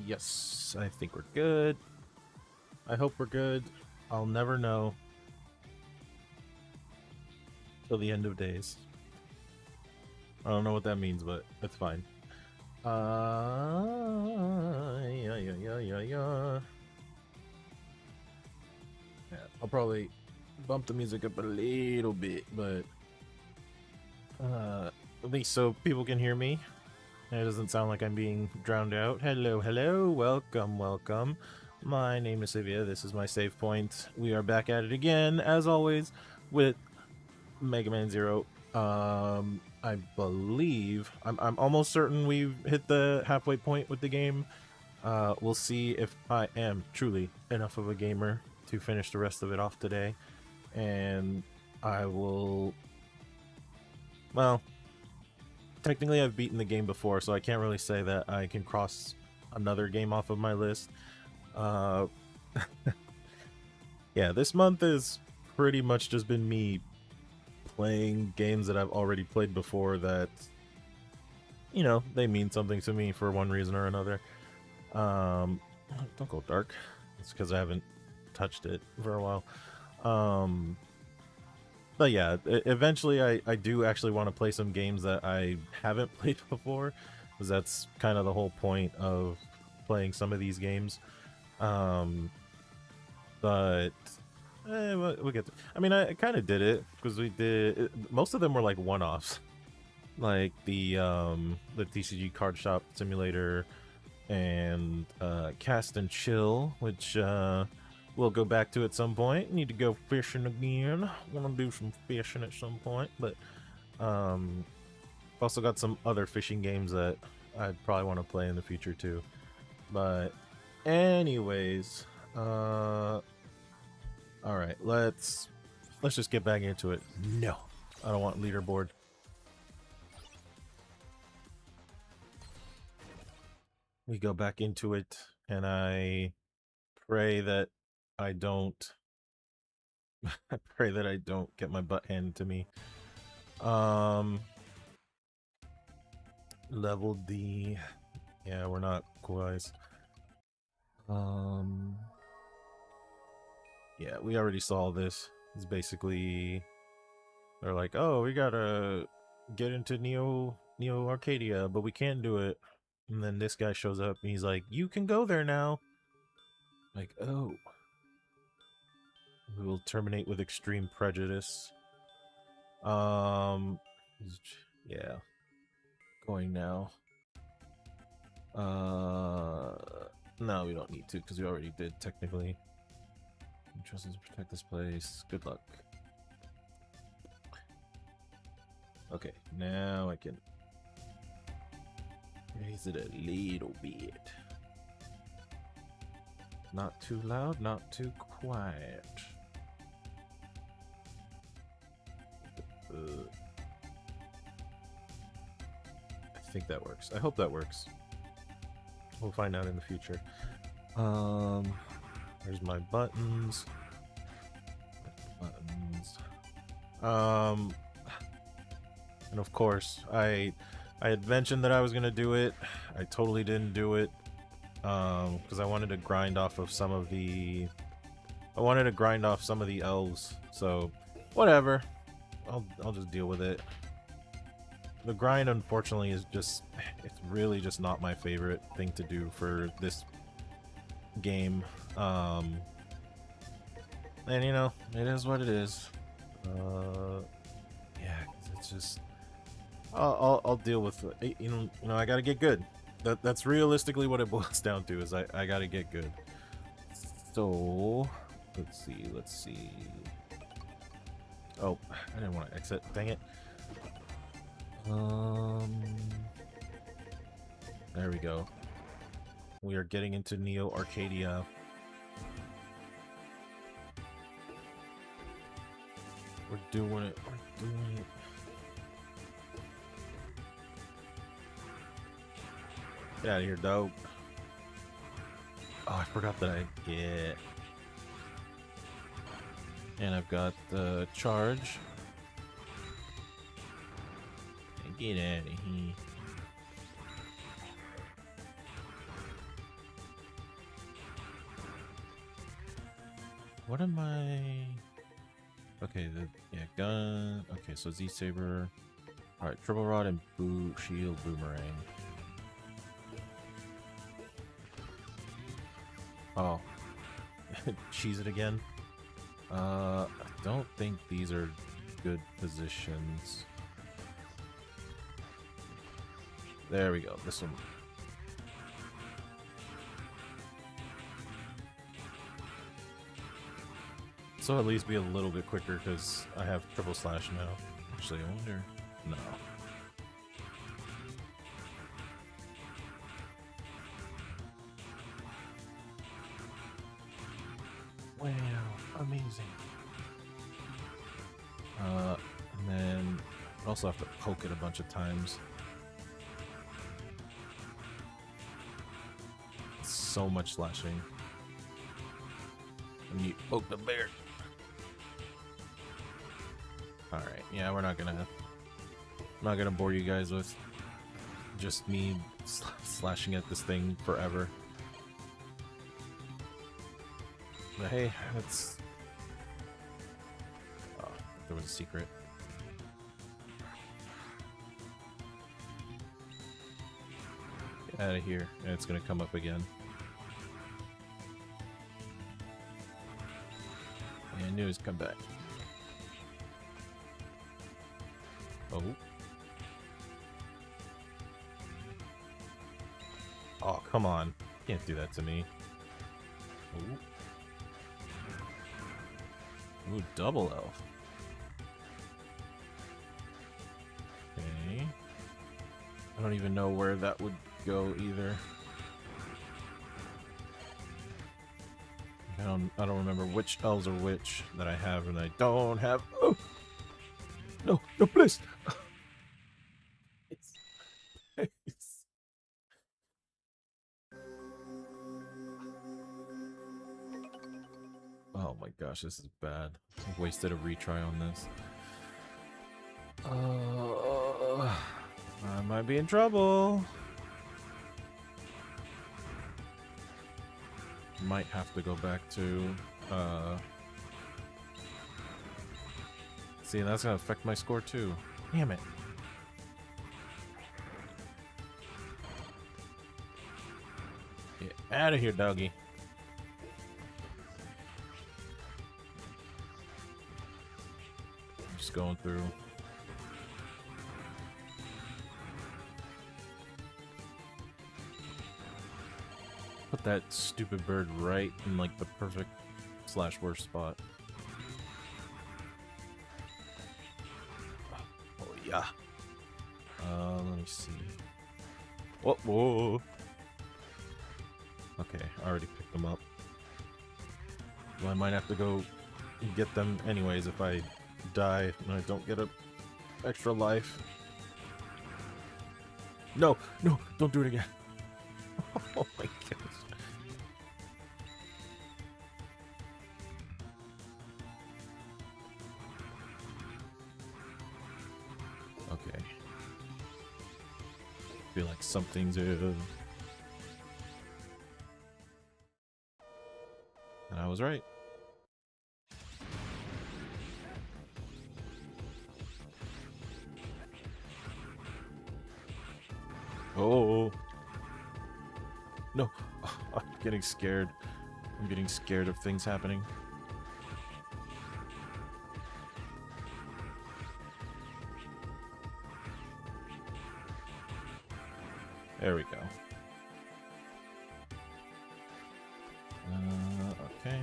Yes, I think we're good. I hope we're good. I'll never know till the end of days. I don't know what that means, but it's fine. Yeah. I'll probably bump the music up a little bit, but at least so people can hear me. It doesn't sound like I'm being drowned out. Hello, welcome. My name is Sivea. This is my save point. We are back at it again, as always, with Megaman Zero. I believe I'm almost certain we've hit the halfway point with the game. We'll see if I am truly enough of a gamer to finish the rest of it off today, and I will. Well, technically I've beaten the game before, so I can't really say that I can cross another game off of my list. Yeah, this month has pretty much just been me playing games that I've already played before that, you know, they mean something to me for one reason or another. Don't go dark. It's because I haven't touched it for a while. But yeah, eventually I do actually want to play some games that I haven't played before, because that's kind of the whole point of playing some of these games. But we'll get to, I mean, I kind of did it because we did most of them were like one-offs, like the TCG Card Shop Simulator and Cast and Chill, which we'll go back to at some point. Need to go fishing again. Want to do some fishing at some point, but also got some other fishing games that I'd probably want to play in the future too. But anyways, all right, let's just get back into it. No, I don't want leaderboard. We go back into it, and I pray that I don't. I pray that I don't get my butt handed to me. Level D. Yeah, we're not quite. Yeah, we already saw this. It's basically they're like, oh, we gotta get into Neo Arcadia, but we can't do it. And then this guy shows up and he's like, you can go there now. Like, oh. We will terminate with extreme prejudice. Yeah. Going now. No, we don't need to because we already did technically. Trust us to protect this place. Good luck. Okay, now I can raise it a little bit. Not too loud, not too quiet. I think that works. I hope that works. We'll find out in the future. There's my buttons. And of course, I had mentioned that I was gonna do it. I totally didn't do it. Because I wanted to grind off of some of the elves. So whatever. I'll just deal with it. The grind, unfortunately, is just, it's really just not my favorite thing to do for this game. And you know, it is what it is. Yeah, it's just, I'll deal with it. You know, I gotta get good. That's realistically what it boils down to, is I gotta get good. So let's see. Oh, I didn't want to exit. Dang it. There we go. We are getting into Neo Arcadia. We're doing it. Get out of here, dope. Oh, I forgot that yeah. And I've got the charge. Get out of here. What am I... Okay, yeah, gun... Okay, so Z-Saber... Alright, Triple Rod and Shield Boomerang. Oh. Cheese it again? I don't think these are good positions. There we go, this one. So at least be a little bit quicker because I have triple slash now. Actually, I wonder... No. Wow, amazing. And then I also have to poke it a bunch of times. So much slashing. And you poke the bear. Alright, yeah, we're not gonna bore you guys with just me slashing at this thing forever. But hey, that's... Oh, there was a secret. Get out of here, and it's gonna come up again. Yeah, I knew it was come back. Oh. Oh, come on. Can't do that to me. Oh. Ooh, double elf. Okay. I don't even know where that would go either. I don't remember which elves are which that I have and I don't have. Oh! No, no, please! Oh my gosh, this is bad. I've wasted a retry on this. I might be in trouble. Might have to go back to, see, that's gonna affect my score too. Damn it. Get out of here, doggy. Just going through. Put that stupid bird right in like the perfect / worst spot. Oh yeah. Let me see. Whoa, whoa. Okay, I already picked them up. Well, I might have to go get them anyways if I die and I don't get a extra life. No, no, don't do it again. Oh my gosh. Okay. Feel like something's and I was right. Oh no. I'm getting scared. I'm getting scared of things happening. There we go. Okay.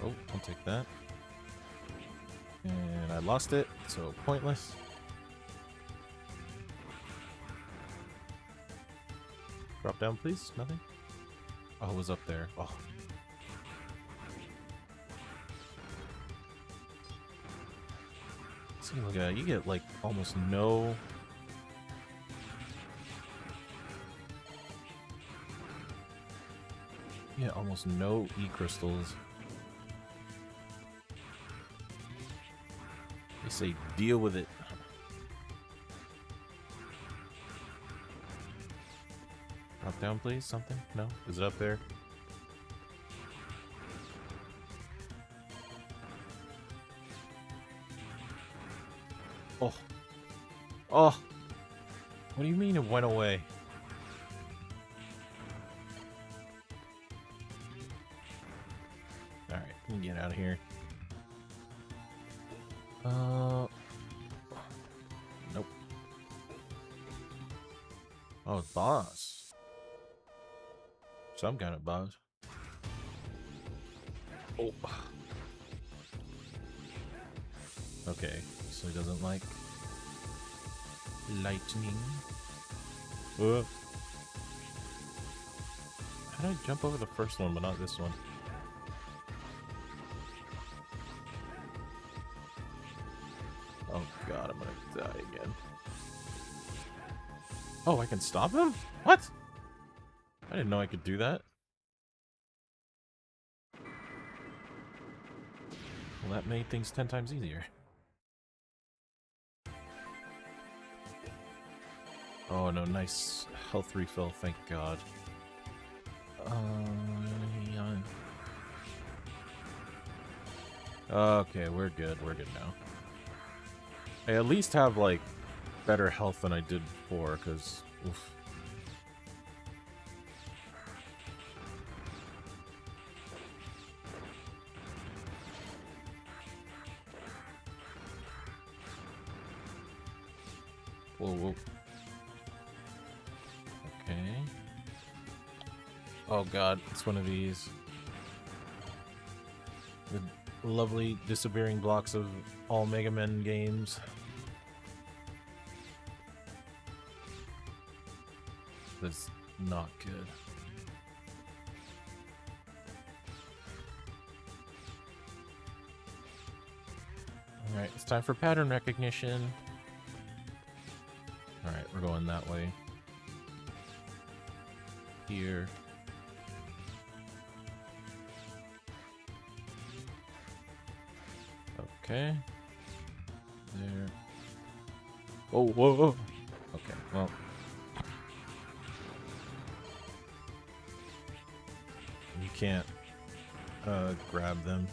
Oh, I'll take that. And I lost it, so pointless. Drop down, please. Nothing? Oh, it was up there. Oh. See, look at that. You get, like, almost no... Yeah, almost no E-crystals. They say deal with it. Drop down, please. Something? No? Is it up there? Oh. Oh! What do you mean it went away? Alright, we can get out of here. Nope. Oh, boss. Some kind of boss. Oh. Okay, so he doesn't like lightning. How did I jump over the first one but not this one? Oh god, I'm gonna die again. Oh, I can stop him? What? I didn't know I could do that. Well, that made things 10 times easier. Oh no, nice health refill, thank god. Yeah. Okay, we're good now. I at least have, like, better health than I did before, because, oof. Whoa, whoa. Okay. Oh god, it's one of these. The lovely disappearing blocks of all Mega Man games. That's not good. Alright, it's time for pattern recognition. Alright, we're going that way. Here. Okay. There. Oh, whoa, whoa. Okay, well. You can't, grab them.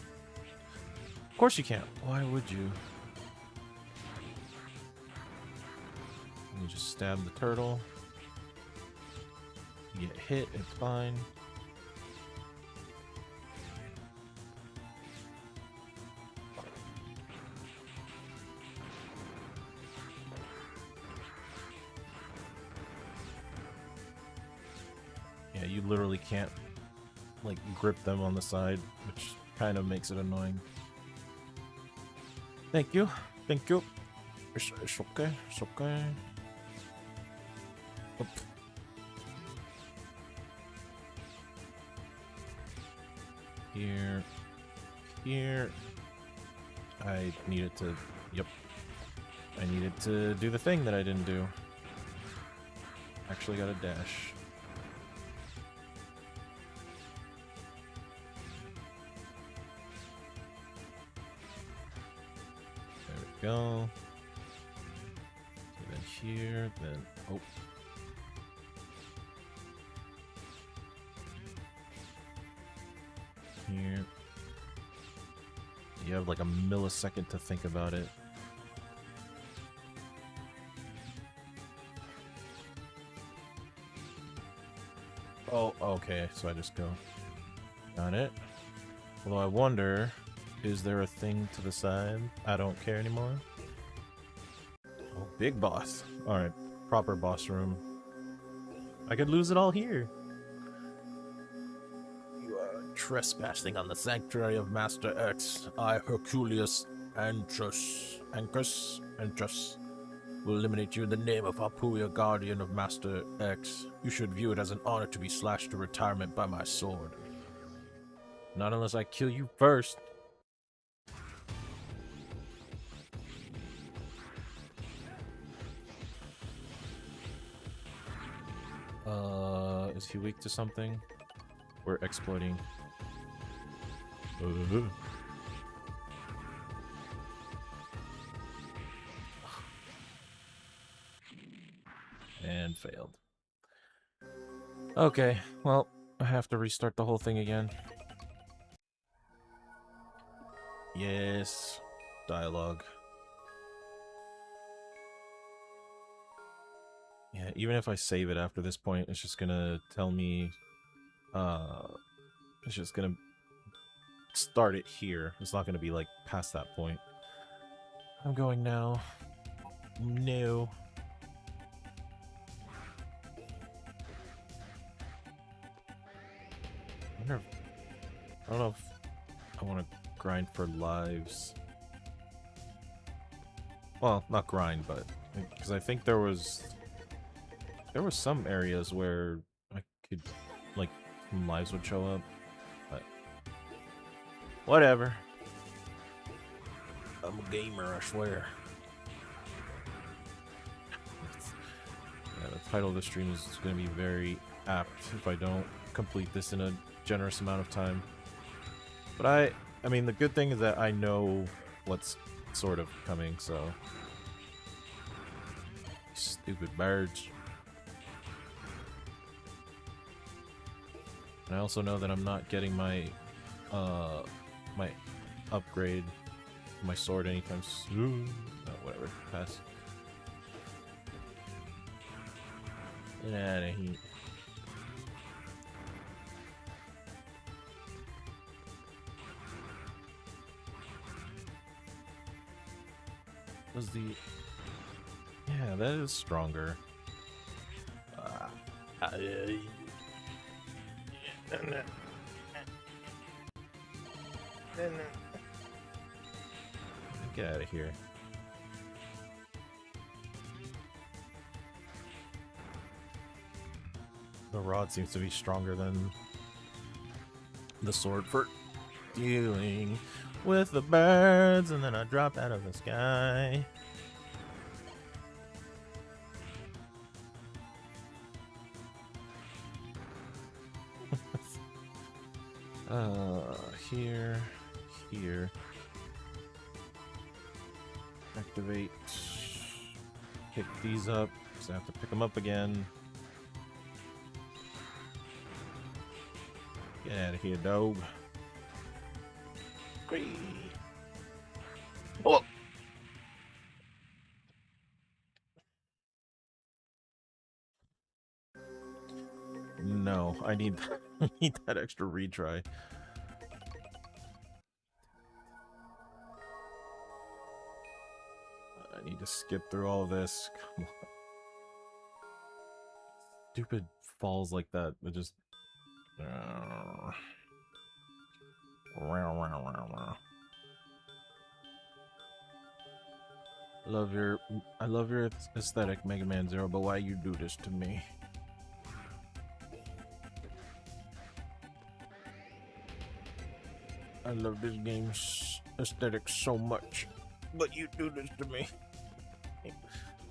Of course you can't. Why would you? You just stab the turtle. You get hit, it's fine. Yeah, you literally can't, like, grip them on the side, which kind of makes it annoying. Thank you. Thank you. It's okay. It's okay. Oop. Here. Here. I needed to... Yep. I needed to do the thing that I didn't do. Actually got a dash. Go. So then here, then oh. Here. You have like a millisecond to think about it. Oh, okay, so I just go. Got it. Although I wonder, is there a thing to the side? I don't care anymore. Oh, big boss. Alright, proper boss room. I could lose it all here. You are trespassing on the sanctuary of Master X. I, Herculeus Antrus, will eliminate you in the name of Hapuya, guardian of Master X. You should view it as an honor to be slashed to retirement by my sword. Not unless I kill you first. Is he weak to something? We're exploiting. And failed. Okay, well, I have to restart the whole thing again. Yes, dialogue. Yeah, even if I save it after this point, it's just gonna tell me, it's just gonna start it here. It's not gonna be, like, past that point. I'm going now. No. I don't know if I want to grind for lives. Well, not grind, but because I think there was some areas where I could, like, some lives would show up, but whatever. I'm a gamer, I swear. Yeah, the title of the stream is going to be very apt if I don't complete this in a generous amount of time. But I mean, the good thing is that I know what's sort of coming, so... Stupid birds. And I also know that I'm not getting my, my upgrade, my sword anytime soon. Oh, whatever, pass. Get out of here. Was the... Yeah, that is stronger. Get out of here. The rod seems to be stronger than the sword for dealing with the birds, and then I drop out of the sky. Here. Activate. Pick these up, because I have to pick them up again. Get out of here, dog. Great. Oh. No, I need I need that extra retry. I need to skip through all this. Come on. Stupid falls like that. It just. I love your aesthetic, Megaman Zero, but why you do this to me? I love this game's aesthetic so much, but you do this to me.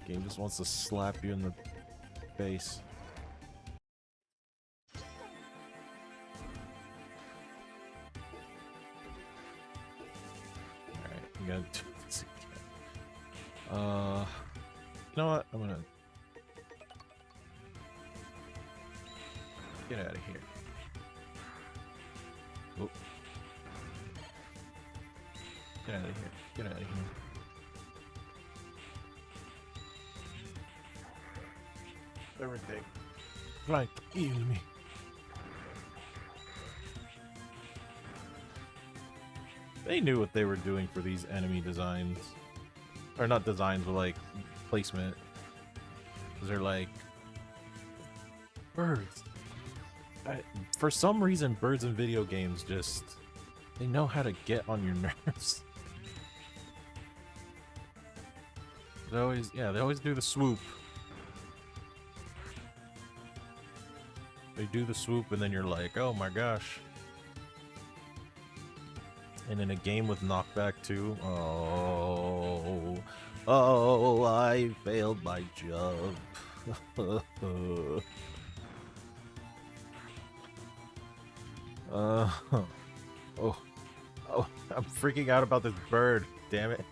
Game just wants to slap you in the face. Alright, we gotta do this again. You know what? I'm gonna get out of here. Oh. Get out of here. Get out of here. Everything. Right, kill me. They knew what they were doing for these enemy designs. Or not designs, but like placement. Because they're like birds. For some reason, birds in video games just, they know how to get on your nerves. They always do the swoop. They do the swoop and then you're like, oh my gosh. And in a game with knockback too, oh, I failed my jump. Oh, I'm freaking out about this bird, damn it.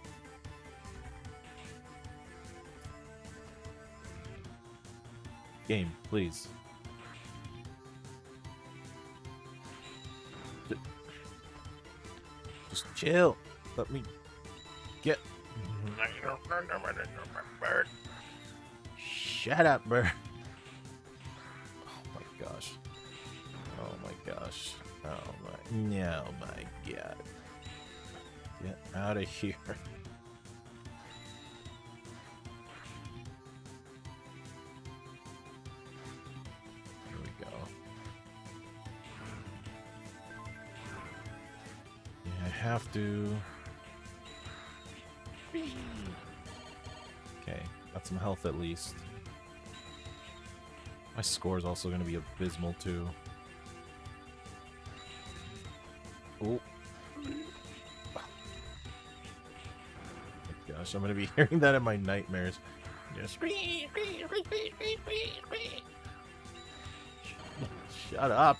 Game, please. Just chill. Let me get... Bird. Shut up, bird. Oh my gosh. Oh my gosh. Oh my god. Get out of here. Here we go. Yeah, I have to... Okay, got some health at least. My score is also going to be abysmal too. Oh. Gosh, I'm gonna be hearing that in my nightmares. Just shut up.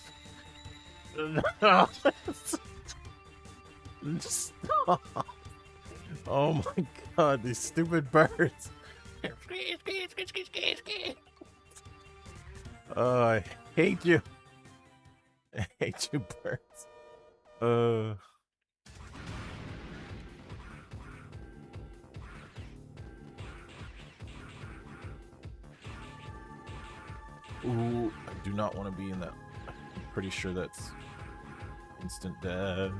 Stop. Oh my god, these stupid birds. Oh, I hate you. I hate you, birds. Ooh, I do not want to be in that. I'm pretty sure that's instant death.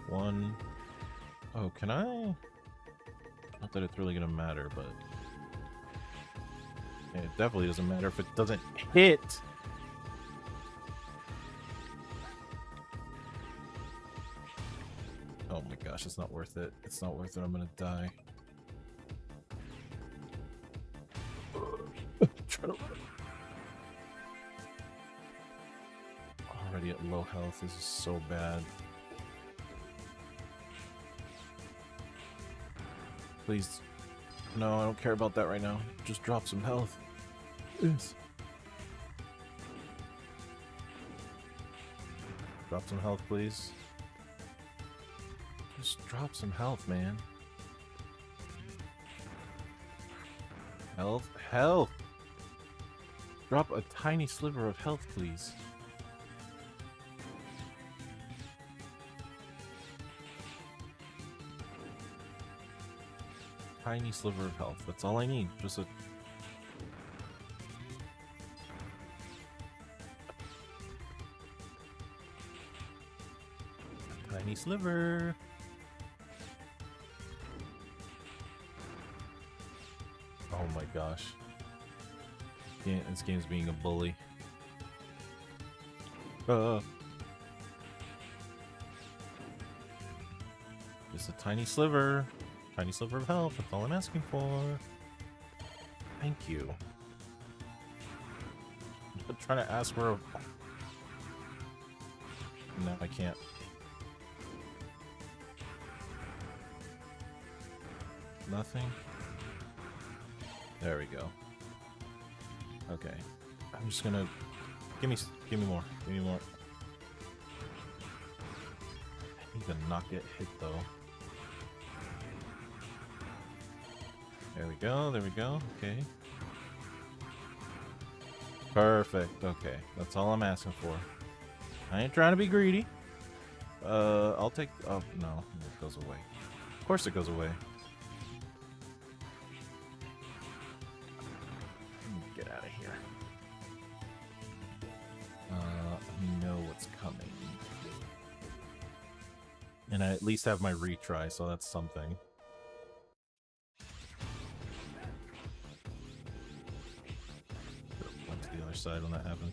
One. Oh, can I? Not that it's really gonna matter, but yeah, it definitely doesn't matter if it doesn't hit. Oh my gosh, it's not worth it. It's not worth it. I'm gonna die. Already at low health. This is so bad. Please. No, I don't care about that right now. Just drop some health. Yes. Drop some health, please. Just drop some health, man. Health? Health! Drop a tiny sliver of health, please. Tiny sliver of health. That's all I need. Just a... tiny sliver. Oh my gosh. Yeah, this game's being a bully. Just a tiny sliver. Tiny sliver of health. That's all I'm asking for. Thank you. I'm trying to ask for a... No, I can't. Nothing? There we go. Okay. I'm just gonna... Give me more. Give me more. I need to not get hit, though. There we go, there we go. Okay. Perfect. Okay. That's all I'm asking for. I ain't trying to be greedy. I'll take... Oh, no. It goes away. Of course it goes away. Get out of here. I know what's coming. And I at least have my retry, so that's something. Went to the other side when that happened.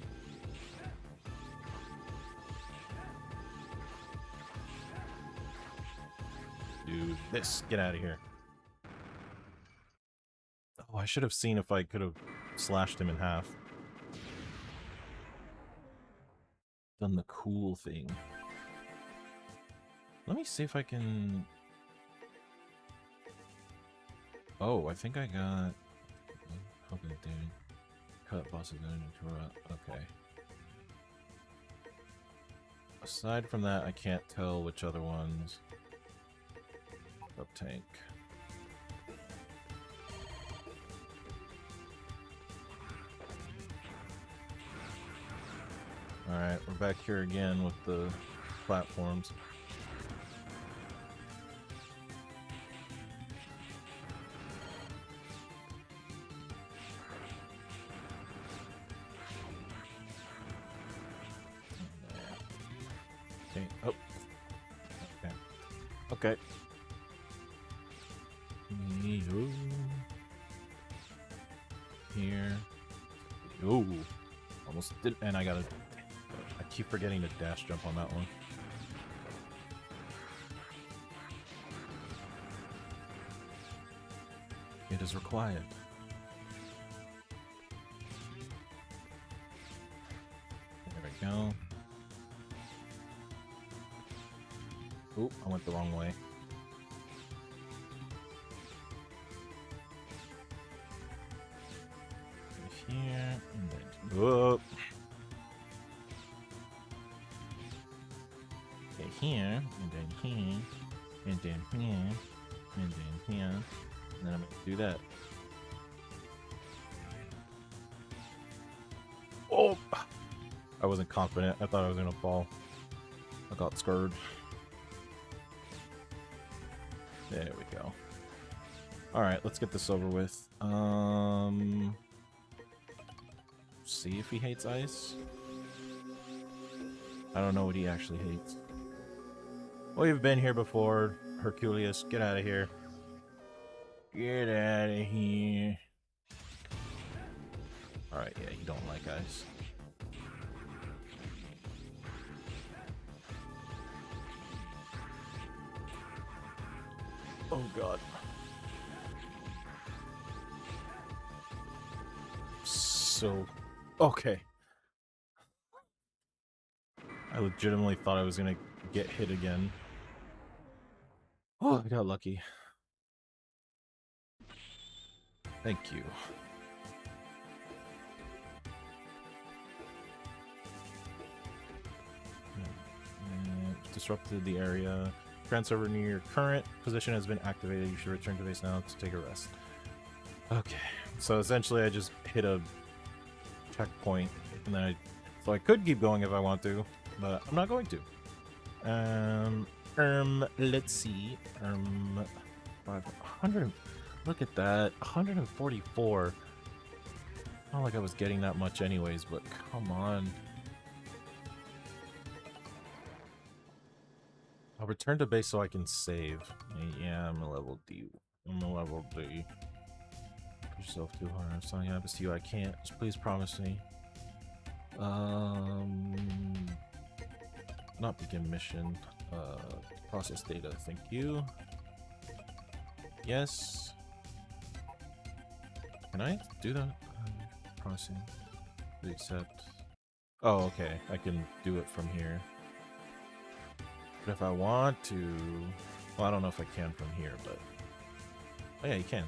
Do this. Get out of here. Oh, I should have seen if I could have slashed him in half. Done the cool thing. Let me see if I can... Oh, I think I got... Hoping it did. Cut boss identity. Okay. Aside from that, I can't tell which other ones. Up tank. Alright, we're back here again with the platforms. Okay, oh. Okay. Okay. Here. Ooh. Almost did, and I keep forgetting to dash jump on that one. It is required. There we go. Oop, I went the wrong way. Here, and then whoop. Okay, here, and then here, and then here, and then here, and then I'm gonna do that. Oh! I wasn't confident. I thought I was gonna fall. I got scared. There we go. Alright, let's get this over with. See if he hates ice. I don't know what he actually hates. We've been here before, Hercules. Get out of here. Get out of here. Alright, yeah, you don't like ice. Oh god. So... okay. I legitimately thought I was gonna get hit again. Oh, I got lucky. Thank you. Disrupted the area. Ground server near your current position has been activated. You should return to base now to take a rest. Okay, so essentially I just hit a checkpoint, and then so I could keep going if I want to, but I'm not going to. Let's see. 500. Look at that, 144. Not like I was getting that much anyways, but come on. I'll return to base so I can save. Yeah, I'm a level D. I'm a level D. Push yourself too hard. If something happens to you, I can't. Just please promise me. Not begin mission. Process data. Thank you. Yes. Can I do that? Processing. Accept. Oh, okay. I can do it from here. But if I want to... well, I don't know if I can from here, but... oh yeah, you can.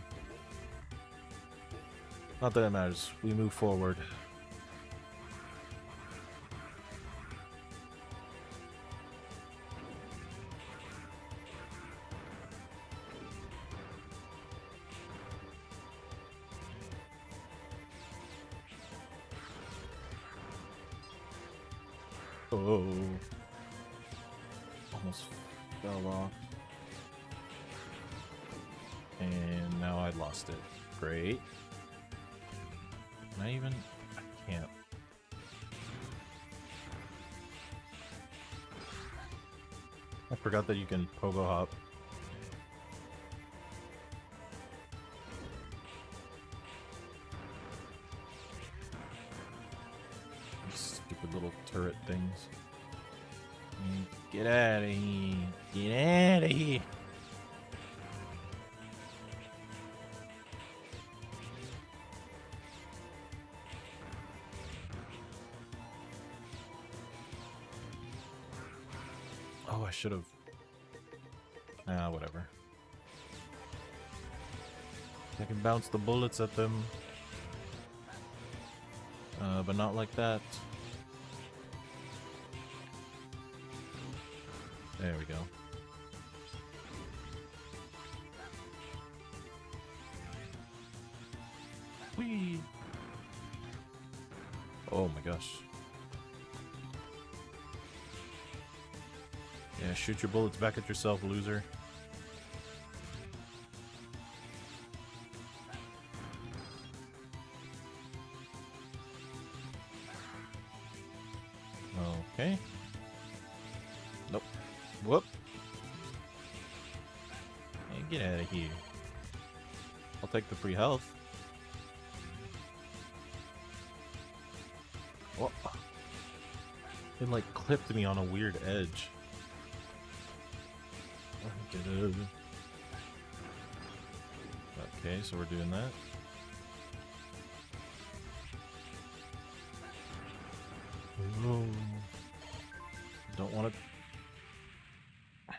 Not that it matters. We move forward. Oh. Almost fell off. And now I lost it. Great. Can I even... I can't. I forgot that you can pogo hop. These stupid little turret things. Get out of here. Get out of here. Oh, I should have. Ah, whatever. I can bounce the bullets at them. But not like that. There we go. Whee! Oh my gosh. Yeah, shoot your bullets back at yourself, loser. Okay. Nope. Whoop. Hey, get out of here. I'll take the free health. Oh. It like clipped me on a weird edge. Get over. Okay, so we're doing that. Ooh. Don't want to.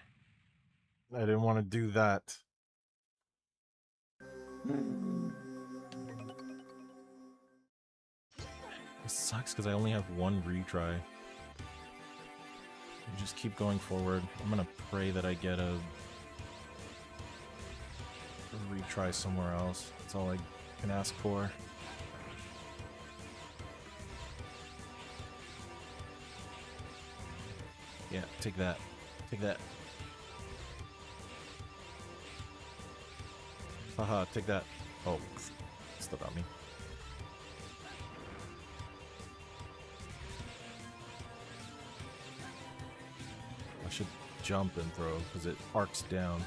I didn't want to do that. It sucks because I only have one retry. I just keep going forward. I'm gonna pray that I get a retry somewhere else. That's all I can ask for. Yeah, take that. Take that. Haha, take that. Oh, still got me. I should jump and throw because it arcs down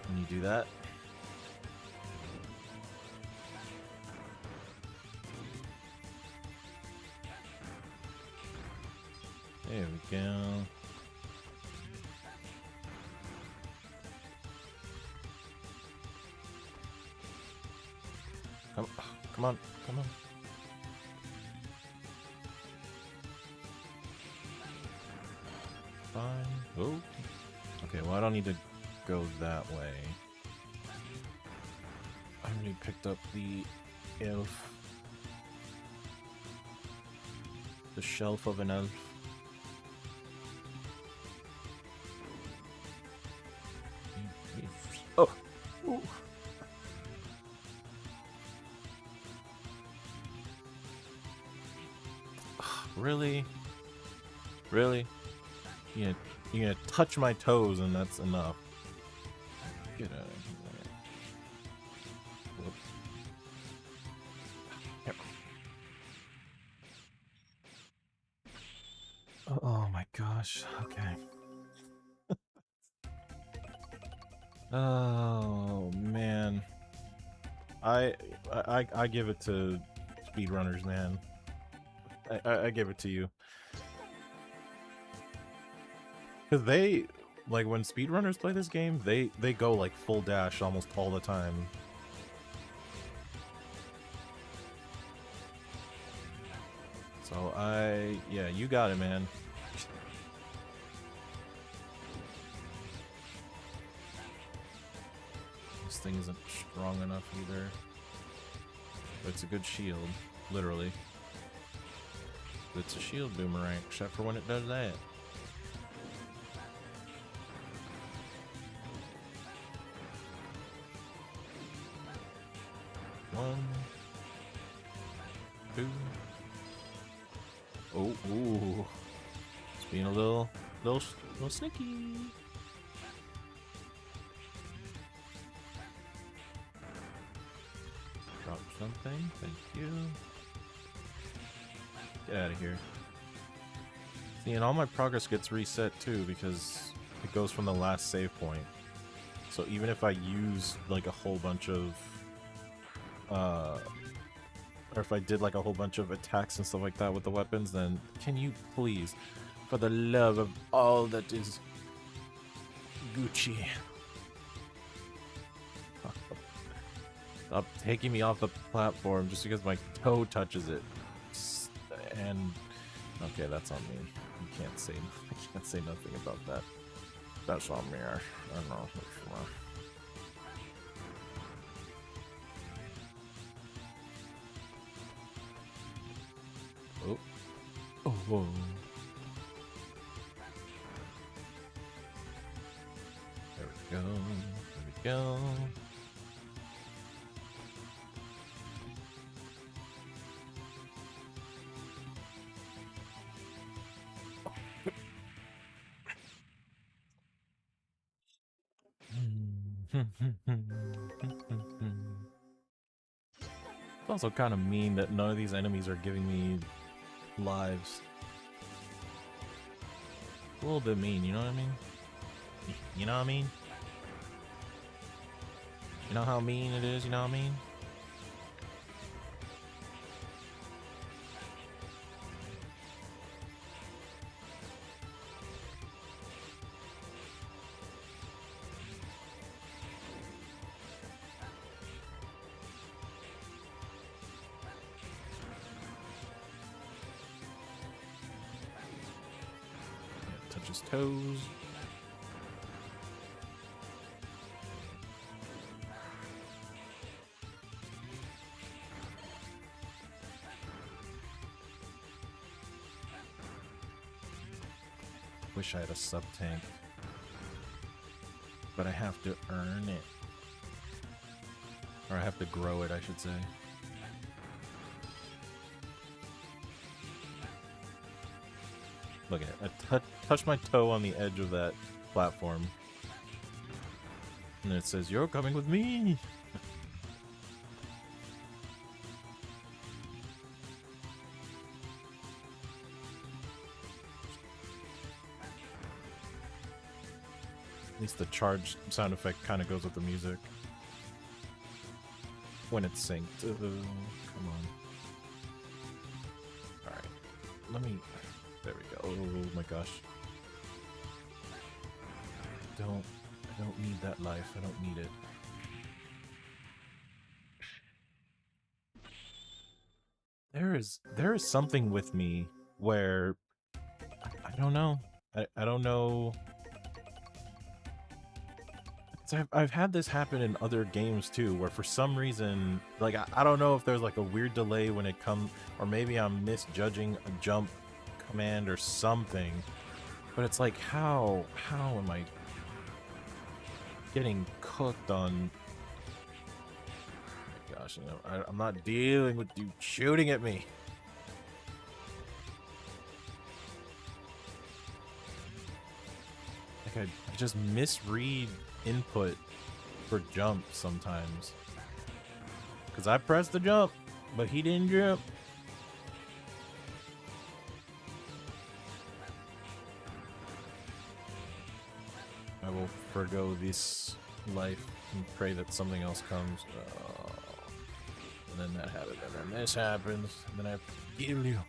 when you do that. There we go. Come on, come on. Fine. Oh. Okay, well I don't need to go that way. I already picked up the elf. The shelf of an elf. Oh! Ooh. Really? Really? You're gonna touch my toes and that's enough. Get out of here. Whoop. Oh my gosh. Okay. Oh man. I give it to speedrunners, man. I give it to you. Because they, like, when speedrunners play this game, they go, like, full dash almost all the time. So yeah, you got it, man. This thing isn't strong enough either. But it's a good shield, literally. It's a shield boomerang, except for when it does that. One, two. Oh, ooh. It's being a little sneaky. Drop something. Thank you. Get out of here. See, and all my progress gets reset too because it goes from the last save point. So even if I use like a whole bunch of or if I did like a whole bunch of attacks and stuff like that with the weapons, then can you please, for the love of all that is Gucci, stop taking me off the platform just because my toe touches it. And okay, that's on me. I can't say nothing about that. That's on me. I don't know. Oh. Oh, whoa. There we go. There we go. It's also kind of mean that none of these enemies are giving me lives. A little bit mean, you know what I mean? You know what I mean? You know how mean it is, you know what I mean? Touch his toes. Wish I had a sub-tank. But I have to earn it. Or I have to grow it, I should say. Look at it. I touched my toe on the edge of that platform. And it says, "You're coming with me!" At least the charge sound effect kind of goes with the music. When it's synced. Come on. Alright. Let me... There we go. Oh my gosh. I don't need that life. I don't need it. There is something with me where I don't know. I don't know. I've had this happen in other games too, where for some reason, like, I don't know if there's like a weird delay when it comes, or maybe I'm misjudging a jump command or something, but it's like, how am I getting cooked on? Oh my gosh, you know, I'm not dealing with you shooting at me. Like, I just misread input for jump sometimes, because I pressed the jump but he didn't jump. I will forgo this life and pray that something else comes. And then that happens, and then this happens, and then I have to kill you.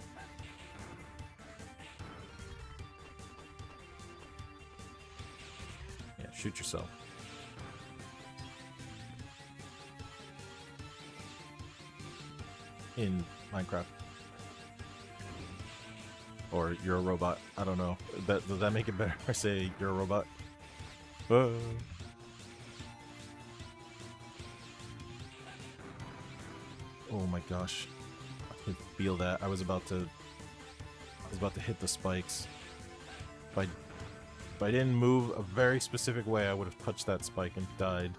Yeah, shoot yourself. In Minecraft. Or you're a robot. I don't know. Does that make it better if I say you're a robot? Oh my gosh. I could feel that. I was about to hit the spikes. If I didn't move a very specific way, I would have touched that spike and died.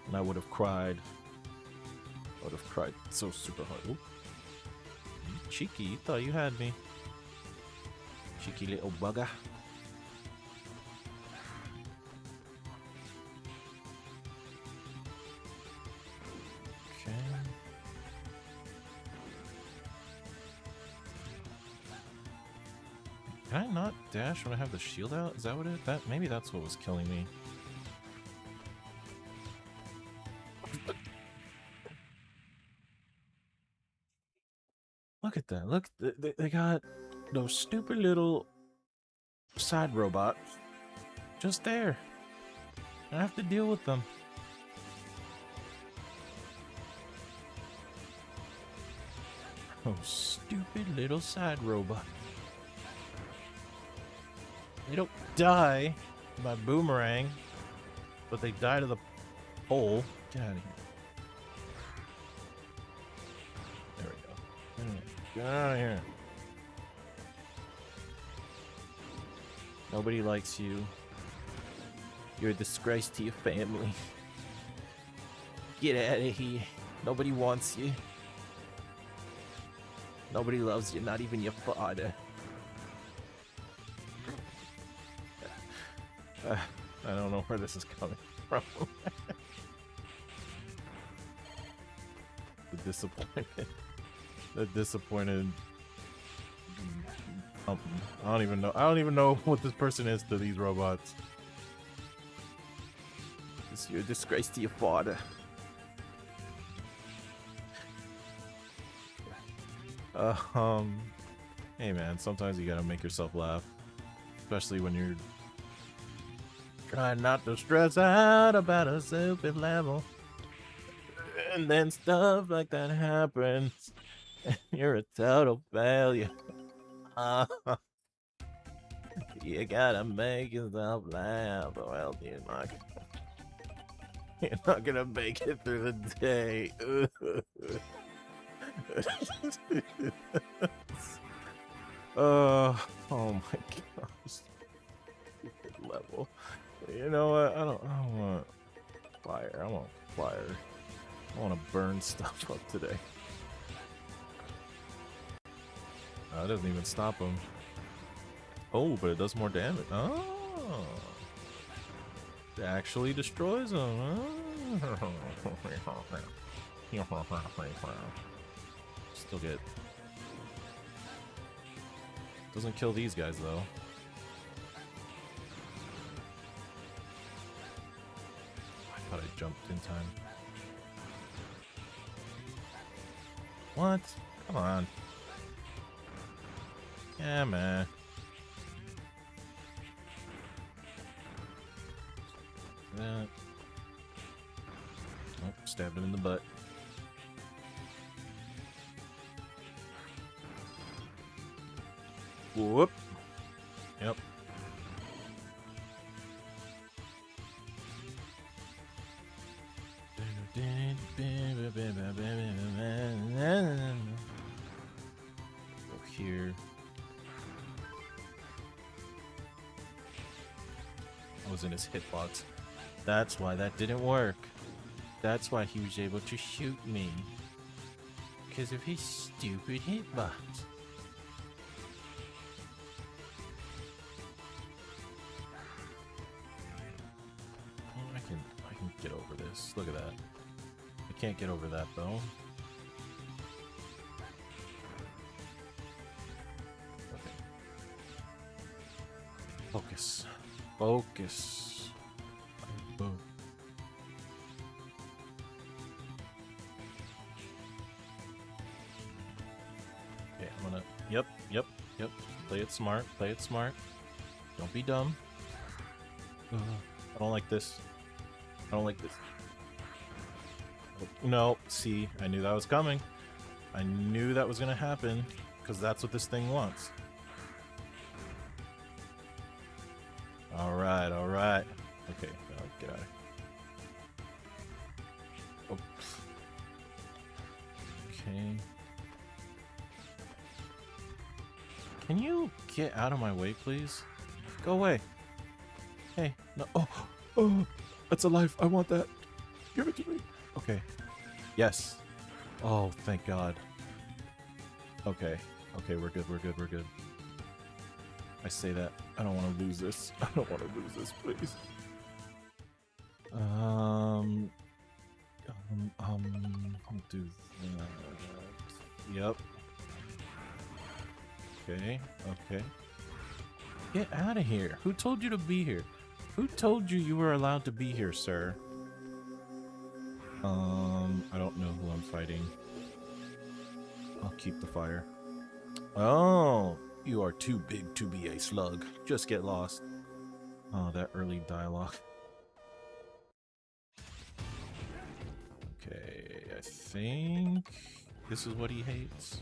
And I would have cried. I would have cried so super hard. Oop. Cheeky, you thought you had me. Cheeky little bugger. Okay. Can I not dash when I have the shield out? Is that what it? Maybe that's what was killing me. Look at that. Look, they got those stupid little side robots just there. I have to deal with them. Oh, stupid little side robot. They don't die by boomerang, but they die to the pole. Get out of here. There we go. Get out of here. Nobody likes you. You're a disgrace to your family. Get out of here. Nobody wants you. Nobody loves you, not even your father. I don't know where this is coming. from. The disappointed. The disappointed. I don't even know. I don't even know what this person is to these robots. You're a disgrace to your father. Hey man, sometimes you gotta make yourself laugh, especially when you're trying not to stress out about a stupid level, and then stuff like that happens, and you're a total failure. You gotta make yourself laugh, or else you're not gonna make it through the day. Oh my gosh. Stupid level. You know what? I don't want fire. I want fire. I want to burn stuff up today. That doesn't even stop him. Oh, but it does more damage. Oh. It actually destroys him. Oh. Still get. Doesn't kill these guys though. I thought I jumped in time. What? Come on. Yeah, man. That. Oh, stabbed him in the butt. Whoop. Yep. Go here. I was in his hitbox. That's why that didn't work. That's why he was able to shoot me. Because of his stupid hitbox. I can get over this. Look at that. I can't get over that though. Okay. Focus. Focus. Boom. Okay, I'm gonna. Yep. Play it smart. Play it smart. Don't be dumb. I don't like this. I don't like this. No, see, I knew that was coming. I knew that was gonna happen, because that's what this thing wants. Alright, alright. Okay, get out of here. Oops. Okay. Can you get out of my way, please? Go away. Hey, no. Oh, that's a life. I want that. Give it to me. Okay. Yes. Oh, thank God. Okay, we're good. I say that. I don't want to lose this. I don't want to lose this, please. I'll do that. Yep. Okay. Get out of here. Who told you to be here? Who told you you were allowed to be here, sir? I don't know who I'm fighting. I'll keep the fire. Oh, you are too big to be a slug. Just get lost. Oh, that early dialogue. Okay, I think this is what he hates.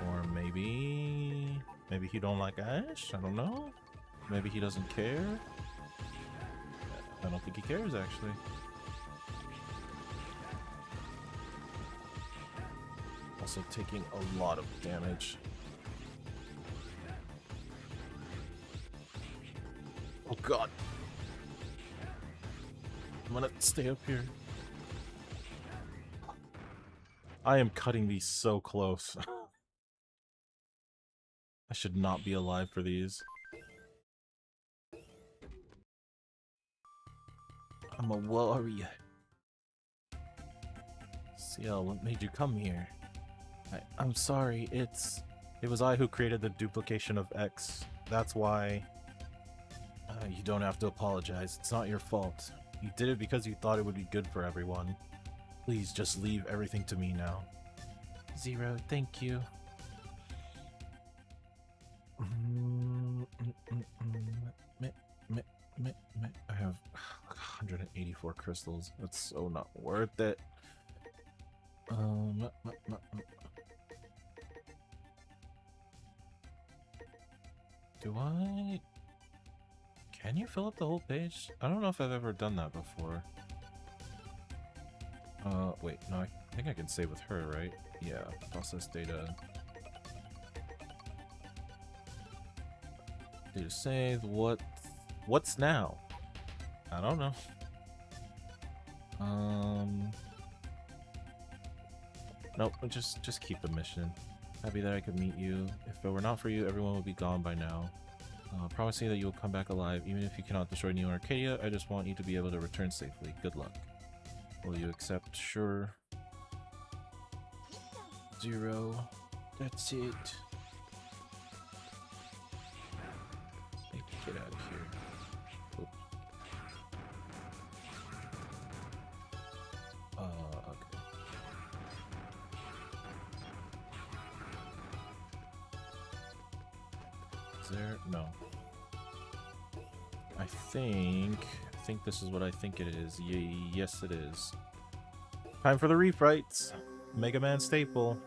Or maybe he don't like Ash? I don't know. Maybe he doesn't care. I don't think he cares, actually. Also taking a lot of damage. Oh God. I'm gonna stay up here. I am cutting these so close. I should not be alive for these. I'm a warrior. CL, what made you come here? I'm sorry, it was I who created the duplication of X. That's why... you don't have to apologize. It's not your fault. You did it because you thought it would be good for everyone. Please just leave everything to me now. Zero, thank you. I have 184 crystals. That's so not worth it. Do I... Can you fill up the whole page? I don't know if I've ever done that before. Wait, no, I think I can save with her, right? Yeah, process data. Data save, what's now? I don't know. Nope, just keep the mission. Happy that I could meet you. If it were not for you, everyone would be gone by now. Promising that you will come back alive, even if you cannot destroy New Arcadia. I just want you to be able to return safely. Good luck. Will you accept? Sure. Zero. That's it. Get out of here. Oop. Okay. Is there? No. I think this is what I think it is. Yes, it is. Time for the refights. Mega Man staple.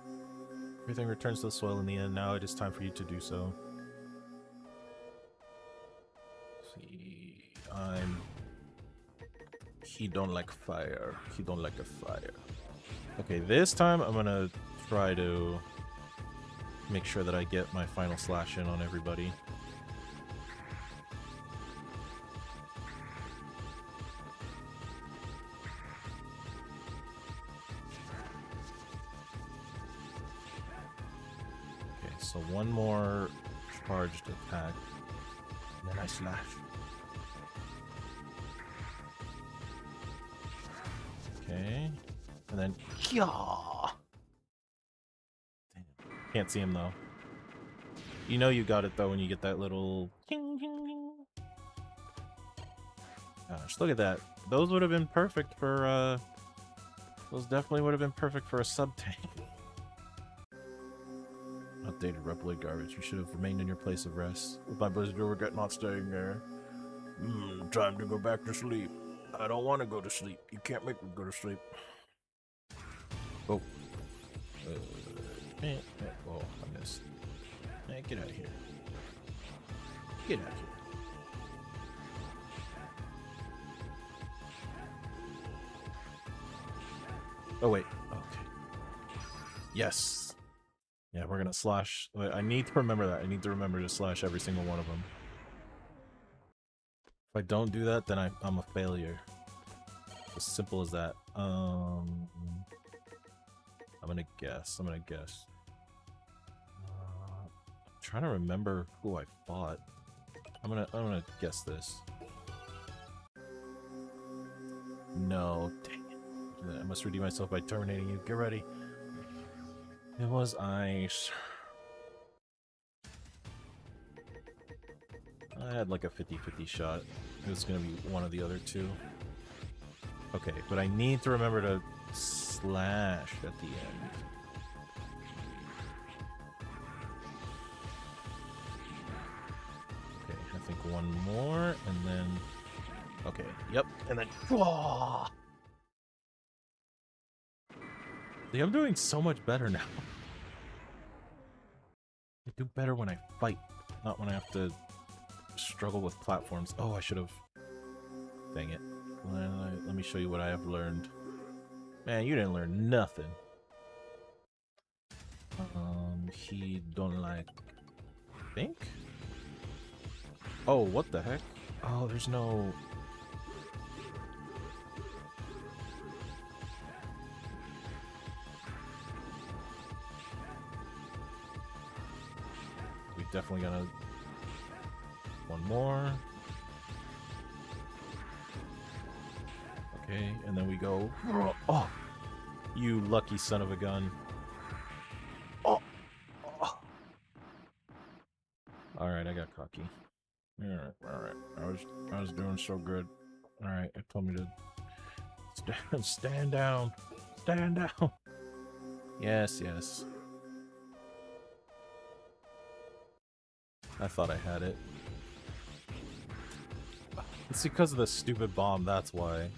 Everything returns to the soil in the end. Now it is time for you to do so. He don't like fire. He don't like a fire. Okay, this time I'm gonna try to make sure that I get my final slash in on everybody. Okay, so one more charged attack. And then I slash. Okay, and then can't see him though. You know you got it though when you get that little gosh, look at that. Those would have been perfect for those definitely would have been perfect for a sub tank. Updated Reploid garbage. You should have remained in your place of rest. With my blizzard, you'll regret not staying there. Time to go back to sleep. I don't want to go to sleep. You can't make me go to sleep. Oh. Oh, I missed. Man, get out of here. Get out of here. Oh, wait. Okay. Yes. Yeah, we're gonna slash. Wait, I need to remember that. I need to remember to slash every single one of them. If I don't do that, then I'm a failure. As simple as that. I'm gonna guess. I'm trying to remember who I fought. I'm gonna guess this. No, dang it. I must redeem myself by terminating you. Get ready. It was Ice. I had like a 50-50 shot. It was gonna be one of the other two. Okay, but I need to remember to slash at the end. Okay, I think one more, and then... Okay, yep, and then... Whoa! See, I'm doing so much better now. I do better when I fight, not when I have to struggle with platforms. Oh, I should have... Dang it. Let me show you what I have learned. Man, you didn't learn nothing. He don't like... Think? Oh, what the heck? Oh, there's no... definitely gonna... One more. Okay, and then we go... Oh! You lucky son of a gun. Oh! Oh. Alright, I got cocky. Alright. I was doing so good. Alright, it told me to... Stand down! Stand down! Yes. I thought I had it. It's because of the stupid bomb, that's why.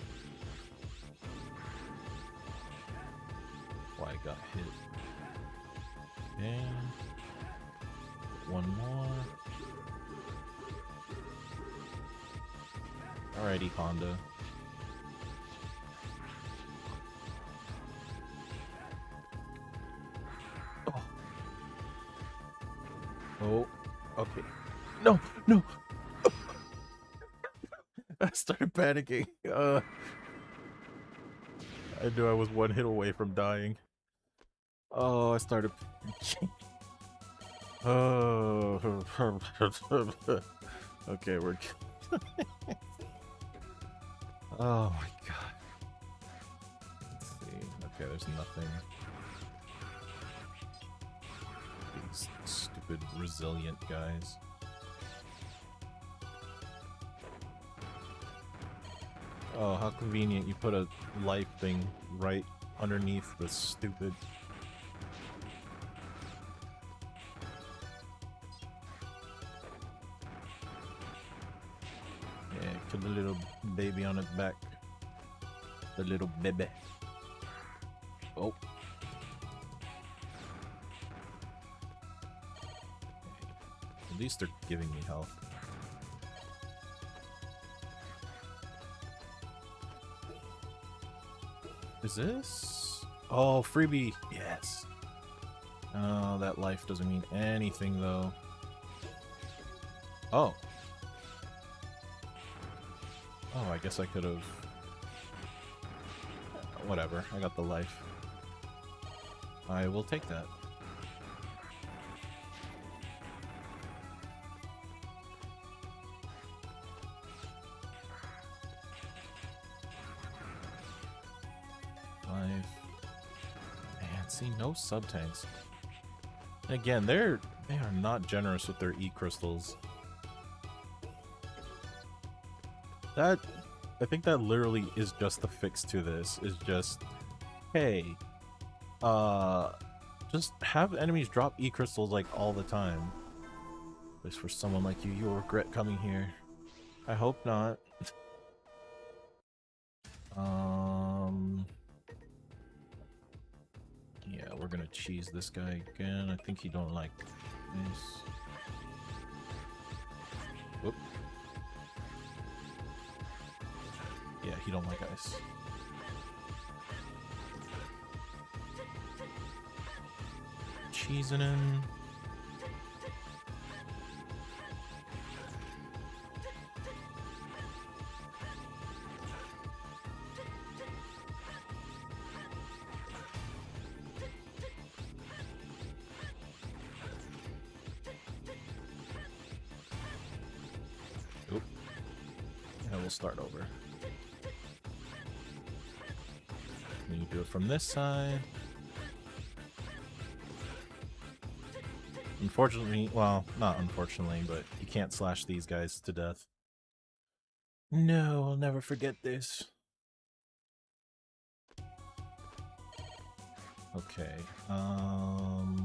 Why I got hit. Okay. One more. Alrighty, Honda. Oh, okay. No! I started panicking. I knew I was one hit away from dying. Oh, I started... Oh. Okay, we're... Oh my god. Let's see. Okay, there's nothing. These stupid resilient guys. Oh, how convenient you put a life thing right underneath the stupid... Yeah, kill the little baby on its back. The little baby. Oh. At least they're giving me health. Is this? Oh, freebie! Yes! Oh, that life doesn't mean anything, though. Oh. Oh, I guess I could have... Whatever, I got the life. I will take that. See, no sub-tanks. Again, they are not generous with their E-crystals. I think that literally is just the fix to this, is just, hey, just have enemies drop E-crystals like all the time. At least for someone like you, you'll regret coming here. I hope not. Yeah, we're gonna cheese this guy again. I think he don't like this. Whoop. Yeah, he don't like ice. Cheesing him. Start over. Then you do it from this side. Unfortunately, well, not unfortunately, but you can't slash these guys to death. No, I'll never forget this. Okay, I'm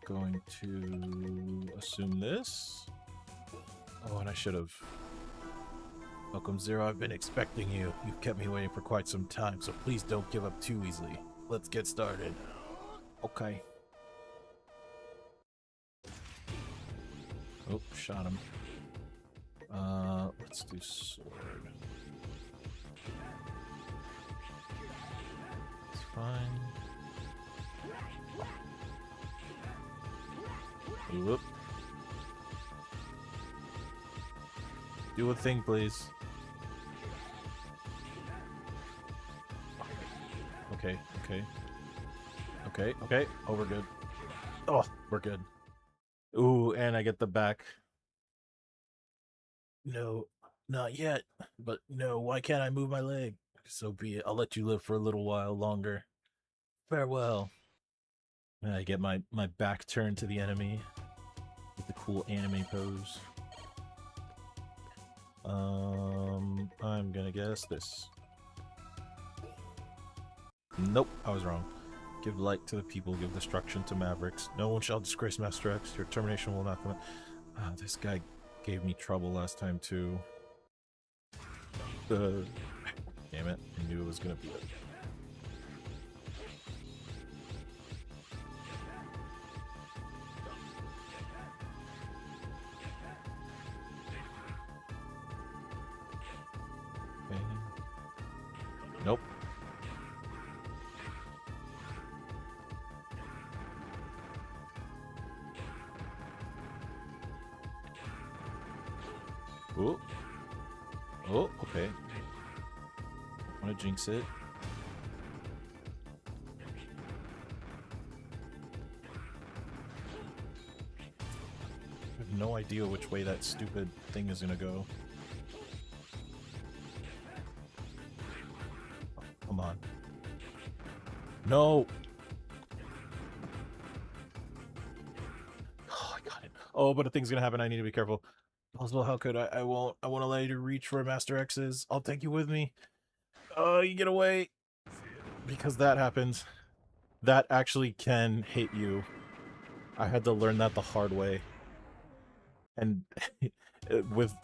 going to assume this. Oh, and I should have. Welcome, Zero. I've been expecting you. You've kept me waiting for quite some time, so please don't give up too easily. Let's get started. Okay. Oh, shot him. Let's do sword. It's fine. Whoop. Do a thing, please. Okay. Okay, okay. Oh, we're good. Oh, we're good. Ooh, and I get the back. No, not yet. But no, why can't I move my leg? So be it. I'll let you live for a little while longer. Farewell. And I get my back turned to the enemy with the cool anime pose. I'm gonna guess this. Nope, I was wrong. Give light to the people, give destruction to mavericks. No one shall disgrace Master X. Your termination will not come. Ah, this guy gave me trouble last time too. Damn it! I knew it was gonna be it. Okay. Nope. Oh. Oh, okay. I want to jinx it. I have no idea which way that stupid thing is gonna go. Oh, come on. No! Oh, I got it. Oh, but a thing's gonna happen. I need to be careful. Possible, how could I? I won't allow you to reach where Master X is. I'll take you with me. Oh, you get away. Because that happens. That actually can hit you. I had to learn that the hard way. And with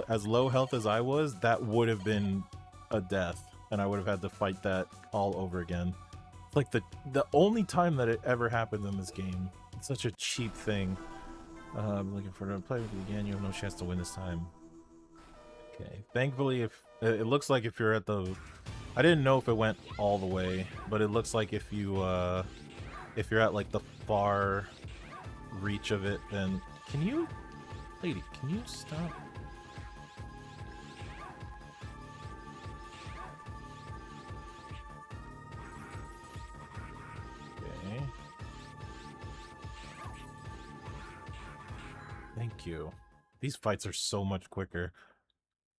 as low health as I was, that would have been a death. And I would have had to fight that all over again. It's like the only time that it ever happened in this game. It's such a cheap thing. I'm looking for her to play with you again. You have no chance to win this time. Okay. Thankfully, if it looks like if you're at the, I didn't know if it went all the way, but it looks like if you're at like the far reach of it, then can you, lady? Can you stop? Okay. Thank you. These fights are so much quicker.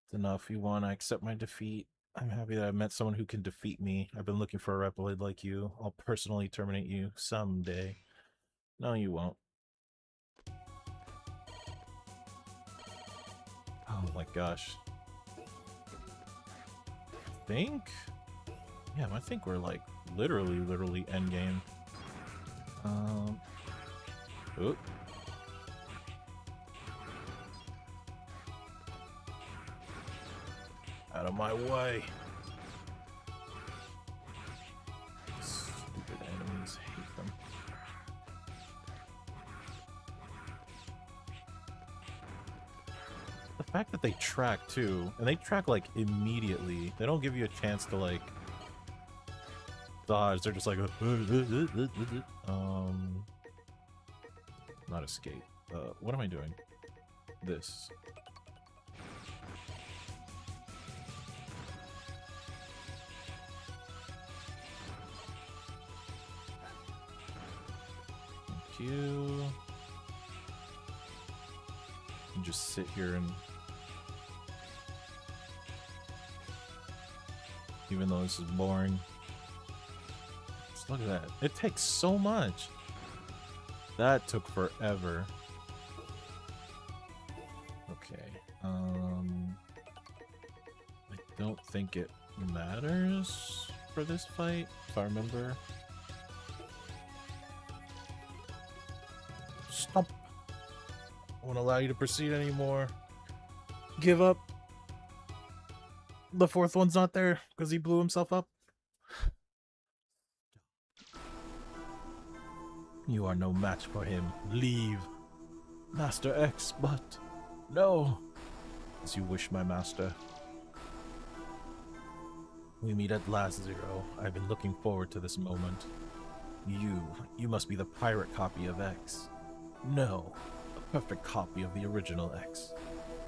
It's enough. You won. I accept my defeat. I'm happy that I met someone who can defeat me. I've been looking for a Reploid like you. I'll personally terminate you someday. No, you won't. Oh my gosh. I think we're like literally endgame. Oop. Out of my way. Stupid enemies, hate them. The fact that they track too, and they track like immediately. They don't give you a chance to like dodge. They're just like not escape. What am I doing? This. You can just sit here and, even though this is boring, just look at that. It takes so much. That took forever. Okay. I don't think it matters for this fight, if I remember. Stop. I won't allow you to proceed anymore. Give up. The fourth one's not there because he blew himself up. You are no match for him. Leave. Master X, but... No. As you wish, my master. We meet at last, Zero. I've been looking forward to this moment. You must be the pirate copy of X. No, a perfect copy of the original X.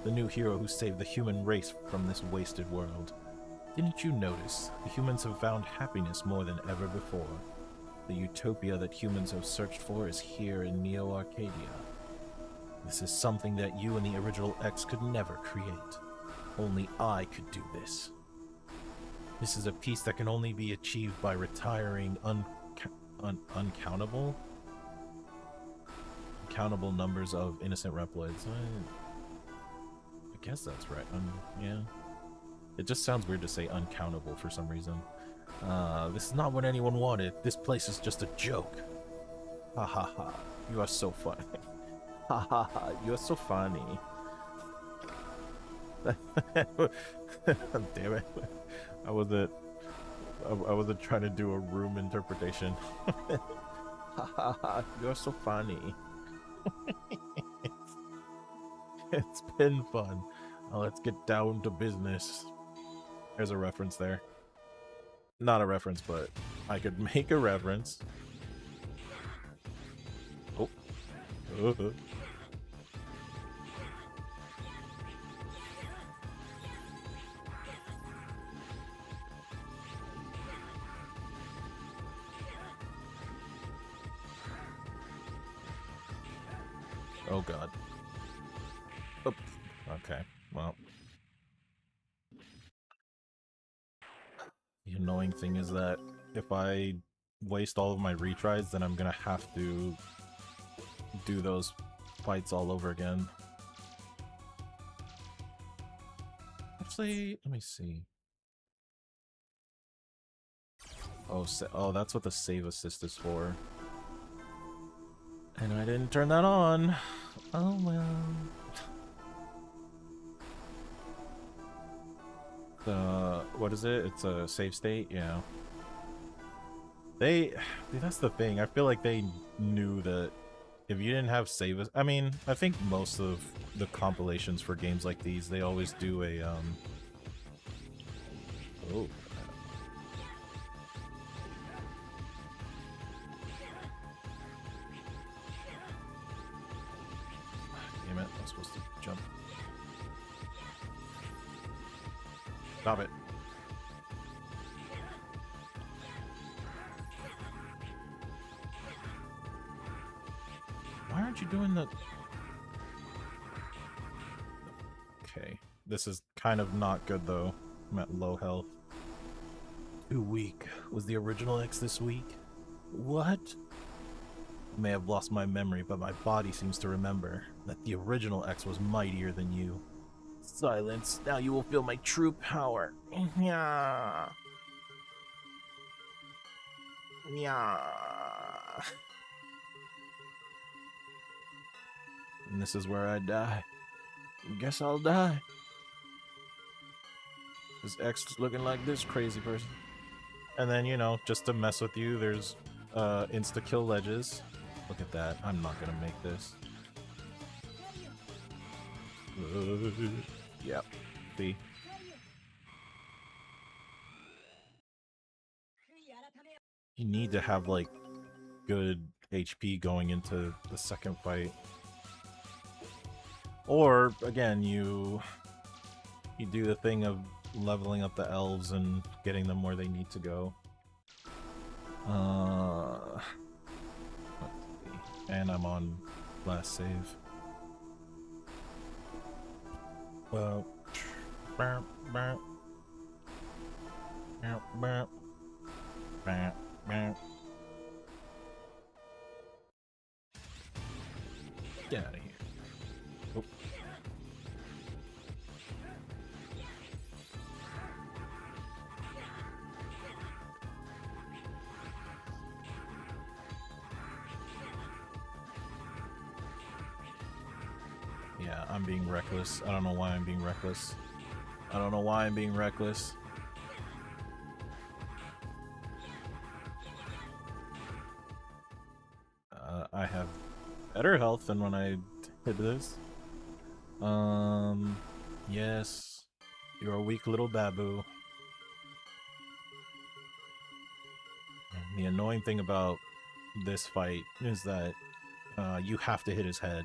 The new hero who saved the human race from this wasted world. Didn't you notice? The humans have found happiness more than ever before. The utopia that humans have searched for is here in Neo Arcadia. This is something that you and the original X could never create. Only I could do this. This is a peace that can only be achieved by retiring uncountable numbers of innocent reploids. I guess that's right. Yeah. It just sounds weird to say uncountable for some reason. This is not what anyone wanted. This place is just a joke. Ha ha ha. You are so funny. Ha ha ha. You are so funny. Damn it. I wasn't trying to do a room interpretation. Ha ha ha. You're so funny. It's been fun. Now let's get down to business. There's a reference there. Not a reference, but I could make a reference. Oh. Oh god. Oop. Okay, well. The annoying thing is that if I waste all of my retries, then I'm gonna have to do those fights all over again. Actually, let me see. Oh, that's what the save assist is for. And I didn't turn that on. Oh well. What is it? It's a save state? Yeah. Dude, that's the thing. I feel like they knew that if you didn't have save... I mean, I think most of the compilations for games like these, they always do a, Oh. Damn it, I'm supposed to jump. Stop it. Why aren't you doing the... Okay. This is kind of not good, though. I'm at low health. Too weak. Was the original X this weak? What? I may have lost my memory, but my body seems to remember that the original X was mightier than you. Silence. Now you will feel my true power. Yeah. Yeah. And this is where I die. Guess I'll die. This X is looking like this crazy person. And then, you know, just to mess with you, there's insta-kill ledges. Look at that. I'm not gonna make this. Yep. See? You need to have, like, good HP going into the second fight. Or, again, you do the thing of leveling up the elves and getting them where they need to go. Let's see. And I'm on last save. Well, get out of here. Oh. Yeah, I'm being reckless. I don't know why I'm being reckless. I don't know why I'm being reckless. I have better health than when I did this. Yes. You're a weak little babu. And the annoying thing about this fight is that you have to hit his head.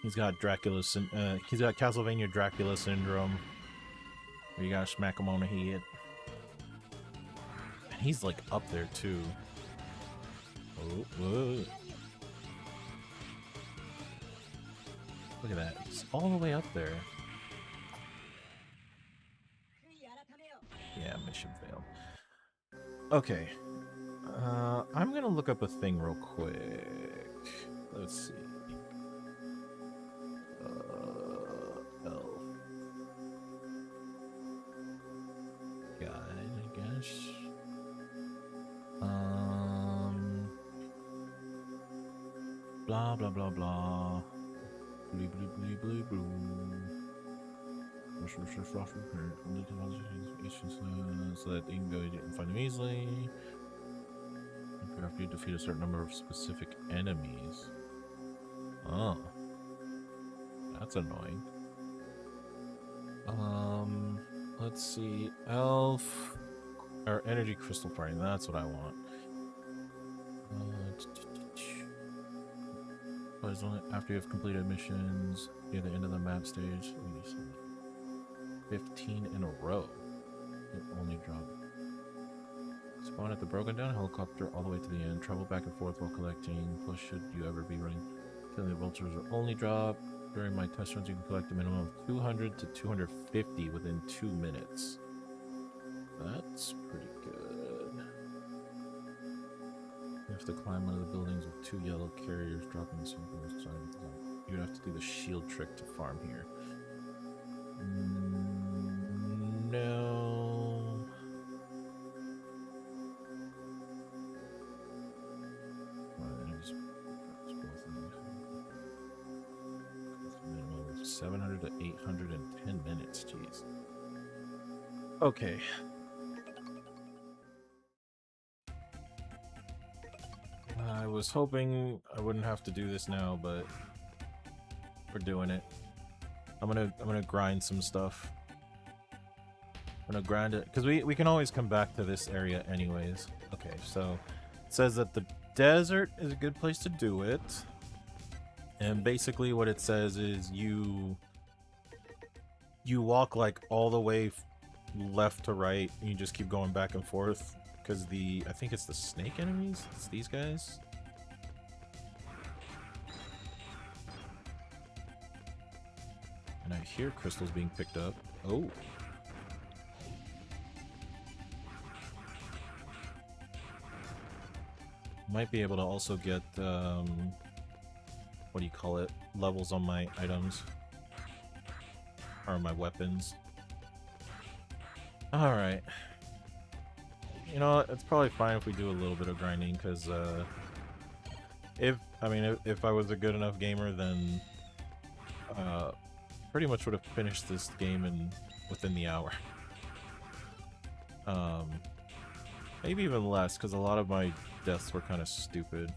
He's got he's got Castlevania Dracula syndrome. Where you gotta smack him on the head. And he's like up there too. Oh, whoa. Look at that. It's all the way up there. Yeah, mission failed. Okay. I'm gonna look up a thing real quick. Let's see. Elf. Guide, I guess. Blah blah blah blah. Blue blue blue blue blue. So that you can go and find them easily. After you defeat a certain number of specific enemies. Oh. That's annoying. Let's see. Elf. Or energy crystal farming. That's what I want. After you have completed missions near the end of the map stage. 15 in a row. It only drop. Spawn at the broken down helicopter all the way to the end. Travel back and forth while collecting. Plus, should you ever be running, killing the vultures will only drop. During my test runs, you can collect a minimum of 200 to 250 within 2 minutes. That's pretty good. You have to climb one of the buildings with 2 yellow carriers dropping something. You would have to do the shield trick to farm here. No. Minimum of 700 to 810 minutes. Jeez. Okay. I was hoping I wouldn't have to do this now, but we're doing it. I'm gonna grind some stuff. I'm gonna grind it because we can always come back to this area anyways. Okay, so it says that the desert is a good place to do it, and basically what it says is you walk like all the way left to right, and you just keep going back and forth because I think it's the snake enemies. It's these guys. And I hear crystals being picked up. Oh. Might be able to also get, what do you call it? Levels on my items. Or my weapons. Alright. You know, it's probably fine if we do a little bit of grinding, because, if I was a good enough gamer, then, pretty much would have finished this game within the hour. Maybe even less, because a lot of my deaths were kind of stupid.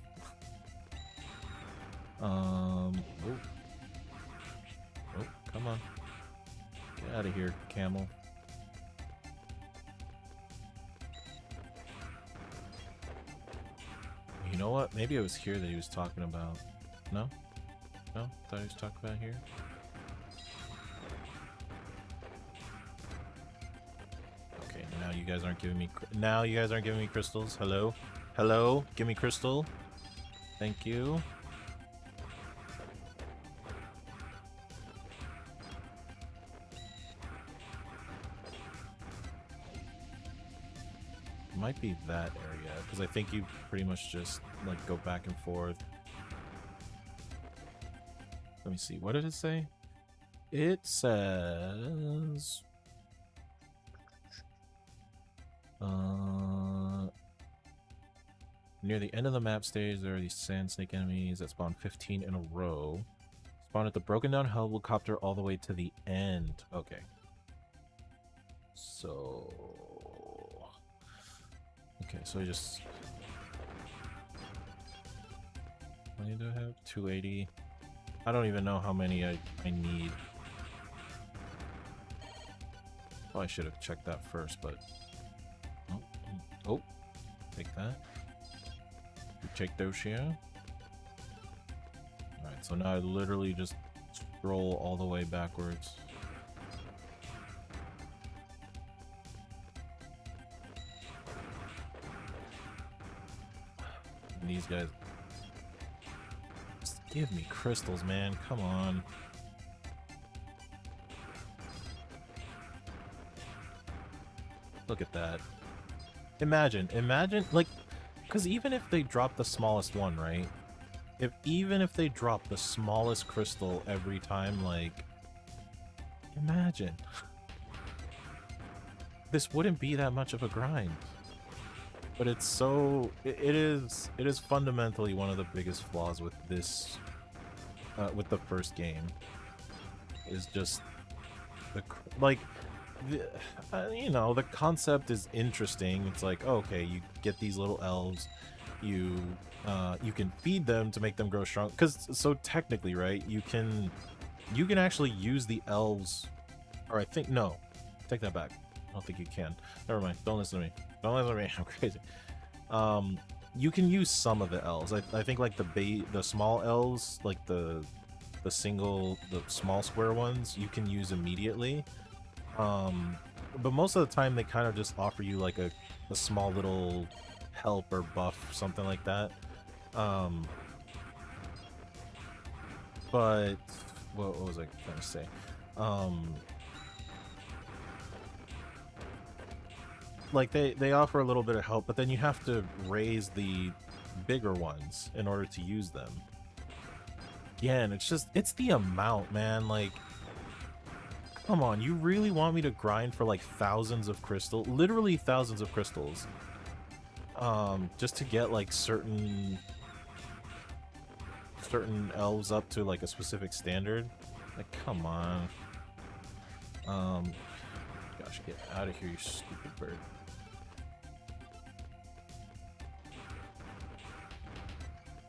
Oh, come on. Get out of here, camel. You know what? Maybe it was here that he was talking about. No? No? Thought he was talking about here? Okay, now you guys aren't giving me crystals. Hello? Hello? Give me crystal. Thank you. Might be that area, because I think you pretty much just like go back and forth. Let me see, what did it say? It says near the end of the map stage there are these sand snake enemies that spawn 15 in a row. Spawn at the broken down helicopter all the way to the end. Okay. So okay, so I just... How many do I have? 280. I don't even know how many I need. Oh, I should have checked that first, but... Oh, take that. You take those here. Alright, so now I literally just scroll all the way backwards. And these guys... Just give me crystals, man. Come on. Look at that. Imagine, like... Because even if they drop the smallest one, right? Even if they drop the smallest crystal every time, like... Imagine. This wouldn't be that much of a grind. But it's so... It is fundamentally one of the biggest flaws with this... with the first game. Is just... Like... you know, the concept is interesting. It's like, oh, okay, you get these little elves, you can feed them to make them grow strong. Because, so technically, right, you can actually use the elves, or I think, no, take that back. I don't think you can. Never mind. Don't listen to me. Don't listen to me. I'm crazy. You can use some of the elves. I think like the small elves, like the small square ones, you can use immediately. But most of the time they kind of just offer you like a small little help or buff, something like that. But what was I trying to say? Like they offer a little bit of help, but then you have to raise the bigger ones in order to use them. Again, it's the amount, man. Like, come on, you really want me to grind for like thousands of crystals, literally thousands of crystals, just to get like certain elves up to like a specific standard? Like, come on. Gosh, get out of here, you stupid bird.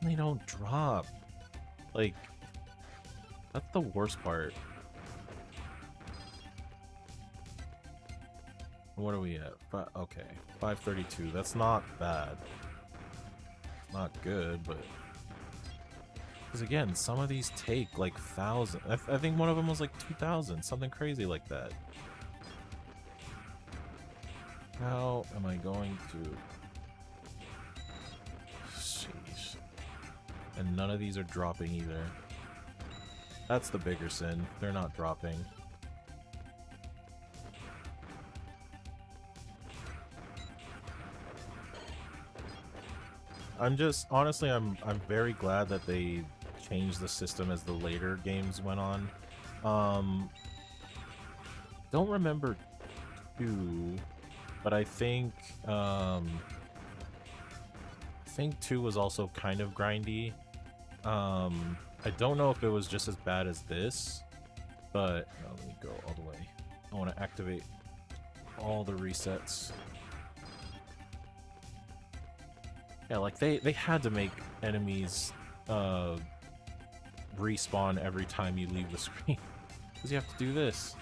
They don't drop. Like, that's the worst part. What are we at? Okay, 532. That's not bad. Not good, but... Because again, some of these take like 1,000. I think one of them was like 2,000. Something crazy like that. How am I going to... Sheesh. And none of these are dropping either. That's the bigger sin. They're not dropping. Honestly, I'm very glad that they changed the system as the later games went on. Don't remember 2, but I think 2 was also kind of grindy. I don't know if it was just as bad as this, but let me go all the way. I want to activate all the resets. Yeah, like they had to make enemies respawn every time you leave the screen, because you have to do this.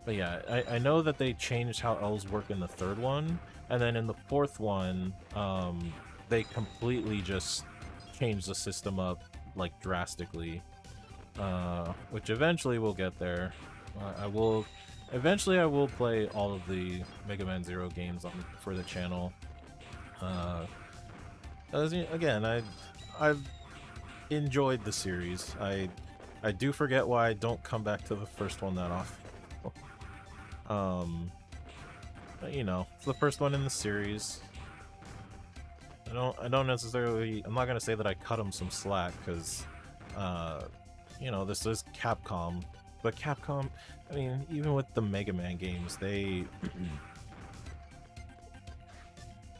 But yeah, I know that they changed how elves work in the 3rd one, and then in the 4th one, they completely just changed the system up, like, drastically. Which eventually we'll get there. Eventually I will play all of the Megaman Zero games for the channel. Again, I've enjoyed the series. I do forget why I don't come back to the first one that often. But, you know, it's the first one in the series. I don't necessarily... I'm not gonna say that I cut them some slack, because, you know, this is Capcom. But Capcom, I mean, even with the Mega Man games, they...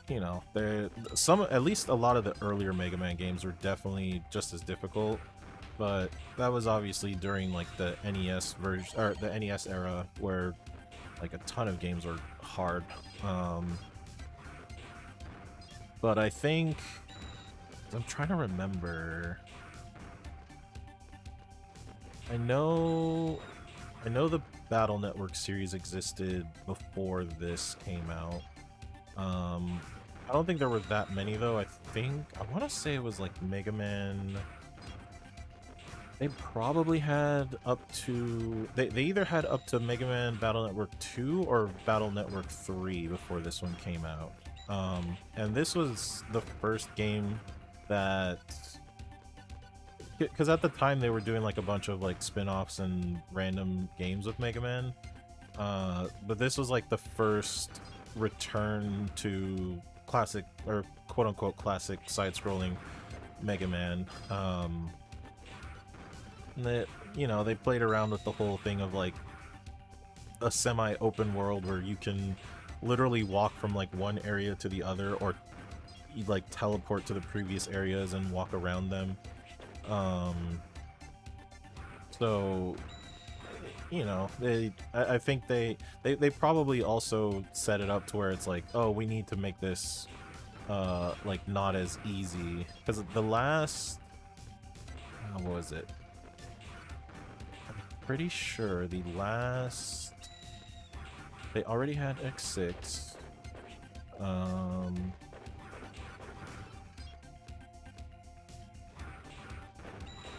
you know, at least a lot of the earlier Mega Man games were definitely just as difficult. But that was obviously during, like, the NES version, or the NES era, where, like, a ton of games were hard. But I think... I'm trying to remember... I know the Battle Network series existed before this came out. I don't think there were that many, though. I want to say it was, like, Mega Man... They probably had up to... They either had up to Mega Man Battle Network 2 or Battle Network 3 before this one came out. And this was the first game that... Because at the time they were doing like a bunch of like spin-offs and random games with Mega Man. But this was like the first return to classic, or quote-unquote classic side-scrolling Mega Man. That, you know, they played around with the whole thing of like a semi-open world where you can literally walk from like one area to the other, or you like teleport to the previous areas and walk around them. So, you know, I think they probably also set it up to where it's like, oh, we need to make this like not as easy, because the last, what was it? Pretty sure the last, they already had X6.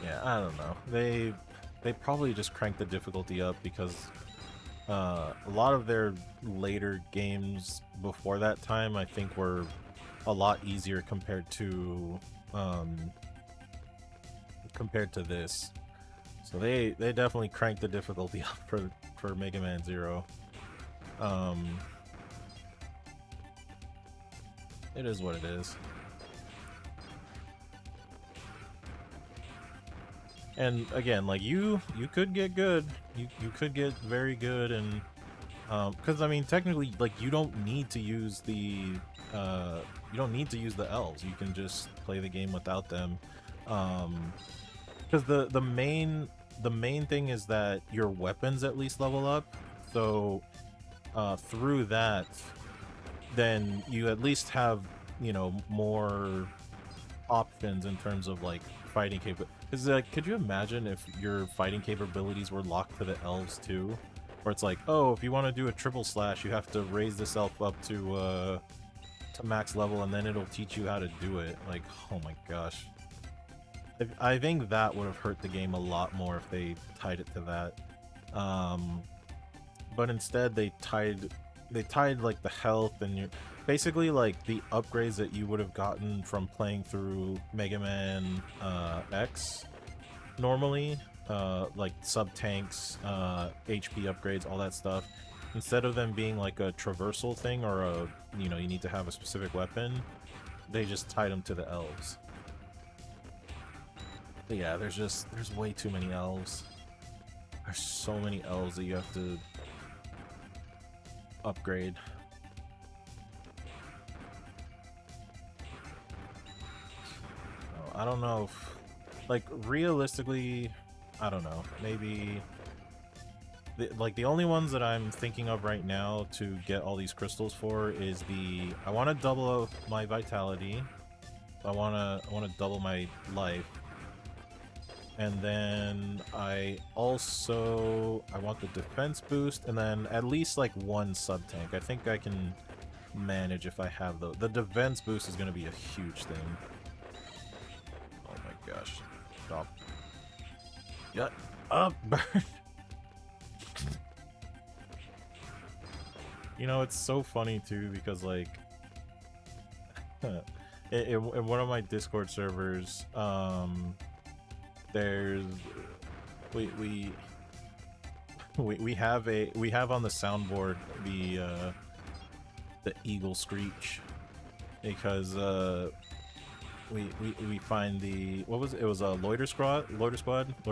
Yeah, I don't know. They probably just cranked the difficulty up because a lot of their later games before that time, I think, were a lot easier compared to this. So they definitely cranked the difficulty up for Mega Man Zero. It is what it is. And again, like you could get good. You could get very good, and because I mean, technically, like you don't need to use the elves. You can just play the game without them. Because the main thing is that your weapons at least level up. So through that, then you at least have, you know, more options in terms of like fighting capability. Because could you imagine if your fighting capabilities were locked to the elves too? Where it's like, oh, if you want to do a triple slash, you have to raise this elf up to max level, and then it'll teach you how to do it. Like, oh my gosh. I think that would have hurt the game a lot more if they tied it to that. But instead they tied like the health and your basically like the upgrades that you would have gotten from playing through Mega Man X normally, like sub tanks, HP upgrades, all that stuff. Instead of them being like a traversal thing or a, you know, you need to have a specific weapon, they just tied them to the elves. But yeah, there's way too many elves. There's so many elves that you have to upgrade. I don't know if, like, realistically, I don't know, maybe like the only ones that I'm thinking of right now to get all these crystals for is I want to double my vitality, I want to double my life, and then I want the defense boost, and then at least like one sub tank. I think I can manage if I have the defense boost is going to be a huge thing. Oh my gosh. Stop. Get up, bird. You know, it's so funny too because like in one of my Discord servers, there's we have on the soundboard the eagle screech, because we find the, what was it? It was a Loiter Squad. Loiter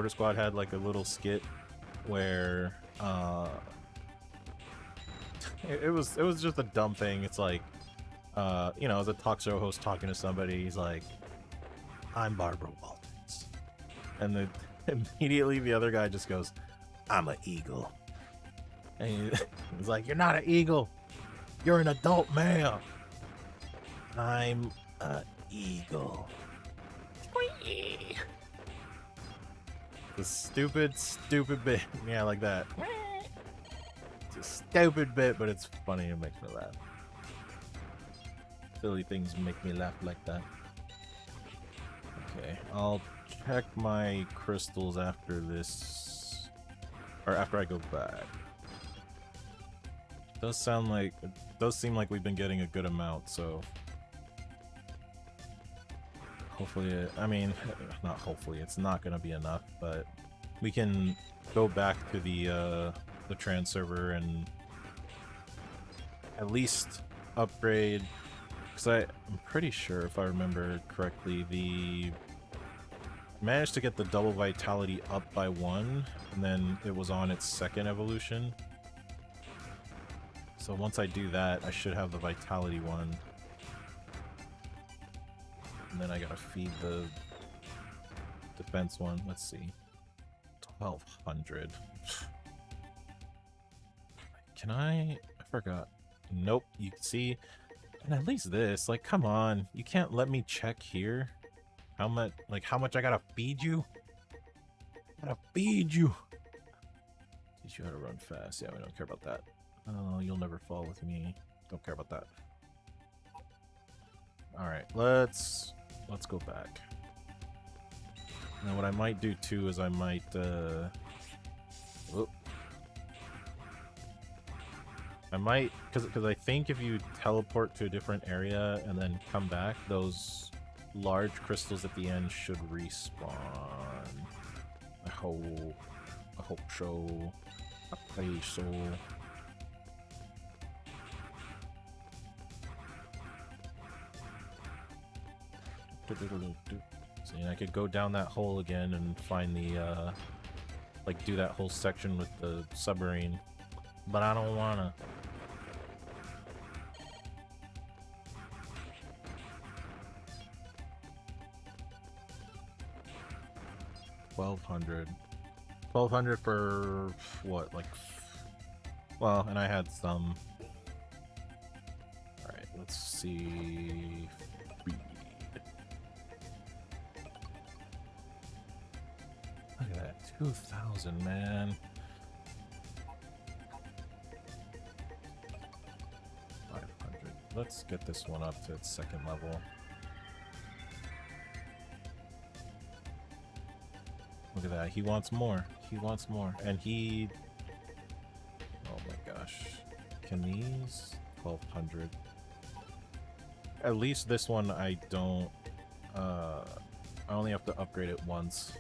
Squad had like a little skit where it was just a dumb thing. It's like you know, as a talk show host talking to somebody, he's like, "I'm Barbara Walters," and then immediately the other guy just goes, "I'm an eagle," and he's like, "You're not an eagle. You're an adult male. I'm an eagle." The stupid bit. Yeah, like that. It's a stupid bit, but it's funny. It makes me laugh. Silly things make me laugh like that. Okay, I'll check my crystals after this, or after I go back. Does sound like, it does seem like we've been getting a good amount, so hopefully, I mean, not hopefully, it's not gonna be enough, but we can go back to the trans server and at least upgrade, because I'm pretty sure, if I remember correctly, managed to get the double vitality up by 1, and then it was on its second evolution. So once I do that, I should have the vitality one. And then I gotta feed the defense one. Let's see. 1200. Can I forgot. Nope, you can see. And at least this, like, come on. You can't let me check here. How much I gotta feed you? I gotta feed you. Teach you how to run fast. Yeah, we don't care about that. Oh, you'll never fall with me. Don't care about that. Alright, let's go back. Now what I might do too is I might because I think if you teleport to a different area and then come back, those large crystals at the end should respawn. I hope so. I pray so. See, I could go down that hole again and find the like do that whole section with the submarine, but I don't wanna. $1,200 for what, like, well, and I had some. All right, let's see. Look at that, 2,000, man. 500. Let's get this one up to its second level. Look at that, he wants more. He wants more. And he... Oh my gosh. Can these... 1,200. At least this one I don't... I only have to upgrade it once.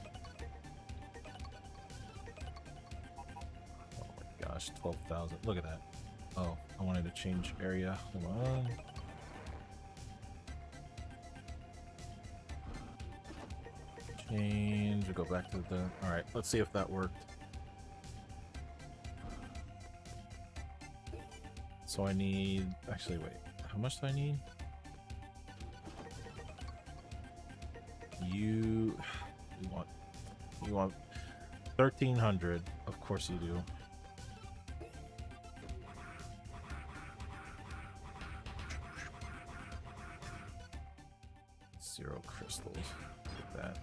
Oh my gosh, 12,000. Look at that. Oh, I wanted to change area. Hold on. Change, go back to the... Alright, let's see if that worked. So I need... Actually, wait. How much do I need? You want 1,300. Of course you do. Zero crystals. Look at that.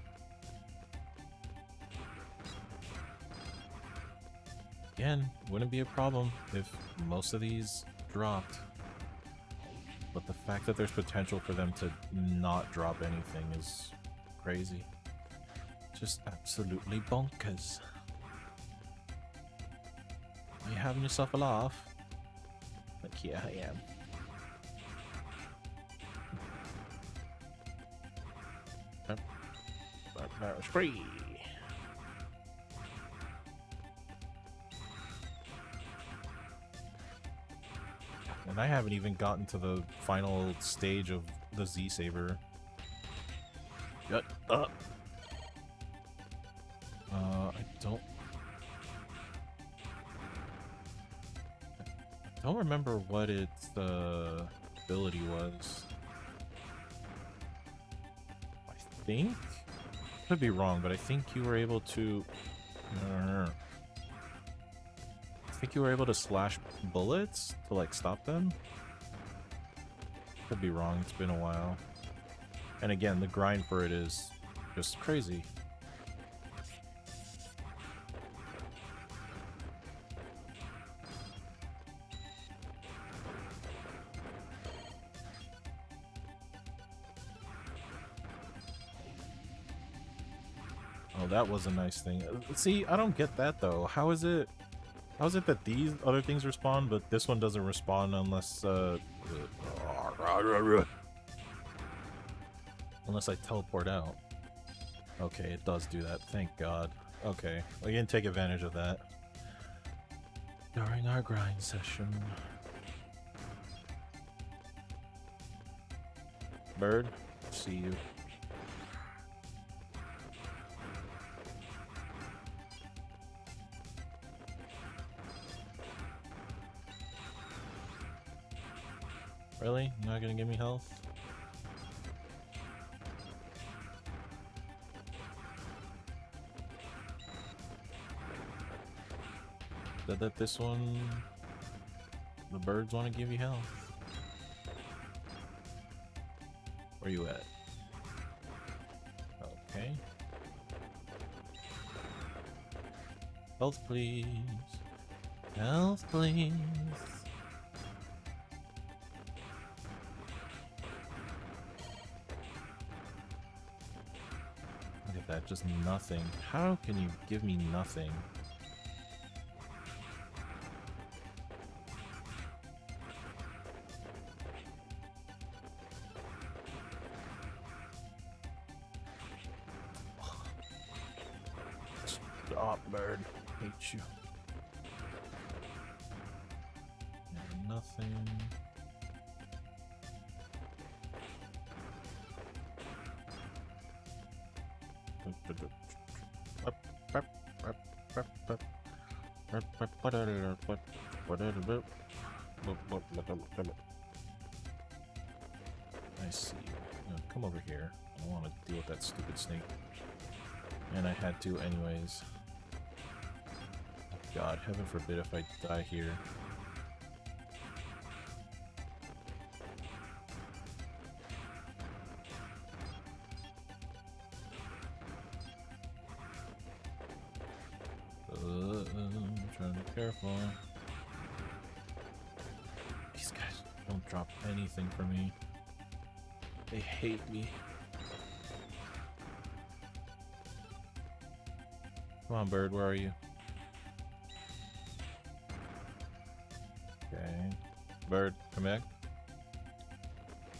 Again, wouldn't be a problem if most of these dropped. But the fact that there's potential for them to not drop anything is crazy. Just absolutely bonkers. Are you having yourself a laugh? Like, yeah, I am. That was free. And I haven't even gotten to the final stage of the Z Saber. Shut up. I don't remember what its ability was. I think, could be wrong, but I think you were able to. I think you were able to slash bullets to like stop them. Could be wrong. It's been a while. And again, the grind for it is just crazy. that was a nice thing. See, I don't get that though. How is it that these other things respawn, but this one doesn't respawn unless unless I teleport out? Okay, it does do that. Thank God. Okay, we can take advantage of that during our grind session. Bird, see you. Really? You're not gonna give me health? Said that this one, the birds want to give you health. Where you at? Okay. Health, please. Health, please. Look at that, just nothing. How can you give me nothing? Bird, hate you. And nothing. I see you. No, come over here. I don't want to deal with that stupid snake. And I had to anyways. God, heaven forbid if I die here. I'm trying to be careful. These guys don't drop anything for me. They hate me. Come on, bird, where are you? Okay. Bird, come back.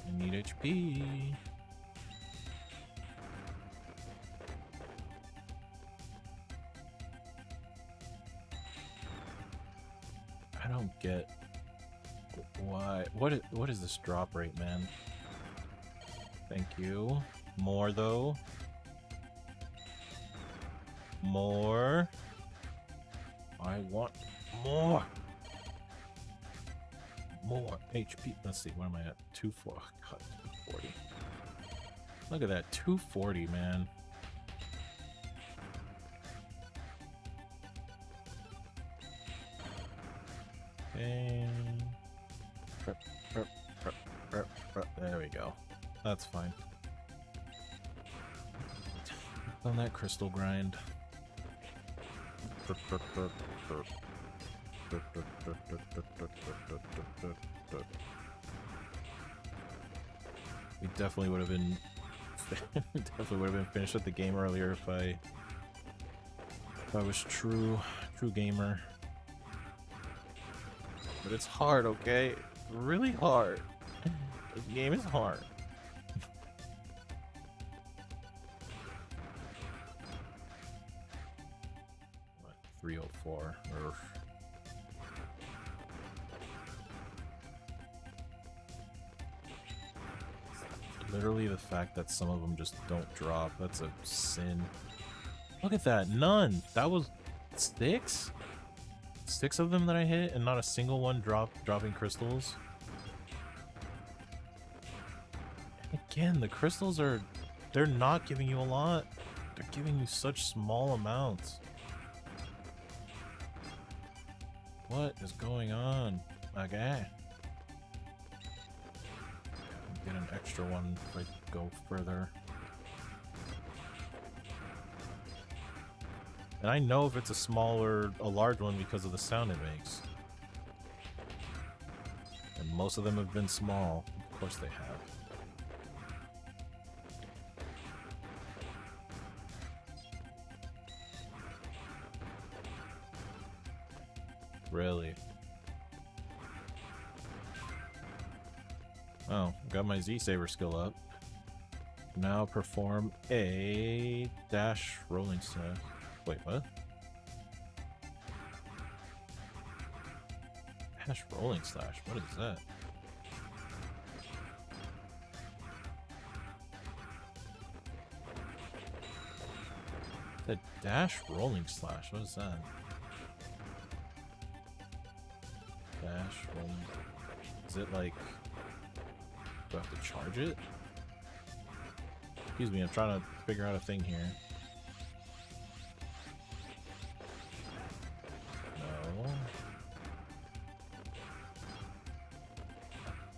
I need HP. I don't get why. What is this drop rate, man? Thank you. More though. More. I want more. More HP. Let's see, where am I at? 240. God, 240. Look at that, 240, man. And there we go. That's fine. On that crystal grind. We definitely would have been finished with the game earlier if I was true gamer. But it's hard, okay? Really hard. This game is hard. What? 304. Literally the fact that some of them just don't drop, that's a sin. Look at that, none! That was 6? 6 of them that I hit and not a single one dropping crystals. And again, the crystals they're not giving you a lot. They're giving you such small amounts. What is going on? Okay. Get an extra one if I go further. And I know if it's a small or a large one because of the sound it makes. And most of them have been small. Of course they have. Really? Oh, got my Z-Saber skill up. Now perform a dash rolling slash. Wait, what? Dash rolling slash? What is that? The dash rolling slash? What is that? Dash rolling. Is it like... Do I have to charge it? Excuse me, I'm trying to figure out a thing here. No.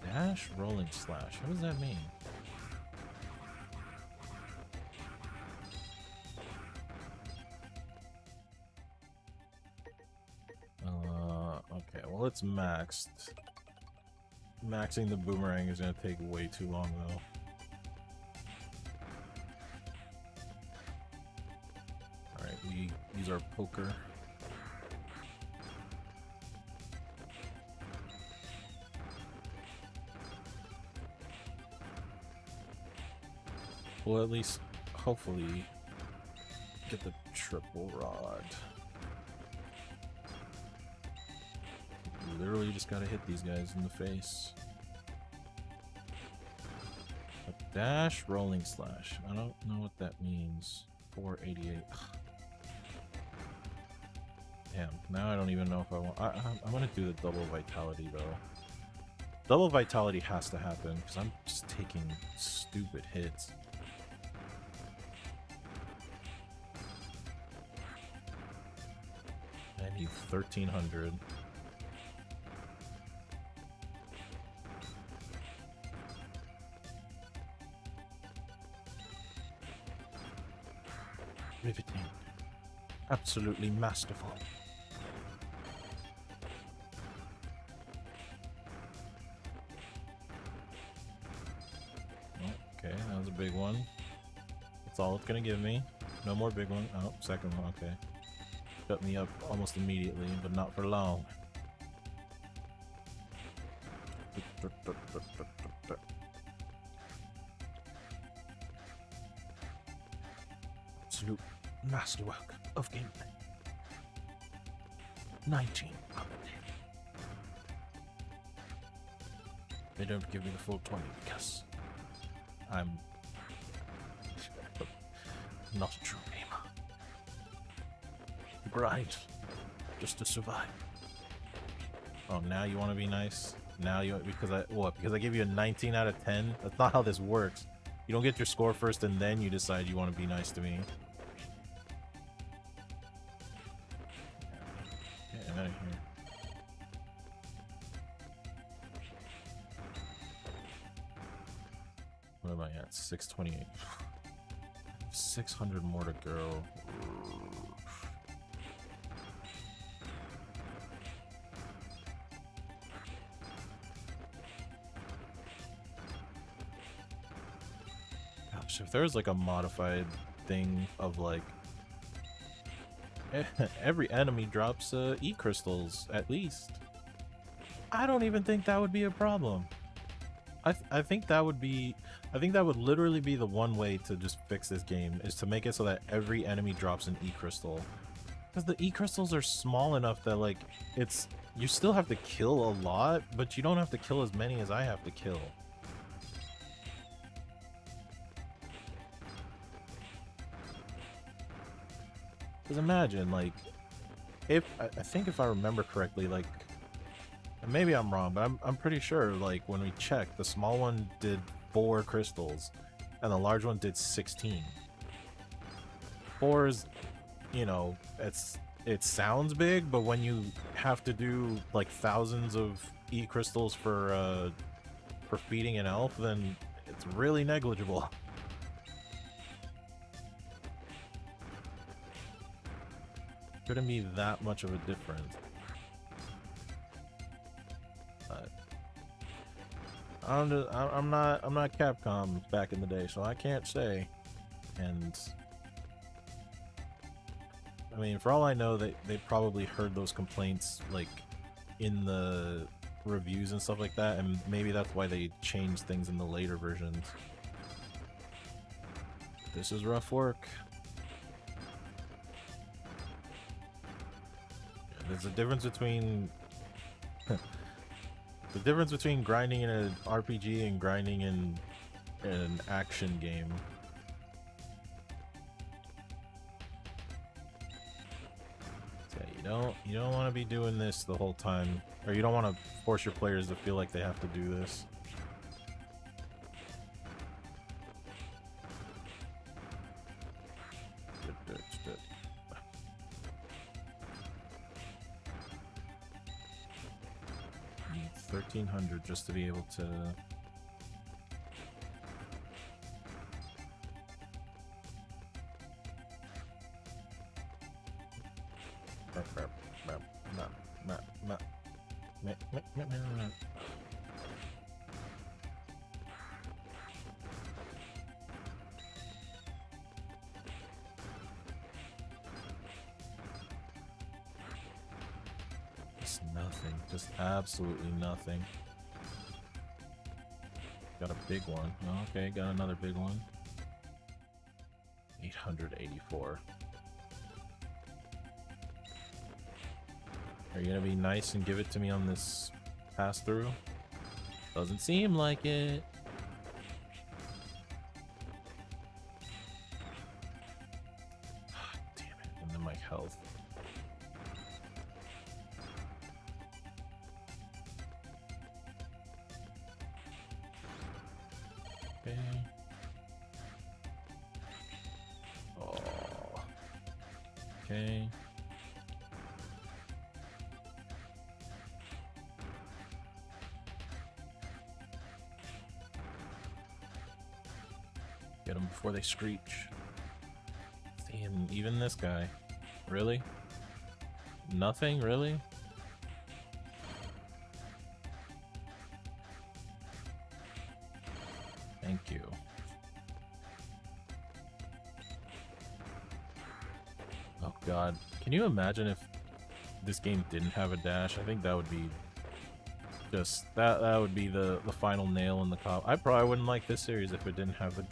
Dash rolling slash. What does that mean? Okay, well it's maxed. Maxing the boomerang is gonna take way too long though. Alright, we use our poker. We'll at least, hopefully, get the triple rod. Literally just gotta hit these guys in the face. A dash rolling slash. I don't know what that means. 488. Ugh. Damn, now I don't even know if I want... I want to do the double vitality though. Double vitality has to happen because I'm just taking stupid hits. And you 1300. Riveting. Absolutely masterful. Okay, that was a big one. That's all it's gonna give me. No more big one. Oh, second one, okay. Shut me up almost immediately, but not for long. Absolute masterwork of gameplay. 19 out of 10. They don't give me the full 20 because I'm not a true gamer. Grind just to survive. Oh, now you want to be nice? Now you because I give you a 19 out of 10? That's not how this works. You don't get your score first and then you decide you want to be nice to me. Get out of here. What am I at? 628. 600 more to go. Gosh, if there's like a modified thing of like every enemy drops E-crystals at least, I don't even think that would be a problem. I think that would literally be the one way to just fix this game, is to make it so that every enemy drops an E-crystal. Because the E-crystals are small enough that like you still have to kill a lot, but you don't have to kill as many as I have to kill. Because imagine, like, I think if I remember correctly, like, and maybe I'm wrong, but I'm pretty sure, like, when we checked, the small one did 4 crystals, and the large one did 16. 4 is, you know, it sounds big, but when you have to do, like, thousands of E-crystals for feeding an elf, then it's really negligible. Shouldn't be that much of a difference. But I'm not Capcom back in the day, so I can't say. And I mean, for all I know, they probably heard those complaints, like, in the reviews and stuff like that, and maybe that's why they changed things in the later versions. This is rough work. There's a difference between the difference between grinding in an RPG and grinding in an action game. So yeah, you don't want to be doing this the whole time, or you don't want to force your players to feel like they have to do this. 1300 just to be able to. Just nothing. Just absolutely nothing. Got a big one. Okay, got another big one. 884. Are you gonna be nice and give it to me on this pass through? Doesn't seem like it. Damn it, and then my health. Okay. Oh. Okay. Get them before they screech. Damn, even this guy. Really? Nothing? Really? Thank you. Oh god. Can you imagine if this game didn't have a dash? I think that would be just that would be the final nail in the coffin. I probably wouldn't like this series if it didn't have a dash.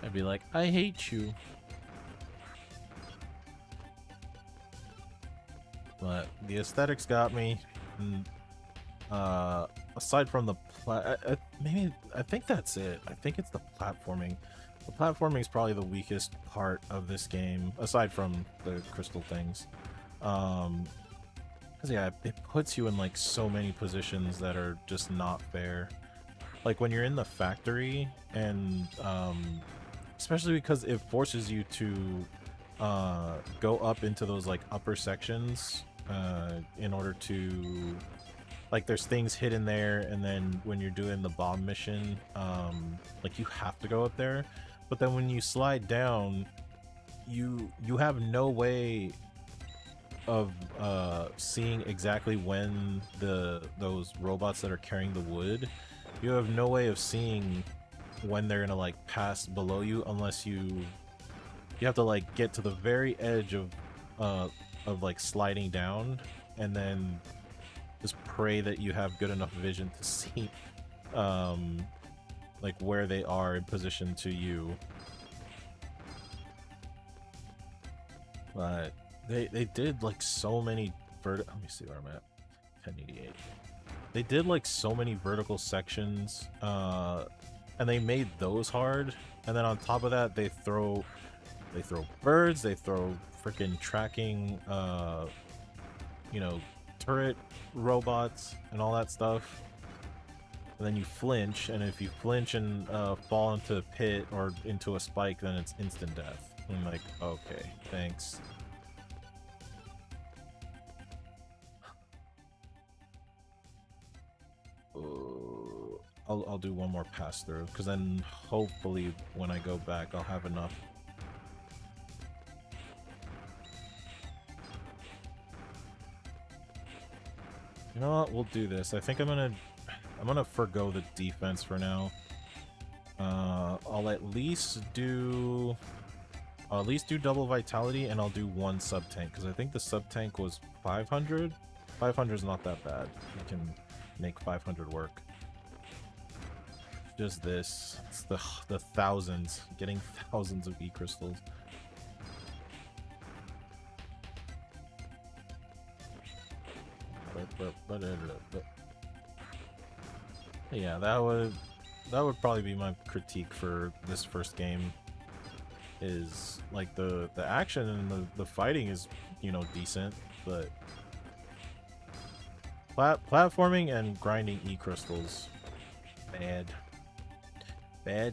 I'd be like, I hate you. But the aesthetics got me. And, aside from the I think that's it. I think it's the platforming. The platforming is probably the weakest part of this game, aside from the crystal things. Because yeah, it puts you in like so many positions that are just not fair. Like when you're in the factory, and especially because it forces you to go up into those like upper sections in order to, like, there's things hidden there, and then when you're doing the bomb mission, like you have to go up there. But then when you slide down, you have no way of seeing exactly when those robots that are carrying the wood, you have no way of seeing when they're gonna like pass below you, unless you have to like get to the very edge of like sliding down, and then just pray that you have good enough vision to see like where they are in position to you. But they did like so many let me see where I'm at. 1088. They did like so many vertical sections, and they made those hard, and then on top of that they throw birds, they throw freaking tracking you know, turret robots and all that stuff, and then you flinch, and if you flinch and fall into a pit or into a spike, then it's instant death. I'm like, okay, thanks. I'll do one more pass through, because then hopefully when I go back I'll have enough. You know what? We'll do this. I think I'm gonna forgo the defense for now. I'll at least do double vitality, and I'll do one sub tank because I think the sub tank was 500. 500 is not that bad. We can make 500 work. Just this. It's the thousands. Getting thousands of E crystals. Yeah, that would probably be my critique for this first game. Is like the action and the fighting is, you know, decent, but platforming and grinding E crystals, bad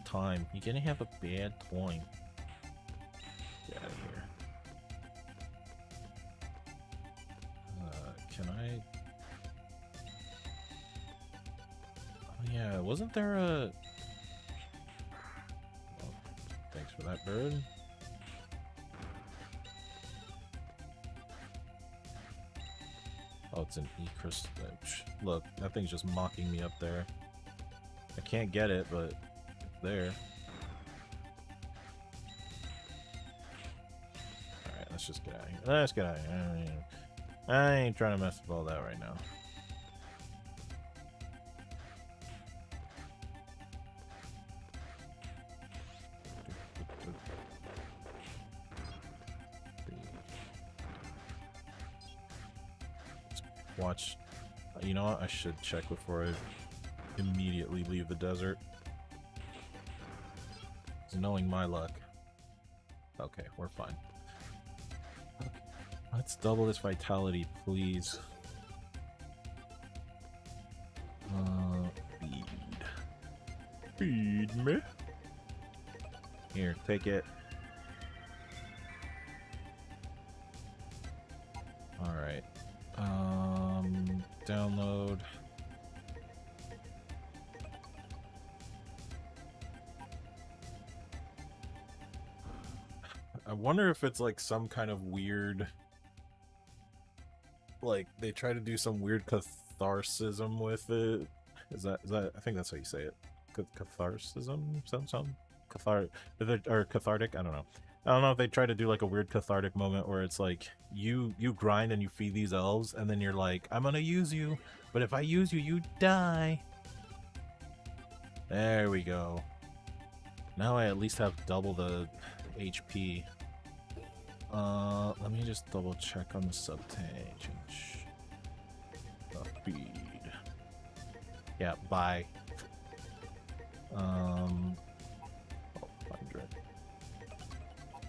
time. You're gonna have a bad time. Get out of here. Can I? Oh yeah, wasn't there a? Oh, thanks for that, bird. Oh, it's an E crystal. Look, that thing's just mocking me up there. I can't get it, but it's there. Alright, let's just get out of here. Let's get out of here. I ain't trying to mess with all that right now. Watch. You know what? I should check before I immediately leave the desert. So knowing my luck. Okay, we're fine. Okay. Let's double this vitality, please. Feed. Feed me. Here, take it. Alright. Download. I wonder if it's like some kind of weird, like they try to do some weird catharsism with it. Is that I think that's how you say it. Catharsism? Some cathartic? I don't know. I don't know if they try to do like a weird cathartic moment where it's like you grind and you feed these elves and then you're like, I'm gonna use you, but if I use you, you die. There we go. Now I at least have double the HP. Let me just double check on the subtank. Feed. Yeah, bye. 1200.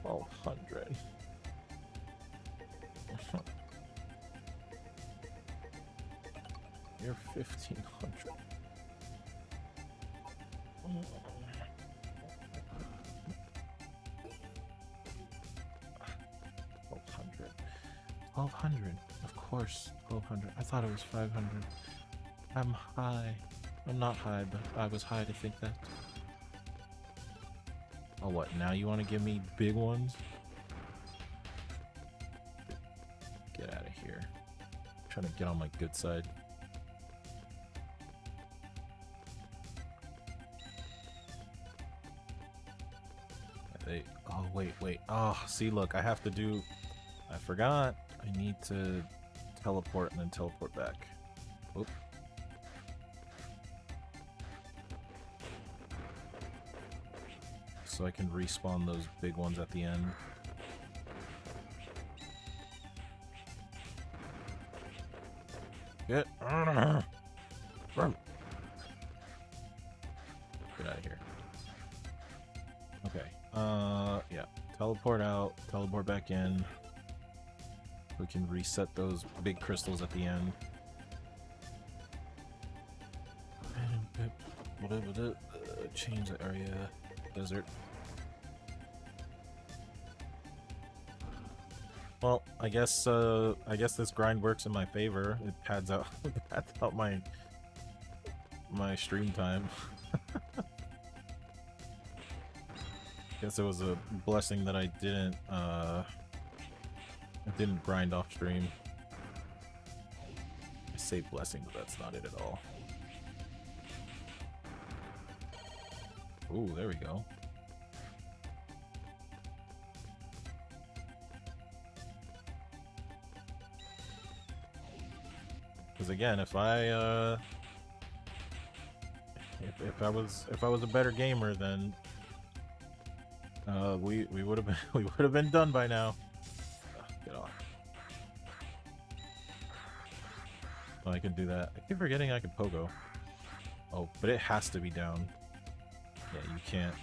1200. You're 1500. 1200. 1200. Of course, 1200. I thought it was 500. I'm high. I'm not high, but I was high to think that. Oh, what? Now you want to give me big ones? Get out of here. I'm trying to get on my good side. Oh, wait. Oh, see, look, I have to do... I forgot. I need to teleport and then teleport back. Oop. So I can respawn those big ones at the end. Get out of here. Okay. Yeah. Teleport out, teleport back in. We can reset those big crystals at the end. Change the area. Desert. Well, I guess this grind works in my favor. It pads out my stream time. Guess it was a blessing that I didn't grind off stream. I say blessing, but that's not it at all. Ooh, there we go. Because again, if I if I was a better gamer, then we would have been we would have been done by now. Get off. Oh, I can do that. I keep forgetting I can pogo. Oh, but it has to be down. Yeah, you can't.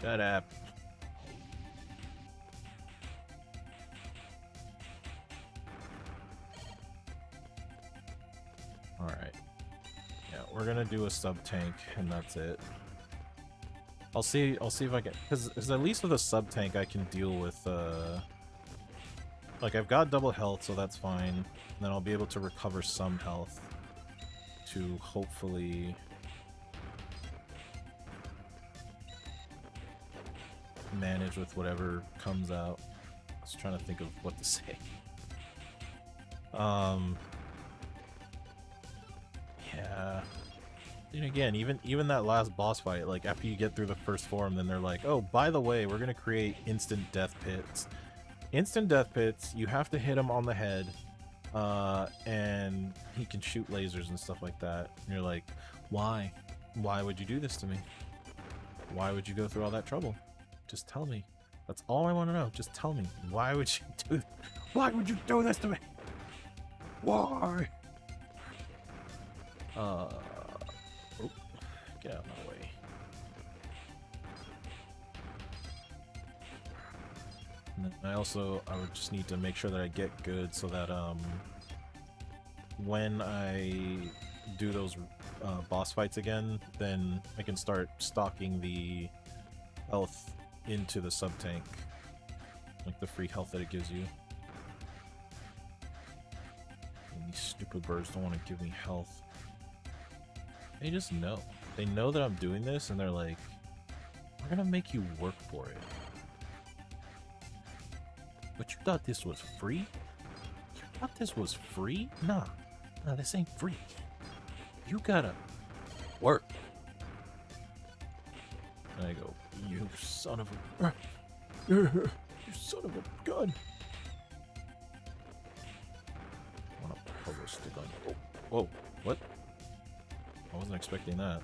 Shut up. Alright. Yeah, we're gonna do a sub-tank, and that's it. I'll see if I can... Because at least with a sub-tank I can deal with, like, I've got double health, so that's fine. And then I'll be able to recover some health to hopefully... manage with whatever comes out. I was trying to think of what to say. Yeah. And again, even that last boss fight, like after you get through the first form, then they're like, oh, by the way, we're gonna create instant death pits. Instant death pits, you have to hit him on the head, and he can shoot lasers and stuff like that. And you're like, why? Why would you do this to me? Why would you go through all that trouble? Just tell me. That's all I want to know. Just tell me. Why would you do? Why would you do this to me? Why? Oh, get out of my way. And then I would just need to make sure that I get good so that when I do those boss fights again, then I can start stocking the health into the sub-tank, like the free health that it gives you. And these stupid birds don't want to give me health. They just know. They know that I'm doing this, and they're like, we're gonna make you work for it. But you thought this was free? You thought this was free? Nah, this ain't free. You gotta work. And I go, you son of a... You son of a gun. I want a pogo stick on you. Oh, whoa, what? I wasn't expecting that.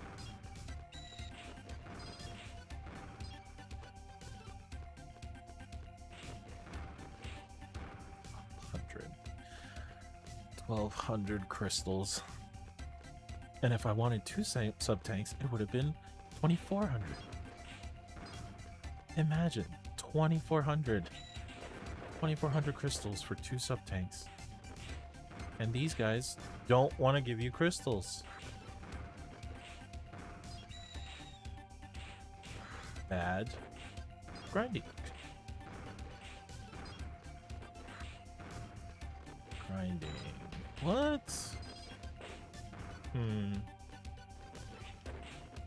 $1,200 crystals. And if I wanted two sub-tanks, it would have been 2,400. Imagine 2,400 crystals for two sub-tanks. And these guys don't want to give you crystals. Bad grinding. Grinding. What?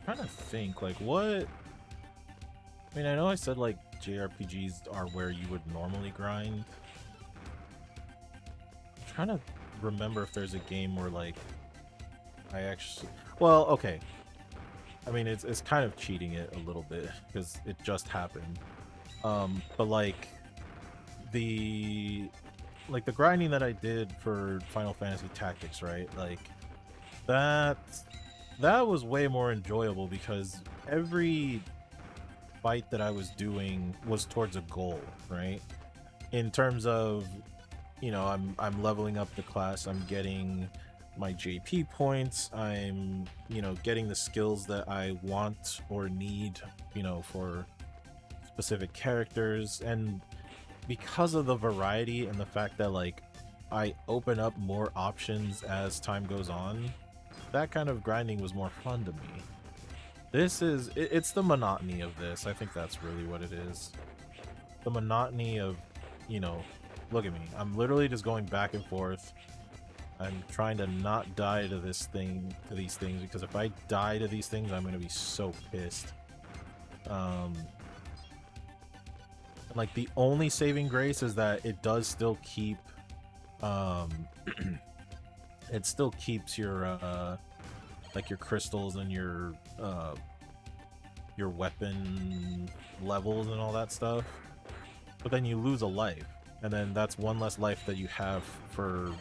Trying to think, like, what? I mean, I know I said, like, JRPGs are where you would normally grind. I'm trying to remember if there's a game where, like, I actually... Well, okay. I mean, it's kind of cheating it a little bit, because it just happened. But, like, the grinding that I did for Final Fantasy Tactics, right? Like, that was way more enjoyable because every fight that I was doing was towards a goal, right? In terms of, you know, I'm leveling up the class, I'm getting my JP points, I'm, you know, getting the skills that I want or need, you know, for specific characters. And because of the variety and the fact that, like, I open up more options as time goes on, that kind of grinding was more fun to me. This is, it's the monotony of this. I think that's really what it is. The monotony of, you know, look at me. I'm literally just going back and forth. I'm trying to not die to this thing, to these things, because if I die to these things, I'm going to be so pissed. Like, the only saving grace is that it does still keep, it still keeps your, like, your crystals and your weapon levels and all that stuff. But then you lose a life. and then that's one less life that you have for,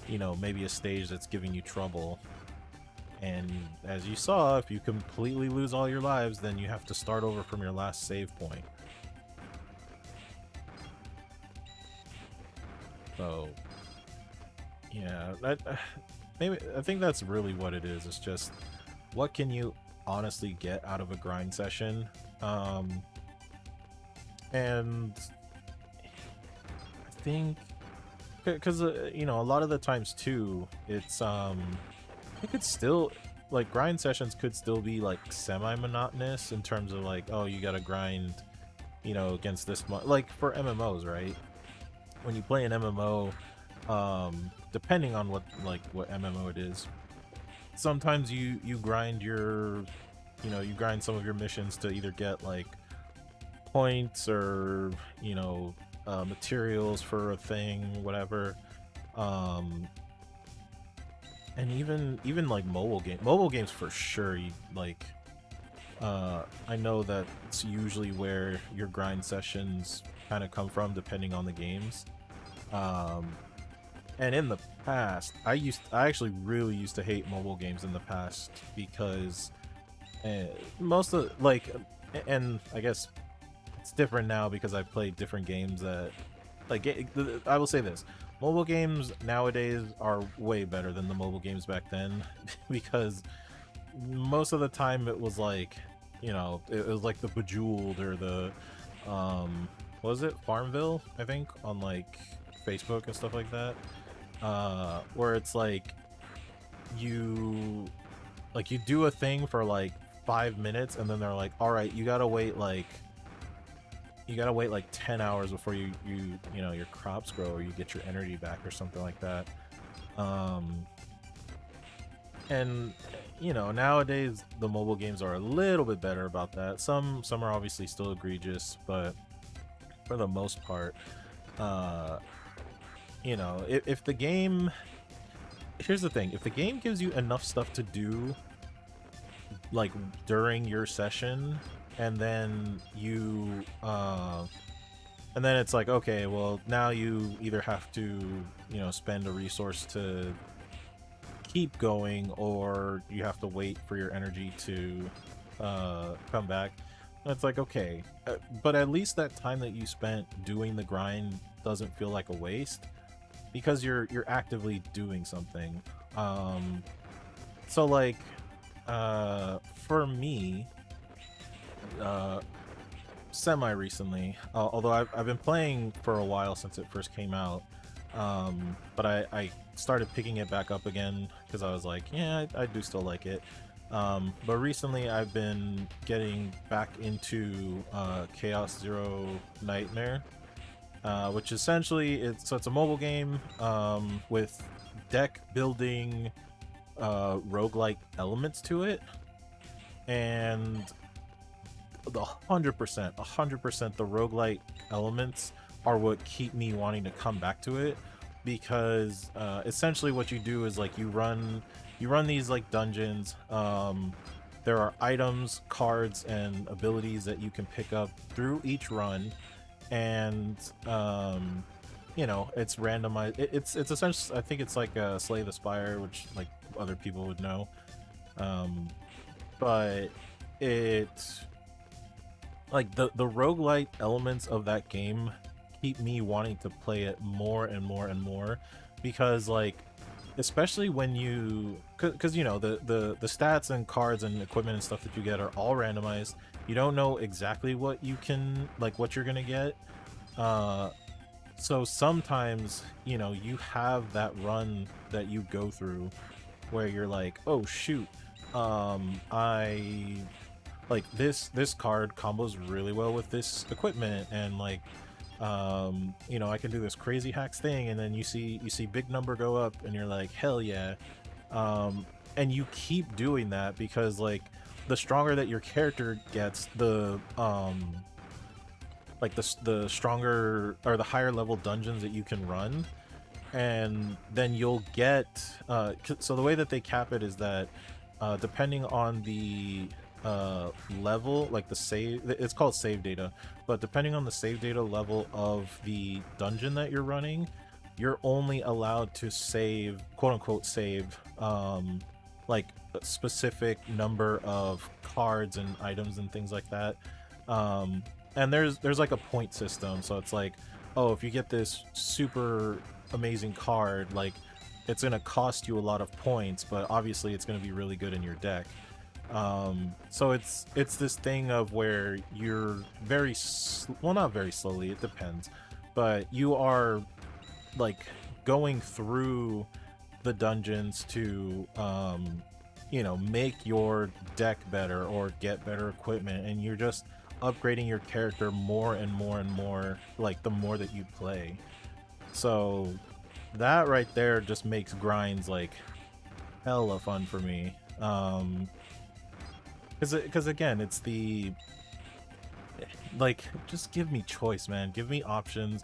you know, maybe a stage that's giving you trouble. And as you saw, if you completely lose all your lives, then you have to start over from your last save point. So, yeah, I think that's really what it is. It's just, what can you honestly get out of a grind session? And I think, because you know, a lot of the times too, it's it could still, like, grind sessions could still be like semi-monotonous in terms of like, oh, you gotta grind, you know, against this like for MMOs, right? When you play an MMO, depending on what MMO it is, sometimes you grind your, you know, you grind some of your missions to either get like points or, you know, materials for a thing, whatever. And even like mobile games for sure, you like, I know that it's usually where your grind sessions kind of come from, depending on the games. And in the past, I actually really used to hate mobile games in the past, because most of, like, and I guess it's different now because I've played different games that, like, I will say this: mobile games nowadays are way better than the mobile games back then, because most of the time it was like, you know, it was like the Bejeweled or the what was it, Farmville, I think, on like Facebook and stuff like that, where it's like you do a thing for like 5 minutes, and then they're like, all right, you gotta wait like 10 hours before you know, your crops grow, or you get your energy back, or something like that. And you know, nowadays the mobile games are a little bit better about that. Some are obviously still egregious, but for the most part, you know, if the game, here's the thing, if the game gives you enough stuff to do like during your session, and then you and then it's like, okay, well, now you either have to, you know, spend a resource to keep going, or you have to wait for your energy to come back. And it's like, okay, but at least that time that you spent doing the grind doesn't feel like a waste, because you're actively doing something. So like, for me, semi recently, although I've been playing for a while since it first came out, but I started picking it back up again because I was like, yeah, I do still like it. But recently I've been getting back into Chaos Zero Nightmare, which essentially it's a mobile game with deck building roguelike elements to it, and the 100% the roguelike elements are what keep me wanting to come back to it, because essentially what you do is like you run these like dungeons. There are items, cards, and abilities that you can pick up through each run, and you know, it's randomized. It's essentially, I think it's like a Slay the Spire, which like other people would know, but it, like, the roguelite elements of that game keep me wanting to play it more and more and more, because like, especially when you, because you know, the stats and cards and equipment and stuff that you get are all randomized. You don't know exactly what you can, like, what you're gonna get, so sometimes, you know, you have that run that you go through where you're like, oh shoot, I like this card combos really well with this equipment, and like, you know, I can do this crazy hacks thing, and then you see big number go up, and you're like, hell yeah. And you keep doing that, because like, the stronger that your character gets, the like the stronger, or the higher level dungeons that you can run, and then you'll get so the way that they cap it is that depending on the level, like the save, it's called save data, but depending on the save data level of the dungeon that you're running, you're only allowed to save, quote unquote save, like a specific number of cards and items and things like that. And there's like a point system, so it's like, oh, if you get this super amazing card, like it's gonna cost you a lot of points, but obviously it's gonna be really good in your deck. So it's this thing of where you're very well, not very slowly, it depends, but you are like going through the dungeons to you know, make your deck better or get better equipment, and you're just upgrading your character more and more and more, like the more that you play. So that right there just makes grinds like hella fun for me. Because again, it's the, like, just give me choice, man. Give me options.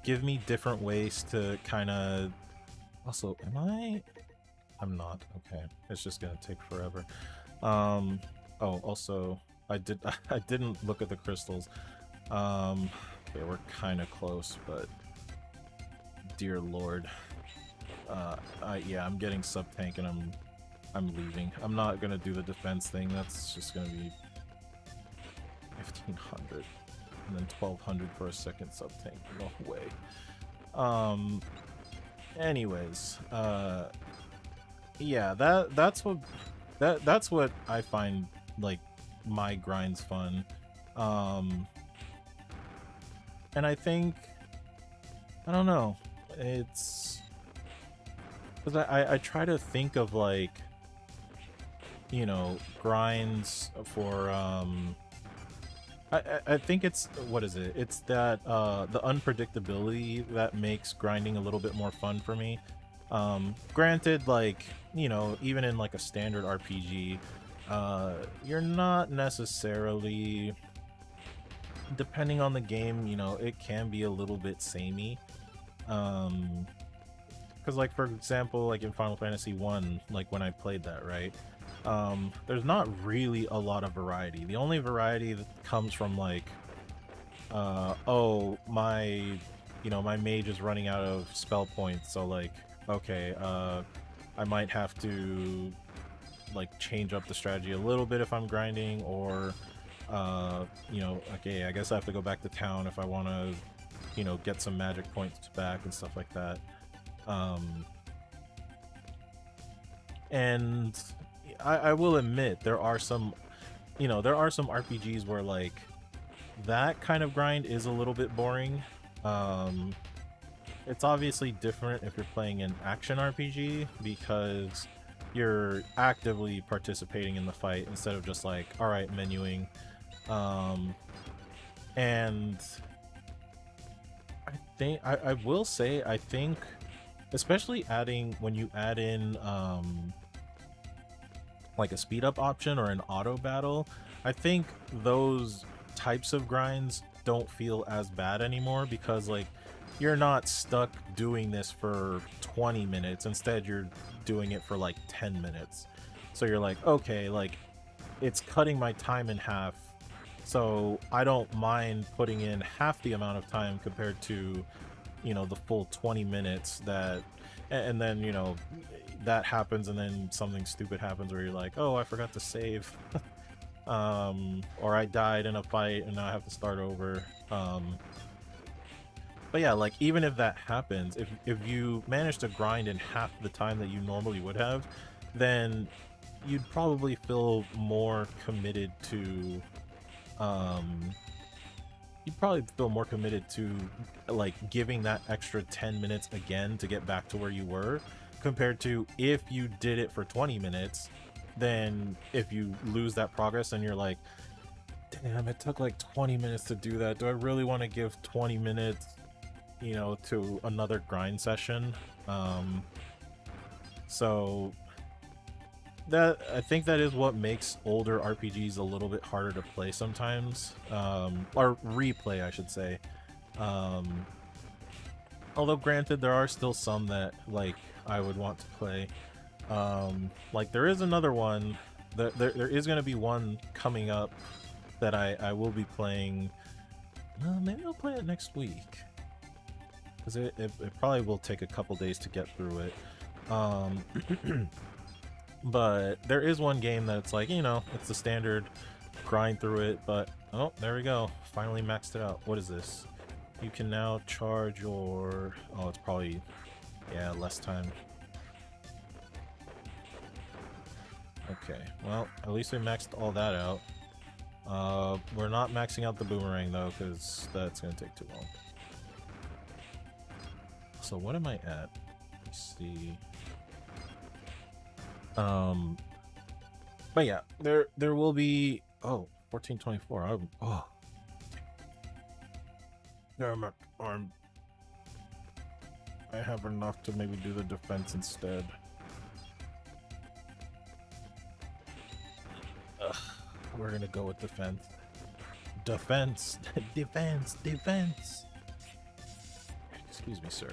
Give me different ways to kind of... Also, I'm not. Okay. It's just gonna take forever. Oh, also, I didn't look at the crystals. Okay, we're kind of close, but dear lord. Yeah, I'm getting sub-tank and I'm leaving. I'm not gonna do the defense thing. That's just gonna be 1500 and then 1200 for a second sub-tank. No way. Anyways, yeah, that's what I find like my grinds fun. And I think, I don't know, it's because I try to think of like, you know, grinds for I think it's, what is it? It's that the unpredictability that makes grinding a little bit more fun for me. Granted, like, you know, even in like a standard RPG, you're not necessarily, depending on the game, you know, it can be a little bit samey. Because like, for example, like in Final Fantasy 1, like when I played that, right? There's not really a lot of variety. The only variety that comes from like, oh, my, you know, my mage is running out of spell points, so like, okay, I might have to like change up the strategy a little bit if I'm grinding, or you know, okay, I guess I have to go back to town if I want to, you know, get some magic points back and stuff like that. And I will admit, there are some, you know, there are some RPGs where like that kind of grind is a little bit boring. It's obviously different if you're playing an action RPG, because you're actively participating in the fight instead of just like, all right, menuing. And I think I will say, I think especially when you add in like a speed up option or an auto battle, I think those types of grinds don't feel as bad anymore, because like you're not stuck doing this for 20 minutes. Instead, you're doing it for like 10 minutes. So you're like, okay, like it's cutting my time in half, so I don't mind putting in half the amount of time compared to, you know, the full 20 minutes that, and then, you know, that happens and then something stupid happens where you're like, oh, I forgot to save. Or I died in a fight and now I have to start over. But yeah, like even if that happens, if you manage to grind in half the time that you normally would have, then you'd probably feel more committed to like giving that extra 10 minutes again to get back to where you were, compared to if you did it for 20 minutes, then if you lose that progress and you're like, damn, it took like 20 minutes to do that, do I really want to give 20 minutes, you know, to another grind session? So that, I think that is what makes older RPGs a little bit harder to play sometimes, or replay, I should say. Although granted, there are still some that like I would want to play. Like there is another one there is going to be one coming up that I will be playing. Maybe I'll play it next week, because it probably will take a couple days to get through it. But there is one game that's like, you know, it's the standard grind through it, but oh, there we go, finally maxed it out. What is this? You can now charge your, oh, it's probably, yeah, less time. Okay, well, at least we maxed all that out. We're not maxing out the boomerang though, because that's gonna take too long. So what am I at? Let's see. But yeah, there will be, oh, 1424. Oh, damn it, I have enough to maybe do the defense instead. Ugh, we're gonna go with defense. Defense. Defense. Excuse me, sir.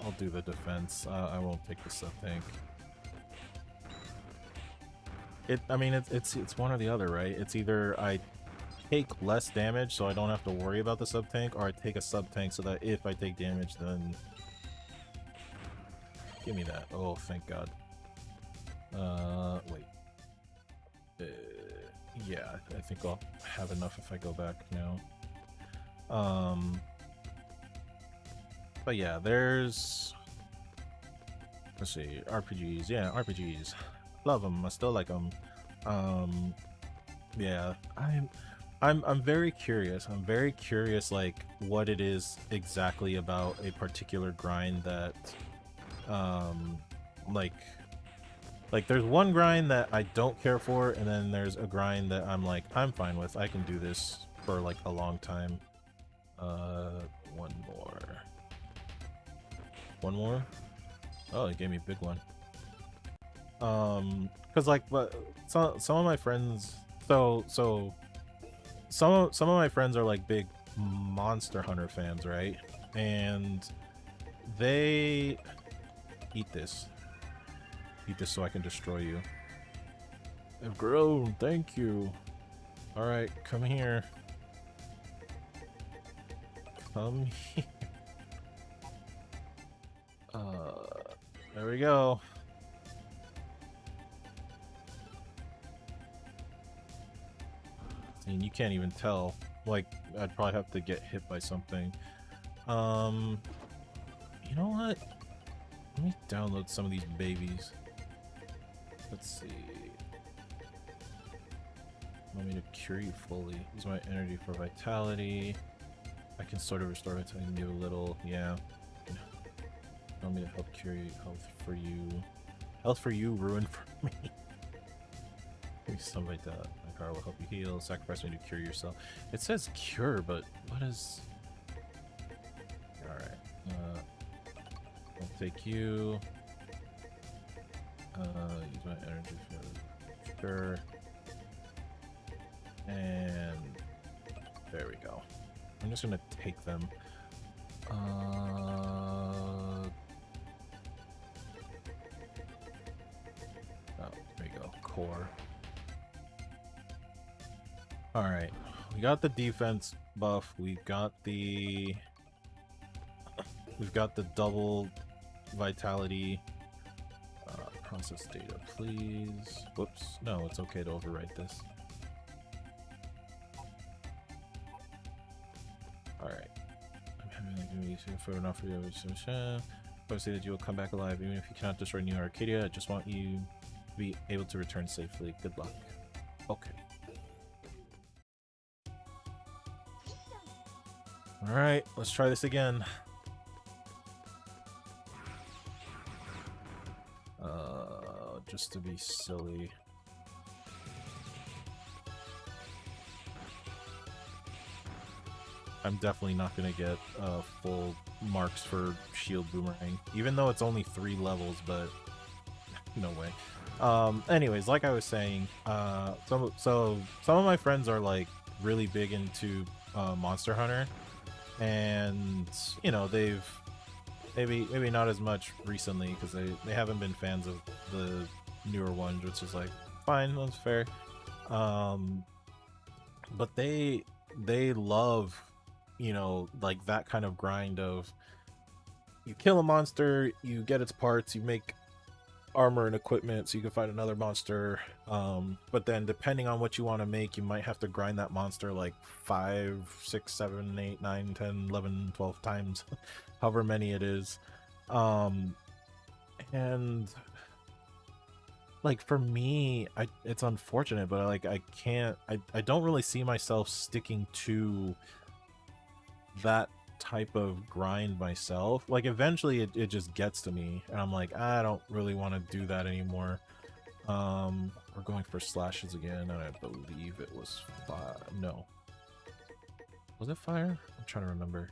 I'll do the defense. I won't take the sub tank. I mean, it's one or the other, right? It's either I take less damage so I don't have to worry about the sub tank, or I take a sub tank so that if I take damage, then give me that. Oh, thank God. Wait. Yeah, I think I'll have enough if I go back now. But yeah, there's, let's see, RPGs. Yeah, RPGs. Love them. I still like them. Yeah, I'm very curious. I'm very curious, like, what it is exactly about a particular grind that, like there's one grind that I don't care for, and then there's a grind that I'm like, I'm fine with. I can do this for like a long time. One more. One more? Oh, it gave me a big one. Cause like, but some of my friends, so some of my friends are like big Monster Hunter fans, right? And they eat this so I can destroy you. I've grown, thank you. All right, come here. Come here. There we go. And you can't even tell. Like, I'd probably have to get hit by something. You know what? Let me download some of these babies. Let's see. Want me to cure you fully. Use my energy for vitality. I can sort of restore vitality and give a little, yeah. Want me to help cure you, health for you. Health for you, ruin for me. Maybe something like that. My power will help you heal. Sacrifice me to cure yourself. It says cure, but what is... Alright. I'll take you. Use my energy for sure. And there we go. I'm just gonna take them. Oh, there you go. Core. Alright. We got the defense buff. We've got the double vitality. Process data, please. Whoops. No, it's okay to overwrite this. Alright. I'm having like a reason for enough for you. I say that you will come back alive even if you cannot destroy New Arcadia. I just want you to be able to return safely. Good luck. Okay. Alright, let's try this again. Just to be silly. I'm definitely not gonna get full marks for shield boomerang, even though it's only 3 levels, but no way. Anyways, like I was saying, some of my friends are like really big into Monster Hunter, and you know, they've maybe not as much recently because they haven't been fans of the newer ones, which is like fine, that's fair. But they love, you know, like that kind of grind of you kill a monster, you get its parts, you make armor and equipment so you can fight another monster, but then depending on what you want to make, you might have to grind that monster like 5, 6, 7, 8, 9, 10, 11, 12 times however many it is. And like for me, it's unfortunate, but like I don't really see myself sticking to that type of grind myself. Like eventually it just gets to me and I'm like, I don't really want to do that anymore. We're going for slashes again, and I believe it was fire. No, was it fire? I'm trying to remember.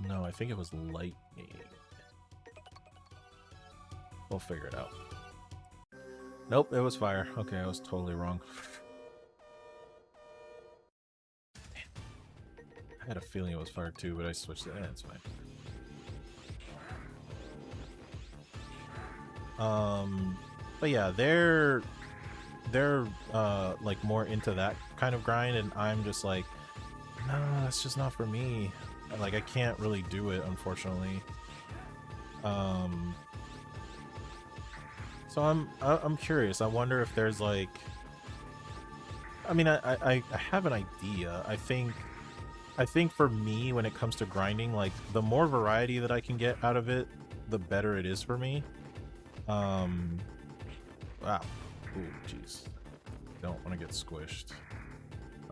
No, I think it was lightning. We'll figure it out. Nope, it was fire. Okay, I was totally wrong. I had a feeling it was fire too, but I switched it. It's fine. But yeah, they're like more into that kind of grind, and I'm just like, no, that's just not for me. Like I can't really do it, unfortunately. So I'm curious. I wonder if there's like, I mean, I have an idea. I think for me, when it comes to grinding, like the more variety that I can get out of it, the better it is for me. Wow. Ooh, jeez. Don't want to get squished.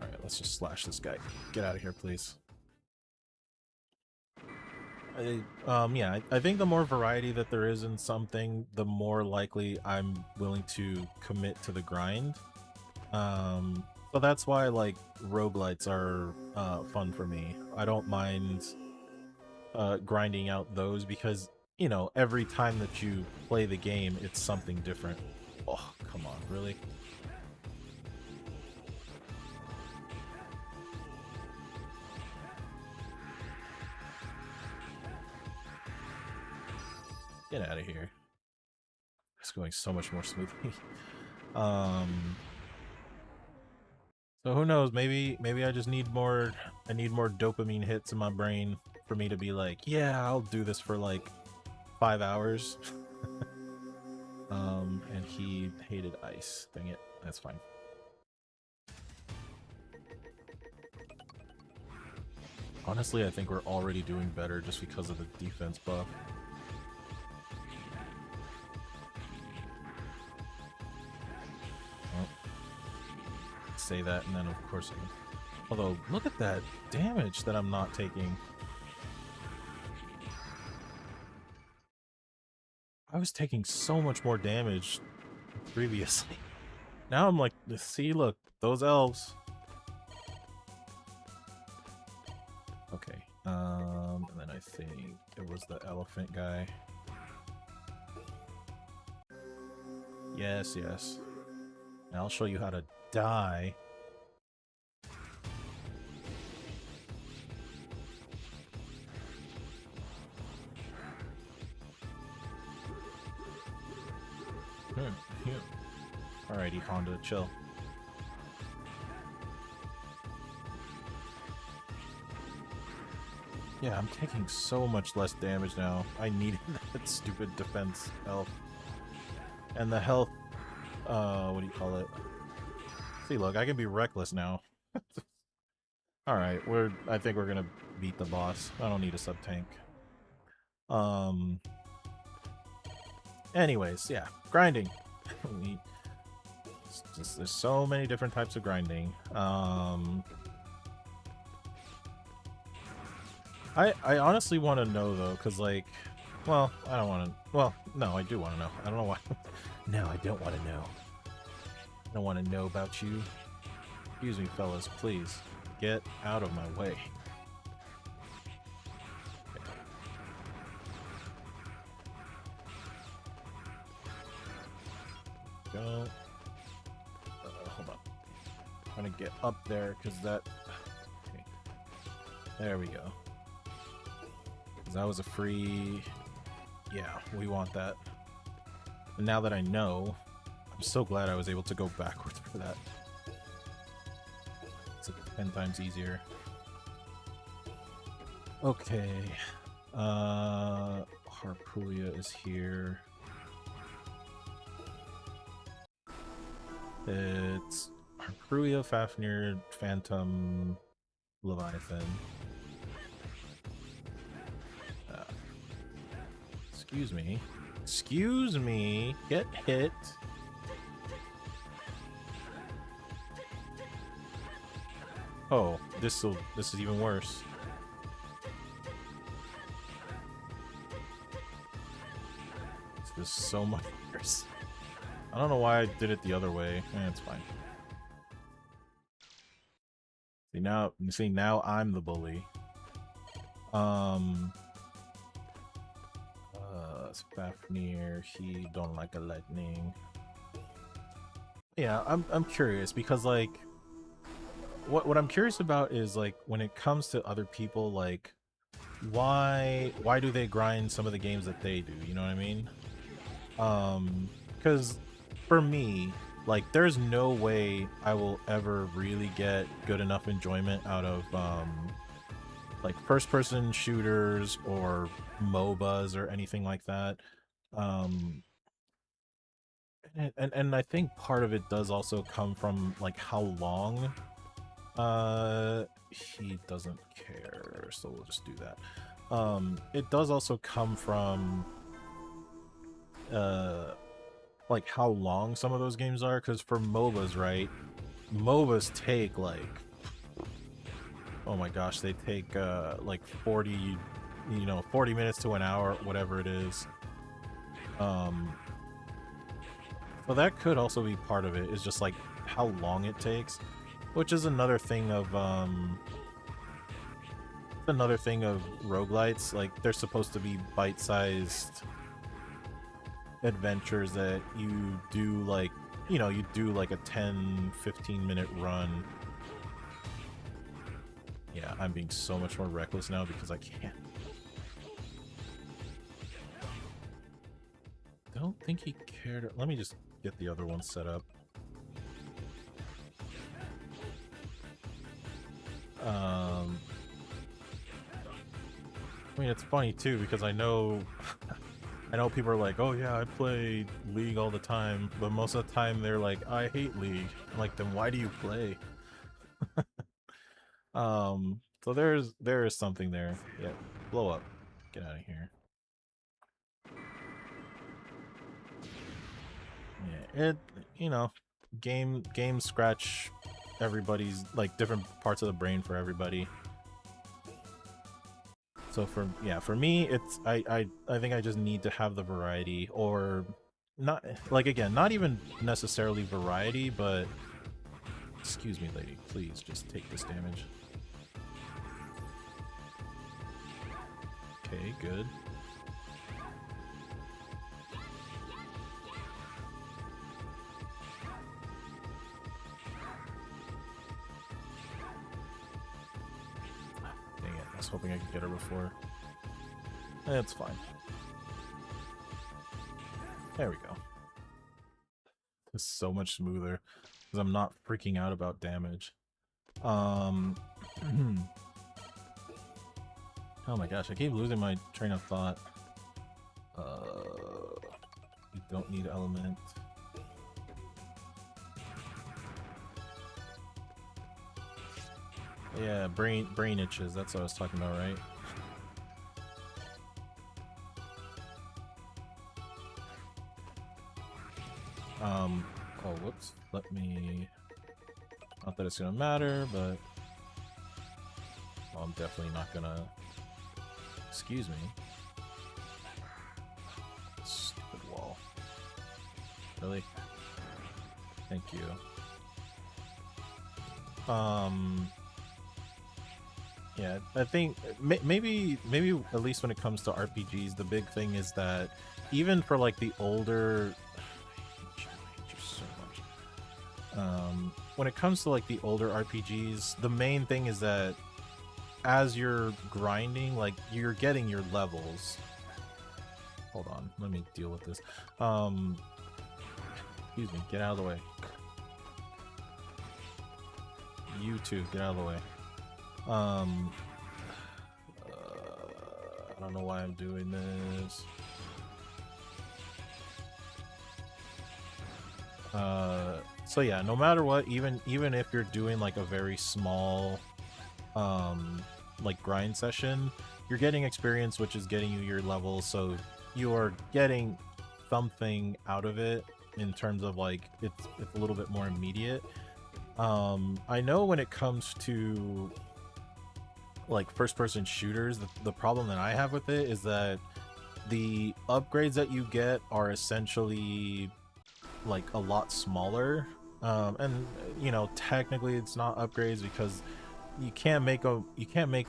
Alright, let's just slash this guy. Get out of here, please. Yeah, I think the more variety that there is in something, the more likely I'm willing to commit to the grind. So that's why, like, roguelites are fun for me. I don't mind grinding out those because, you know, every time that you play the game, it's something different. Oh, come on, really? Get out of here. It's going so much more smoothly. So who knows, maybe I just need more, I need more dopamine hits in my brain for me to be like, yeah, I'll do this for like 5 hours. And he hated ice. Dang it. That's fine. Honestly, I think we're already doing better just because of the defense buff. Well, say that, and then of course I can. Although, look at that damage that I'm not taking. I was taking so much more damage previously. Now I'm like, see, look, those elves. Okay, and then I think it was the elephant guy. Yes, yes. Now I'll show you how to die. Alrighty, Honda, chill. Yeah, I'm taking so much less damage now. I needed that stupid defense health. And the health, what do you call it? See, look, I can be reckless now. Alright, I think we're gonna beat the boss. I don't need a sub-tank. Anyways, yeah, grinding. There's so many different types of grinding. I honestly want to know, though, because, like, well, I don't want to... Well, no, I do want to know. I don't know why. No, I don't want to know. I don't want to know about you. Excuse me, fellas, please. Get out of my way. Go. Hold on. I'm trying to get up there, because that... Okay. There we go. Because that was a free... Yeah, we want that. And now that I know, I'm so glad I was able to go backwards for that. It's 10 times easier. Okay. Harpoolia is here. It's Harpoolia, Fafnir, Phantom, Leviathan. Excuse me. Excuse me. Get hit. Oh, this is even worse. This is so much worse. I don't know why I did it the other way. It's fine. See now I'm the bully. Fafnir, he don't like a lightning. Yeah, I'm curious because like what I'm curious about is like when it comes to other people, like why do they grind some of the games that they do, you know what I mean? Because for me, like there's no way I will ever really get good enough enjoyment out of like first-person shooters or MOBAs or anything like that. And I think part of it does also come from like how long he doesn't care, so we'll just do that. It does also come from like how long some of those games are, because for MOBAs, right, MOBAs take like, oh my gosh, they take like 40 minutes to an hour, whatever it is. So that could also be part of it, is just like how long it takes, which is another thing of roguelites. Like they're supposed to be bite-sized adventures that you do, like, you do like a 10-15 minute run. Yeah, I'm being so much more reckless now because I can't. I don't think he cared. Let me just get the other one set up. I mean, it's funny too because I know people are like, oh yeah, I play League all the time, but most of the time they're like, I hate League. I'm like, then why do you play? So there is something there. Yeah, blow up. Get out of here. Yeah, games scratch everybody's, like, different parts of the brain for everybody. So for me, it's I think I just need to have the variety, or not, like, again, not even necessarily variety, but excuse me, lady, please just take this damage. Okay, good. Dang it, I was hoping I could get her before. That's fine. There we go. It's so much smoother because I'm not freaking out about damage. Oh my gosh, I keep losing my train of thought. You don't need element. Yeah, brain itches, that's what I was talking about, right? Oh, whoops. Let me... Not that it's gonna matter, but... Well, I'm definitely not gonna... Excuse me. Stupid wall. Really? Thank you. Yeah, I think maybe at least when it comes to RPGs, the big thing is that even for like the older... I hate you so much. When it comes to like the older RPGs, the main thing is that as you're grinding, like, you're getting your levels. hold on. Let me deal with this. Excuse me. Get out of the way. You two, get out of the way. I don't know why I'm doing this. So yeah, no matter what, even if you're doing like a very small like grind session, you're getting experience, which is getting you your levels, so you're getting something out of it in terms of like it's a little bit more immediate. I know when it comes to like first-person shooters, the problem that I have with it is that the upgrades that you get are essentially like a lot smaller, and you know, technically it's not upgrades because you can't make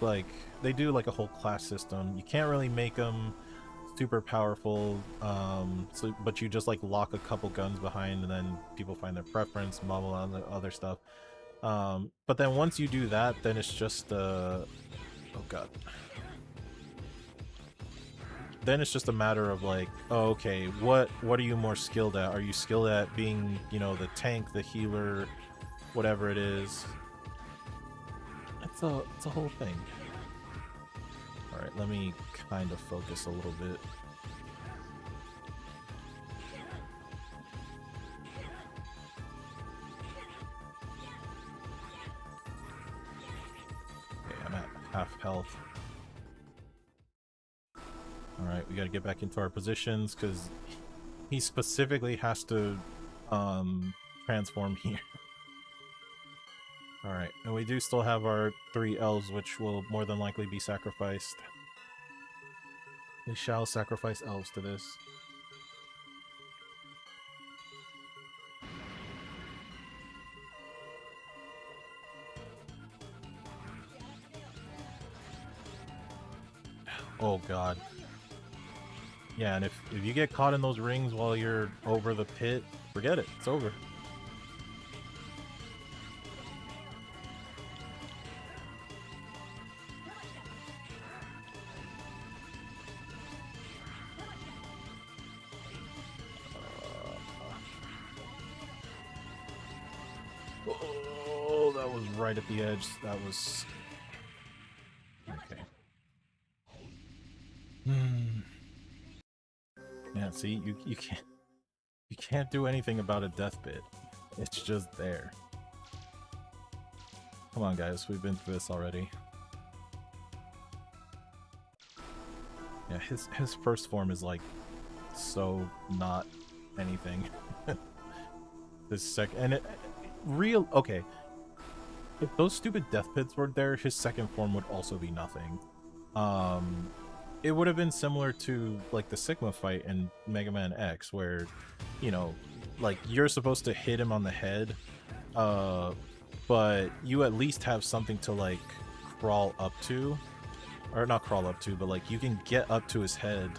like, they do like a whole class system. You can't really make them super powerful, so but you just like lock a couple guns behind and then people find their preference, blah blah blah, other stuff. But then once you do that, then it's just oh god, then it's just a matter of like, oh, okay, what are you more skilled at? Are you skilled at being, you know, the tank, the healer, whatever it is? It's a whole thing. All right, let me kind of focus a little bit. Okay, I'm at half health. Alright, we gotta get back into our positions, because he specifically has to transform here. Alright, and we do still have our 3 elves, which will more than likely be sacrificed. We shall sacrifice elves to this. Oh god. Yeah, and if you get caught in those rings while you're over the pit, forget it. It's over. Oh, that was right at the edge. That was... okay. Yeah, see, you can't do anything about a death pit. It's just there. Come on, guys, we've been through this already. Yeah, his first form is like so not anything. This second, and okay. If those stupid death pits were there, his second form would also be nothing. It would have been similar to like the Sigma fight in Mega Man X, where, you know, like you're supposed to hit him on the head, but you at least have something to like crawl up to, or not crawl up to, but like you can get up to his head.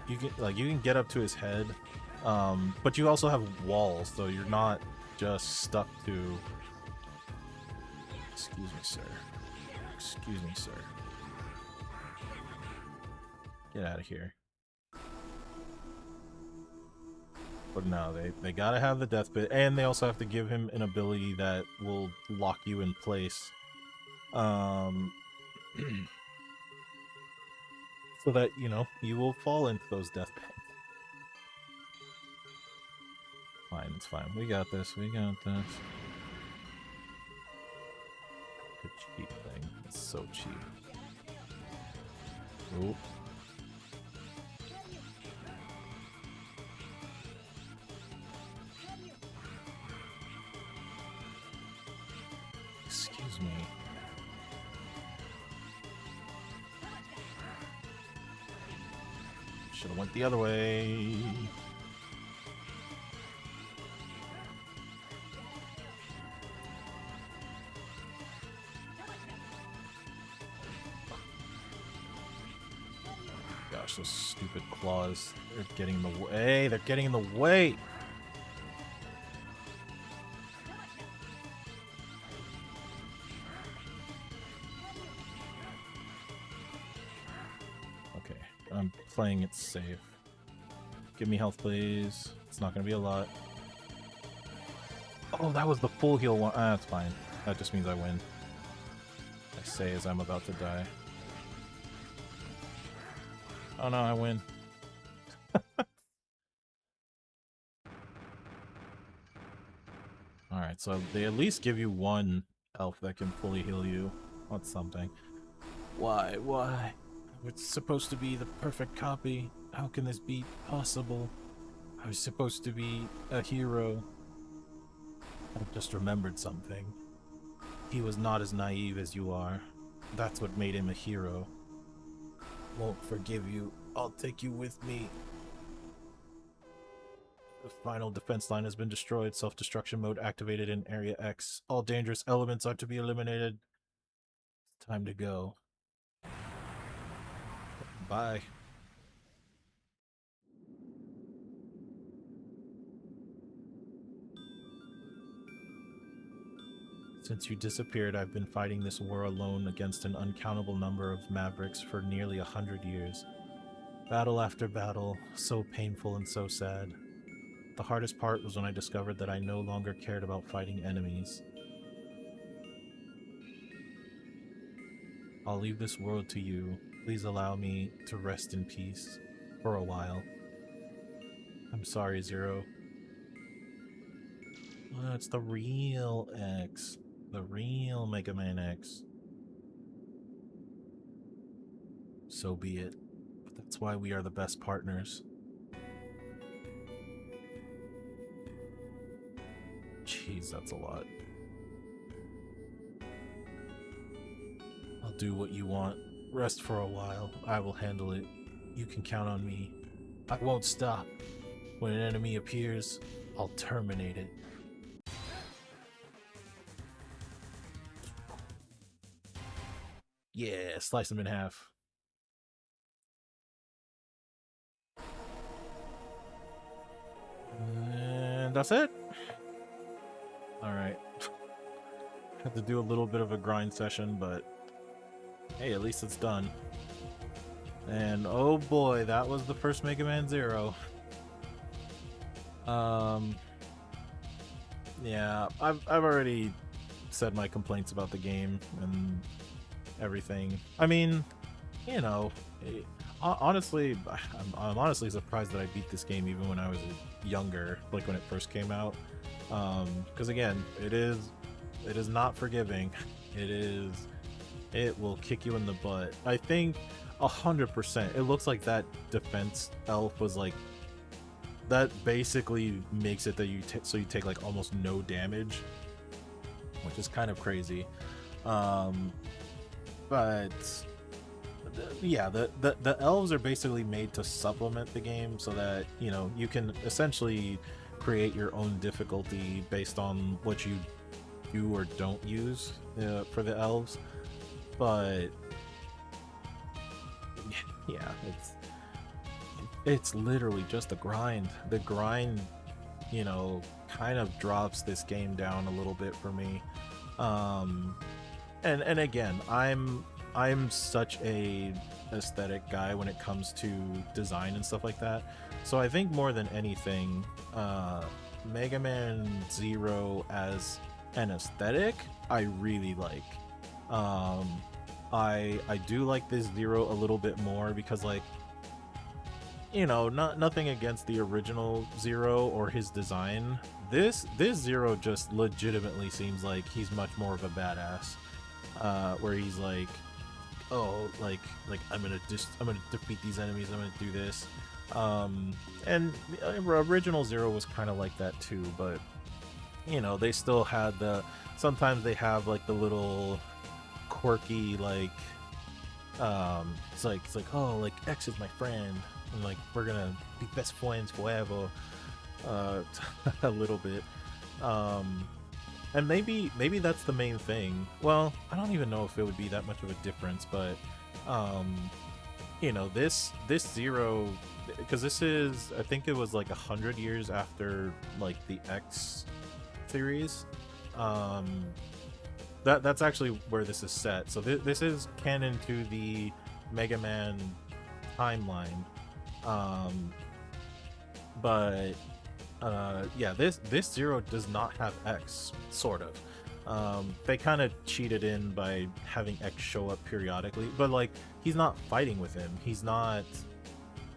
You can get up to his head, but you also have walls, so you're not just stuck to. Excuse me, sir. Excuse me, sir. Get out of here. But no, they gotta have the death pit, and they also have to give him an ability that will lock you in place. So that, you know, you will fall into those death pits. Fine, it's fine. We got this. We got this. The cheap thing. It's so cheap. Oop. Excuse me. Should have went the other way. Gosh, those stupid claws. They're getting in the way. They're getting in the way. I'm playing it safe. Give me health, please. It's not gonna be a lot. Oh, that was the full heal one. Ah, that's fine. That just means I win. I say as I'm about to die. Oh no, I win. Alright, so they at least give you one elf that can fully heal you. That's something. Why? Why? It's supposed to be the perfect copy. How can this be possible? I was supposed to be a hero. I've just remembered something. He was not as naive as you are. That's what made him a hero. Won't forgive you. I'll take you with me. The final defense line has been destroyed. Self-destruction mode activated in Area X. All dangerous elements are to be eliminated. It's time to go. Bye. Since you disappeared, I've been fighting this war alone against an uncountable number of mavericks for nearly 100 years. Battle after battle, so painful and so sad. The hardest part was when I discovered that I no longer cared about fighting enemies. I'll leave this world to you. Please allow me to rest in peace for a while. I'm sorry, Zero. Oh, it's the real X. The real Mega Man X. So be it. But that's why we are the best partners. Jeez, that's a lot. I'll do what you want. Rest for a while. I will handle it. You can count on me. I won't stop. When an enemy appears, I'll terminate it. Yeah, slice them in half. And that's it. Alright. Had to do a little bit of a grind session, but hey, at least it's done. And oh boy, that was the first Mega Man Zero. Yeah, I've already said my complaints about the game and everything. I mean, you know, honestly, I'm honestly surprised that I beat this game even when I was younger, like when it first came out. Because again, it is not forgiving. It will kick you in the butt. I think 100%. It looks like that defense elf was like, that basically makes it that you take like almost no damage, which is kind of crazy. But yeah, the elves are basically made to supplement the game so that, you know, you can essentially create your own difficulty based on what you do or don't use for the elves. But yeah, it's literally just the grind. The grind, you know, kind of drops this game down a little bit for me. And again, I'm such a aesthetic guy when it comes to design and stuff like that. So I think more than anything, Mega Man Zero as an aesthetic, I really like. I do like this Zero a little bit more because, like, you know, nothing against the original Zero or his design. This Zero just legitimately seems like he's much more of a badass. Where he's like, oh, like I'm gonna defeat these enemies. I'm gonna do this. And the original Zero was kind of like that too, but you know, they still had sometimes they have like the little quirky, like, it's like, oh, like X is my friend, and like we're gonna be best friends forever. A little bit. And maybe that's the main thing. Well, I don't even know if it would be that much of a difference, but you know, this Zero, because this is, I think it was like 100 years after like the X series. That's actually where this is set. So this is canon to the Mega Man timeline. But yeah, this Zero does not have X, sort of. They kind of cheated in by having X show up periodically, but like he's not fighting with him. He's not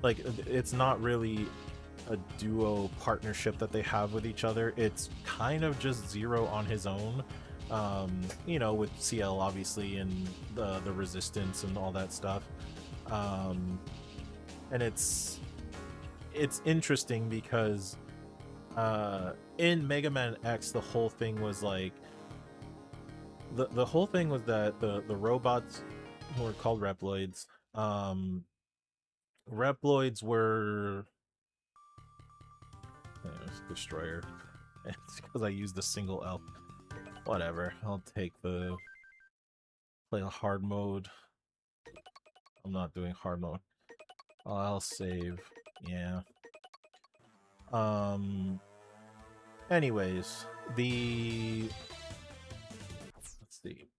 like, it's not really a duo partnership that they have with each other. It's kind of just Zero on his own. You know, with CL obviously and the resistance and all that stuff. And it's interesting because in Mega Man X, the whole thing was like the whole thing was that the robots who were called Reploids, Reploids were Destroyer. It's because I used a single L. Whatever, I'll take the play a hard mode. I'm not doing hard mode. I'll save. Yeah. Anyways, let's see.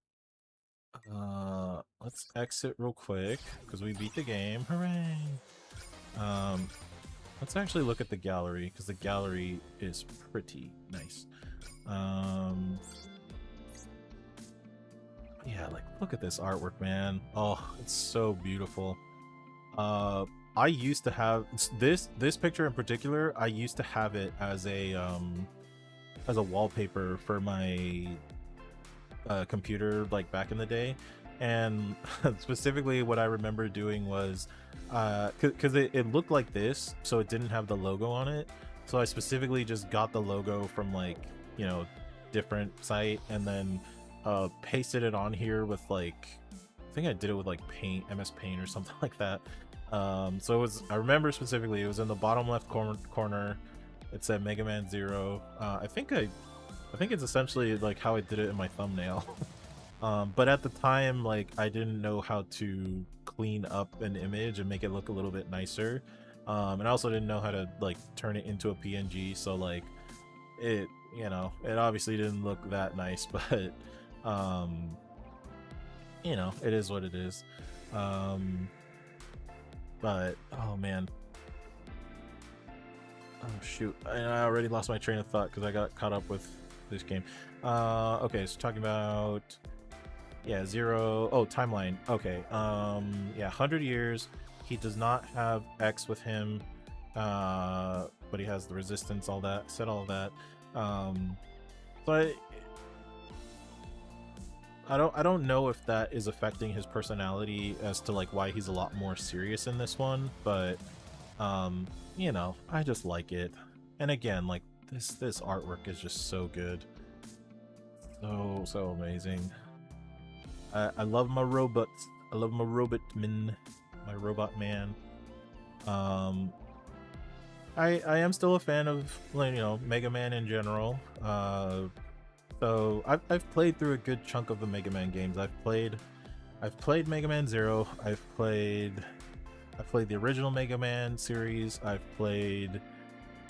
Let's exit real quick because we beat the game. Hooray! Let's actually look at the gallery because the gallery is pretty nice. Yeah, like look at this artwork, man. Oh, it's so beautiful. I used to have this picture in particular. I used to have it as a wallpaper for my computer, like back in the day. And specifically what I remember doing was because it looked like this, so it didn't have the logo on it. So I specifically just got the logo from like, you know, different site and then pasted it on here with like, I think I did it with like Paint, MS Paint or something like that. So it was, I remember specifically, it was in the bottom left corner. It said Mega Man Zero. I think it's essentially like how I did it in my thumbnail. But at the time, like, I didn't know how to clean up an image and make it look a little bit nicer. And I also didn't know how to like turn it into a PNG, so like it, you know, it obviously didn't look that nice, but you know, it is what it is. But oh man, oh shoot, I already lost my train of thought because I got caught up with this game. Okay, so talking about, yeah, Zero. Oh, timeline. Okay. Yeah, 100 years. He does not have X with him, but he has the resistance. All that. Said all that. But I don't know if that is affecting his personality as to like why he's a lot more serious in this one. But you know, I just like it. And again, like this artwork is just so good. So amazing. I love my robots. I love my robot man. I am still a fan of, you know, Mega Man in general. So I've played through a good chunk of the Mega Man games. I've played Mega Man Zero. I've played the original Mega Man series. I've played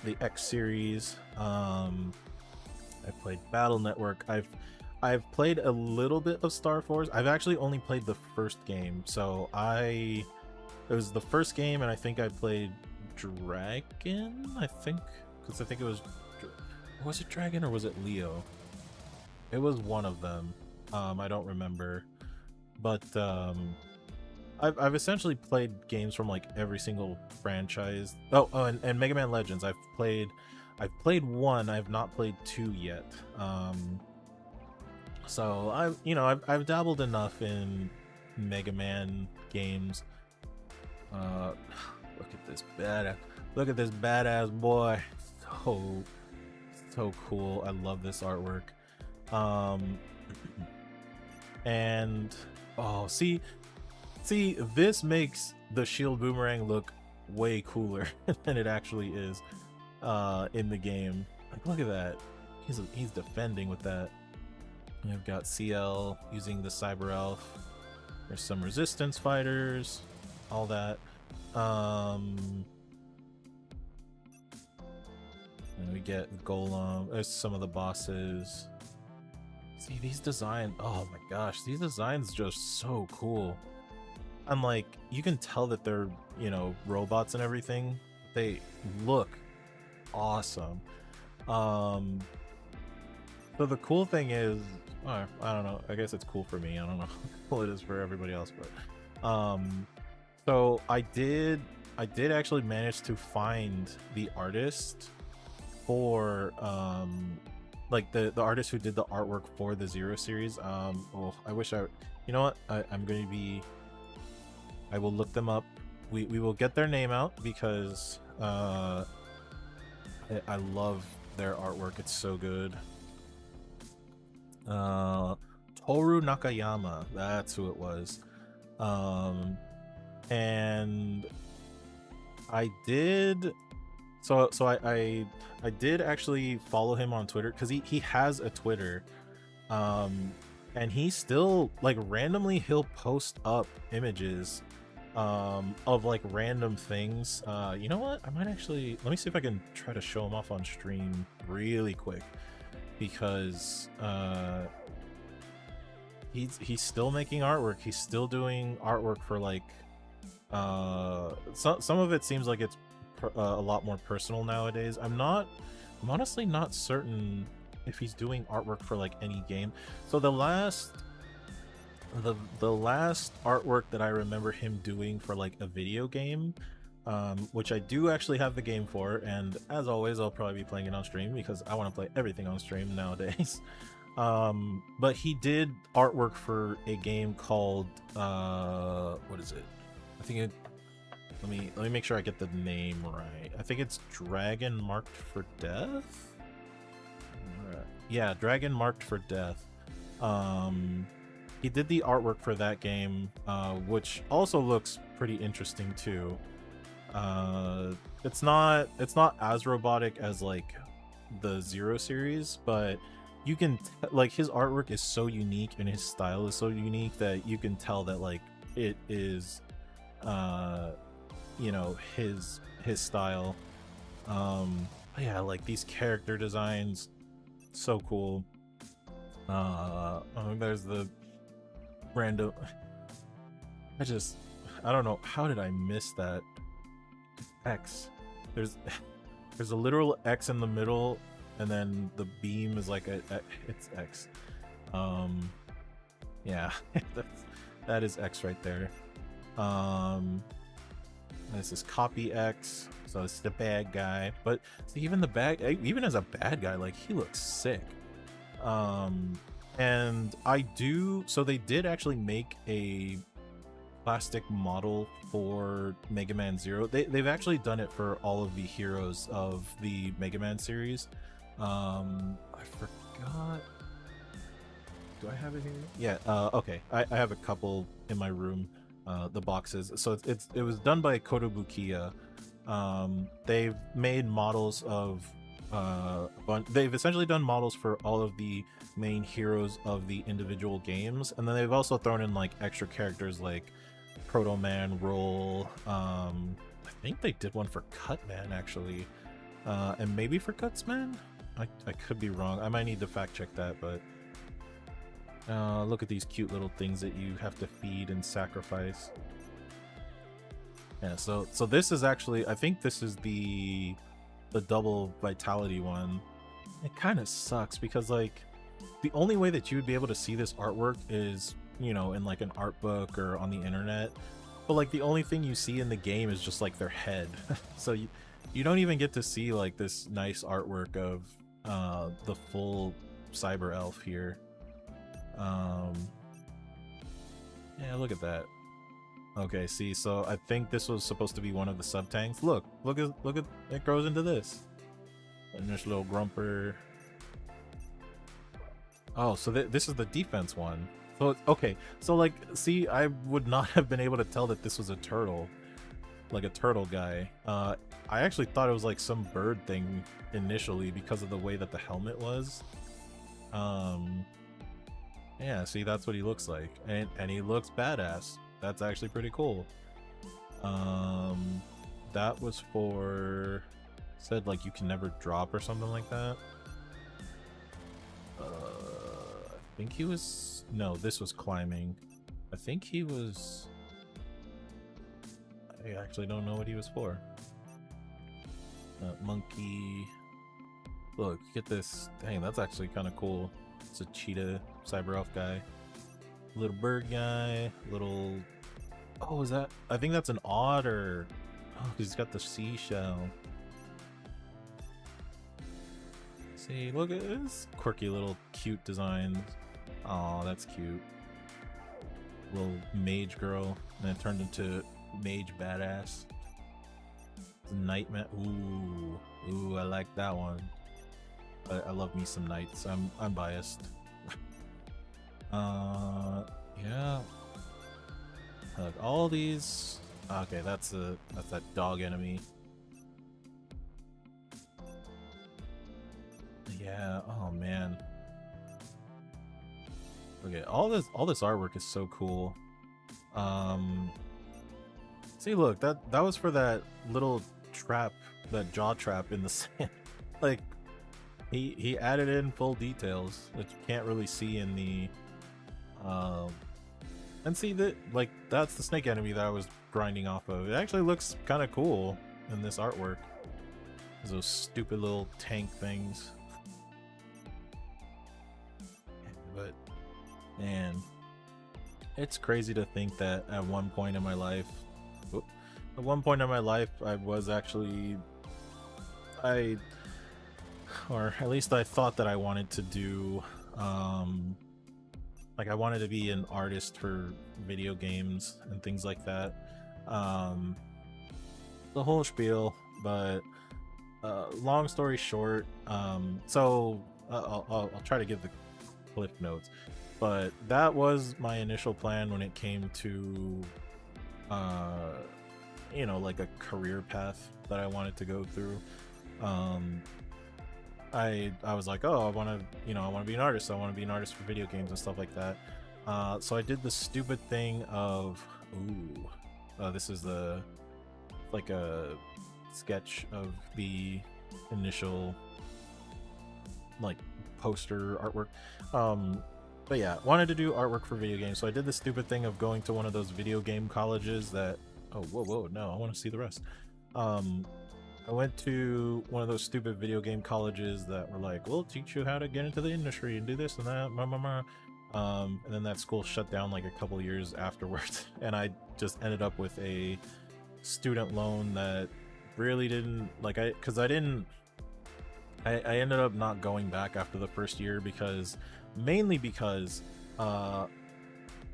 the X series. I've played Battle Network. I've played a little bit of Star Force. I've actually only played the first game, so it was the first game, and I think I played Dragon. I think because I think it was it Dragon or was it Leo? It was one of them. I don't remember, but I've essentially played games from like every single franchise. Oh, and Mega Man Legends. I've played one. I've not played 2 yet. So I've dabbled enough in Mega Man games. Look at this badass boy. So cool. I love this artwork. And oh, see, this makes the shield boomerang look way cooler than it actually is in the game. Like, look at that. He's defending with that. I've got CL using the Cyber Elf. There's some resistance fighters, all that. And we get Golem. There's some of the bosses. See these designs. Oh my gosh, these designs just so cool. And like, you can tell that they're, you know, robots and everything. They look awesome. So the cool thing is, I don't know, I guess it's cool for me. I don't know how cool it is for everybody else, but so I did actually manage to find the artist for like the artist who did the artwork for the Zero series. Oh, I wish I, you know what, I'm going to be, I will look them up. We will get their name out because I love their artwork. It's so good. Toru Nakayama, that's who it was. And I did, so I did actually follow him on Twitter because he has a Twitter, and he still, like, randomly he'll post up images of like random things. You know what, I might actually, let me see if I can try to show him off on stream really quick, because he's still making artwork. He's still doing artwork for like some of it seems like it's a lot more personal nowadays. I'm honestly not certain if he's doing artwork for like any game. So the last artwork that I remember him doing for like a video game, which I do actually have the game for, and as always I'll probably be playing it on stream because I want to play everything on stream nowadays. But he did artwork for a game called what is it? I think it, let me make sure I get the name right. I think it's Dragon Marked for Death. Yeah, Dragon Marked for Death. He did the artwork for that game, which also looks pretty interesting too. It's not as robotic as like the Zero series, but you can like, his artwork is so unique and his style is so unique that you can tell that like it is you know, his style. Yeah, like these character designs, so cool. There's the random, I don't know, how did I miss that X? There's a literal X in the middle, and then the beam is like it's X. Yeah, that is X right there. This is copy X, so it's the bad guy. But see, even as a bad guy, like, he looks sick. And so they did actually make a plastic model for Megaman Zero. They've actually done it for all of the heroes of the Megaman series. I forgot. Do I have it here? Yeah. Okay. I have a couple in my room. The boxes. So it was done by Kotobukiya. They've made models of they've essentially done models for all of the main heroes of the individual games, and then they've also thrown in like extra characters like Proto Man, Roll. I think they did one for Cutman actually, and maybe for Cutsman. I could be wrong. I might need to fact check that, but look at these cute little things that you have to feed and sacrifice. Yeah, so this is actually, I think this is the double vitality one. It kind of sucks because like the only way that you would be able to see this artwork is, you know, in like an art book or on the internet, but like the only thing you see in the game is just like their head. So you don't even get to see like this nice artwork of the full cyber elf here. Yeah, look at that. Okay, see, so I think this was supposed to be one of the sub tanks. Look at it grows into this. And there's a little grumper. Oh, so this is the defense one. So okay, so like, see, I would not have been able to tell that this was a turtle, like a turtle guy. I actually thought it was like some bird thing initially because of the way that the helmet was. Yeah, see, that's what he looks like, and he looks badass. That's actually pretty cool. That was for, said like you can never drop or something like that. I think he was, no, this was climbing. I think he was, I actually don't know what he was for. Monkey. Look, get this. Dang, that's actually kind of cool. It's a cheetah cyber elf guy. Little bird guy. Little. Oh, is that? I think that's an otter. Oh, he's got the seashell. See, look at this quirky little cute designs. Oh, that's cute. Little mage girl, and it turned into mage badass. Nightmare. Ooh, I like that one. I love me some knights. I'm biased. Yeah. Look, all these. Okay, that's that dog enemy. Yeah. Oh man. Okay, all this artwork is so cool. See, look, that was for that little trap, that jaw trap in the sand. Like, he added in full details that you can't really see in the and see that, like, that's the snake enemy that I was grinding off of. It actually looks kind of cool in this artwork. There's those stupid little tank things. But man, it's crazy to think that at one point in my life, I was actually, or at least I thought that I wanted to do, like I wanted to be an artist for video games and things like that. The whole spiel, but long story short, so I'll try to give the cliff notes, but that was my initial plan when it came to you know, like a career path that I wanted to go through. I was like, oh, I want to be an artist. I want to be an artist for video games and stuff like that. So I did the stupid thing of, this is like a sketch of the initial like poster artwork. But yeah, wanted to do artwork for video games. So I did the stupid thing of going to one of those video game colleges that, oh, whoa, no, I want to see the rest. I went to one of those stupid video game colleges that were like, we'll teach you how to get into the industry and do this and that, and then that school shut down like a couple years afterwards, and I just ended up with a student loan that really didn't, like, I ended up not going back after the first year mainly because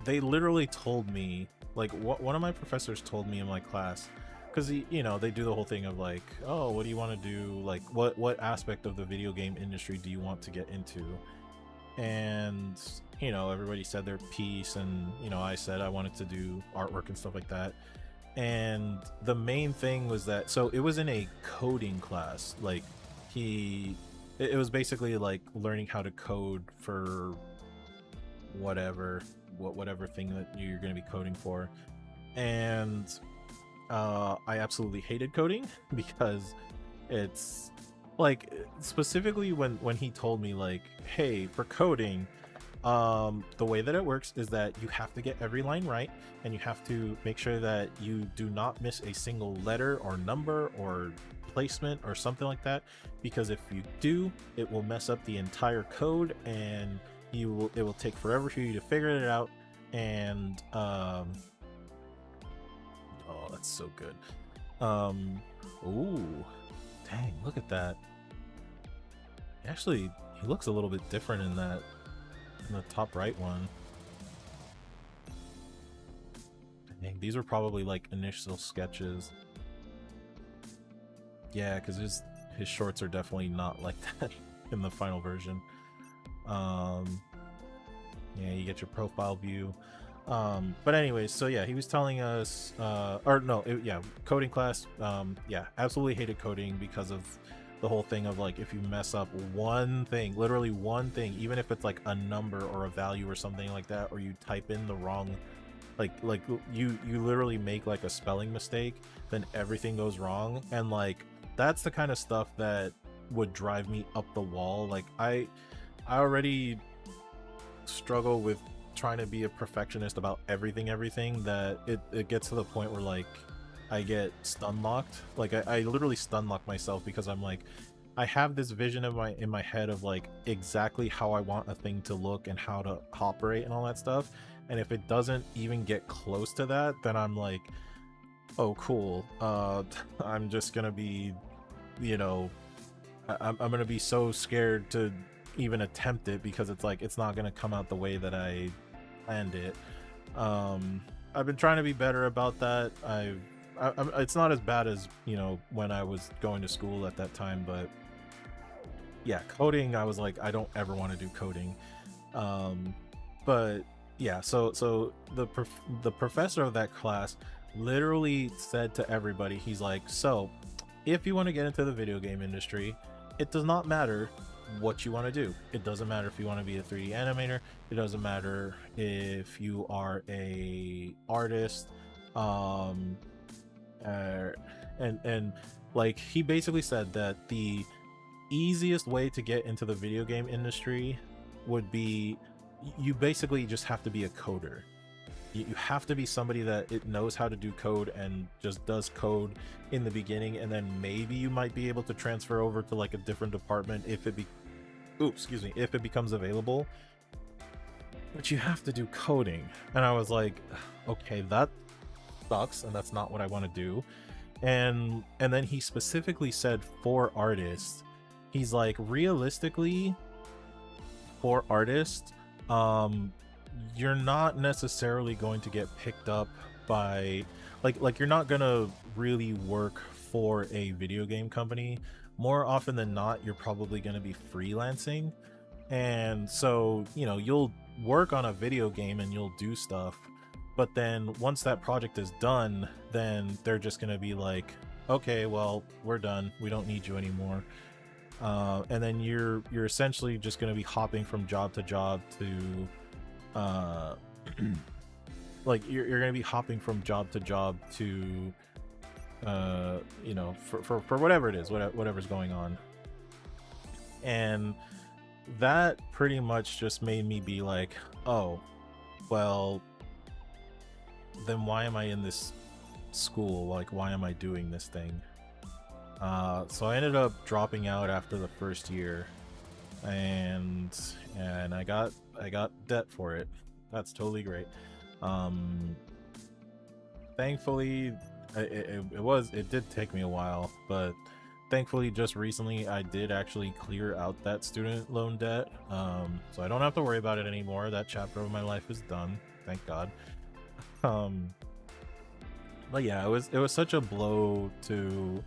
they literally told me, like, one of my professors told me in my class, because you know, they do the whole thing of like, oh, what do you want to do, like what aspect of the video game industry do you want to get into? And you know, everybody said their piece, and you know, I said I wanted to do artwork and stuff like that. And the main thing was that, so it was in a coding class, like it was basically like learning how to code for whatever thing that you're going to be coding for. And I absolutely hated coding because it's like, specifically when he told me like, hey, for coding, the way that it works is that you have to get every line right, and you have to make sure that you do not miss a single letter or number or placement or something like that, because if you do, it will mess up the entire code, and it will take forever for you to figure it out. And oh, that's so good. Ooh, dang, look at that. Actually, he looks a little bit different in the top right one. Dang, these are probably like initial sketches. Yeah, because his shorts are definitely not like that in the final version. Yeah, you get your profile view. But anyways, so yeah, he was telling us, yeah, coding class. Yeah, absolutely hated coding because of the whole thing of like, if you mess up one thing, literally one thing, even if it's like a number or a value or something like that, or you type in the wrong, like you literally make like a spelling mistake, then everything goes wrong. And like, that's the kind of stuff that would drive me up the wall. Like I already struggle with trying to be a perfectionist about everything, that it gets to the point where like, I get stun locked. Like I literally stun lock myself because I'm like, I have this vision of in my head of like exactly how I want a thing to look and how to operate and all that stuff. And if it doesn't even get close to that, then I'm like, oh cool. I'm just gonna be, you know, I'm gonna be so scared to even attempt it because it's like it's not gonna come out the way that I planned it. I've been trying to be better about that. It's not as bad as, you know, when I was going to school at that time, but yeah, coding, I was like, I don't ever want to do coding. But yeah, so the professor of that class literally said to everybody, he's like, so if you want to get into the video game industry, it does not matter what you want to do. It doesn't matter if you want to be a 3D animator. It doesn't matter if you are a artist. And like he basically said that the easiest way to get into the video game industry would be, you basically just have to be a coder. You have to be somebody that it knows how to do code and just does code in the beginning, and then maybe you might be able to transfer over to like a different department if it if it becomes available. But you have to do coding. And I was like, okay, that sucks, and that's not what I want to do. And then he specifically said for artists, he's like, realistically, for artists, you're not necessarily going to get picked up by like you're not gonna really work for a video game company. More often than not, you're probably going to be freelancing. And so, you know, you'll work on a video game and you'll do stuff, but then once that project is done, then they're just going to be like, okay, well, we're done, we don't need you anymore. And then you're essentially just going to be hopping from job to job to like you're going to be hopping from job to job to you know, for whatever it is, whatever's going on. And that pretty much just made me be like, oh well, then why am I in this school? Like, why am I doing this thing? So I ended up dropping out after the first year, and I got debt for it. That's totally great. Thankfully, it did take me a while, but thankfully just recently I did actually clear out that student loan debt, so I don't have to worry about it anymore. That chapter of my life is done, thank God. But yeah, it was such a blow to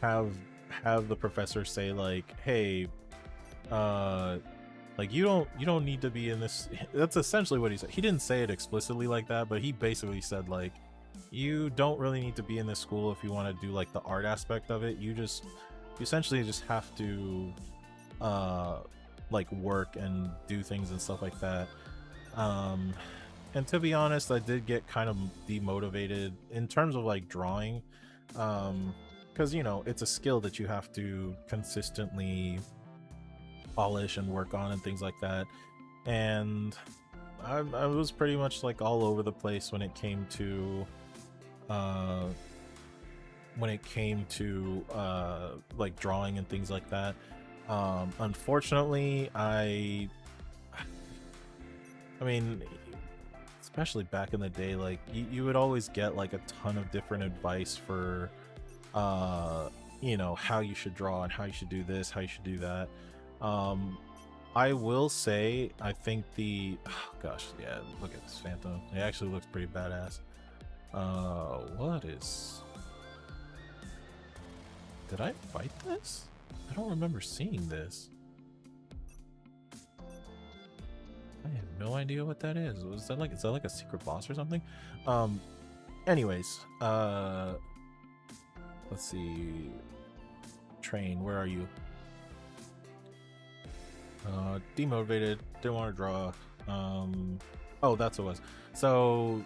have the professor say like, hey, like you don't need to be in this. That's essentially what he said. He didn't say it explicitly like that, but he basically said like, you don't really need to be in this school if you want to do like the art aspect of it. You essentially just have to like work and do things and stuff like that. And to be honest, I did get kind of demotivated in terms of like drawing, because you know, it's a skill that you have to consistently polish and work on and things like that. And I was pretty much like all over the place when it came to like drawing and things like that. Unfortunately, I mean, especially back in the day, like you would always get like a ton of different advice for you know, how you should draw and how you should do this, how you should do that. I will say, I think oh gosh, yeah, look at this phantom. It actually looks pretty badass. What is... Did I fight this? I don't remember seeing this. I have no idea what that is. Is that like a secret boss or something? Anyways, let's see. Train, where are you? Demotivated, didn't want to draw. Oh, that's what it was. So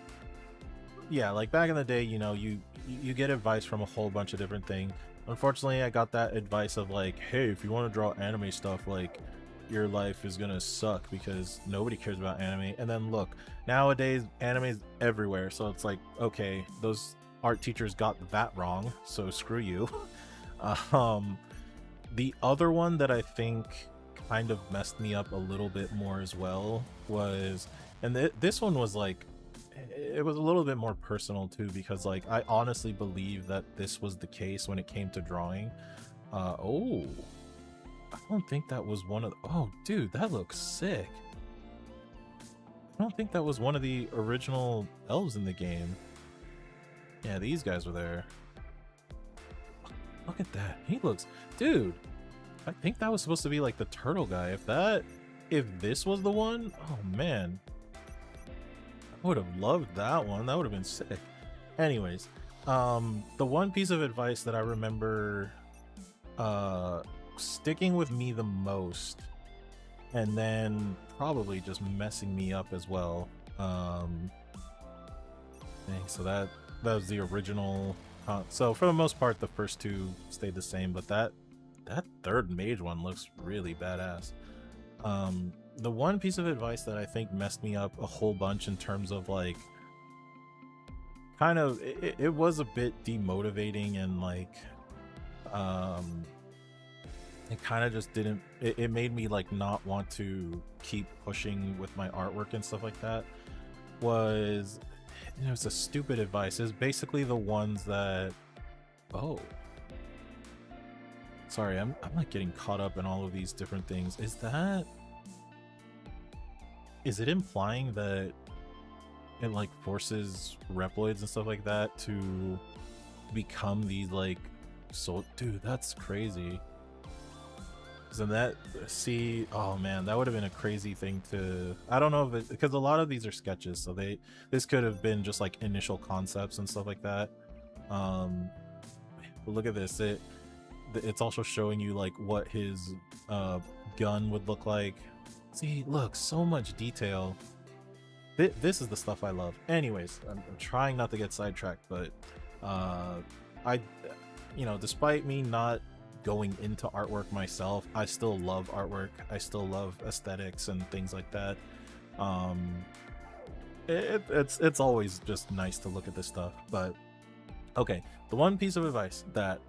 yeah, like back in the day, you know, you get advice from a whole bunch of different things. Unfortunately, I got that advice of like, hey, if you want to draw anime stuff, like your life is gonna suck because nobody cares about anime. And then look, nowadays anime is everywhere, so it's like, okay, those art teachers got that wrong, so screw you. The other one that I think kind of messed me up a little bit more as well was, and this one was like, it was a little bit more personal too, because like I honestly believe that this was the case when it came to drawing. Oh, I don't think that was one of the, oh dude, that looks sick. I don't think that was one of the original elves in the game. Yeah, these guys were there. Look at that. He looks, dude, I think that was supposed to be like the turtle guy. If this was the one, oh man, I would have loved that one. That would have been sick. Anyways, the one piece of advice that I remember sticking with me the most, and then probably just messing me up as well. So that was the original. So for the most part, the first two stayed the same, but that third mage one looks really badass. The one piece of advice that I think messed me up a whole bunch in terms of like, kind of, it was a bit demotivating, and like, it kind of just didn't, it made me like not want to keep pushing with my artwork and stuff like that. Was, it was a stupid advice. It's basically the ones that, oh, sorry, I'm like getting caught up in all of these different things. Is it implying that it like forces Reploids and stuff like that to become these like, so dude, that's crazy. And that, see, oh man, that would have been a crazy thing to, I don't know if it, because a lot of these are sketches, so this could have been just like initial concepts and stuff like that. But look at this, it's also showing you like what his gun would look like. See, look, so much detail. This is the stuff I love. Anyways, I'm trying not to get sidetracked, but despite me not going into artwork myself, I still love artwork. I still love aesthetics and things like that. It's always just nice to look at this stuff. But okay, the one piece of advice that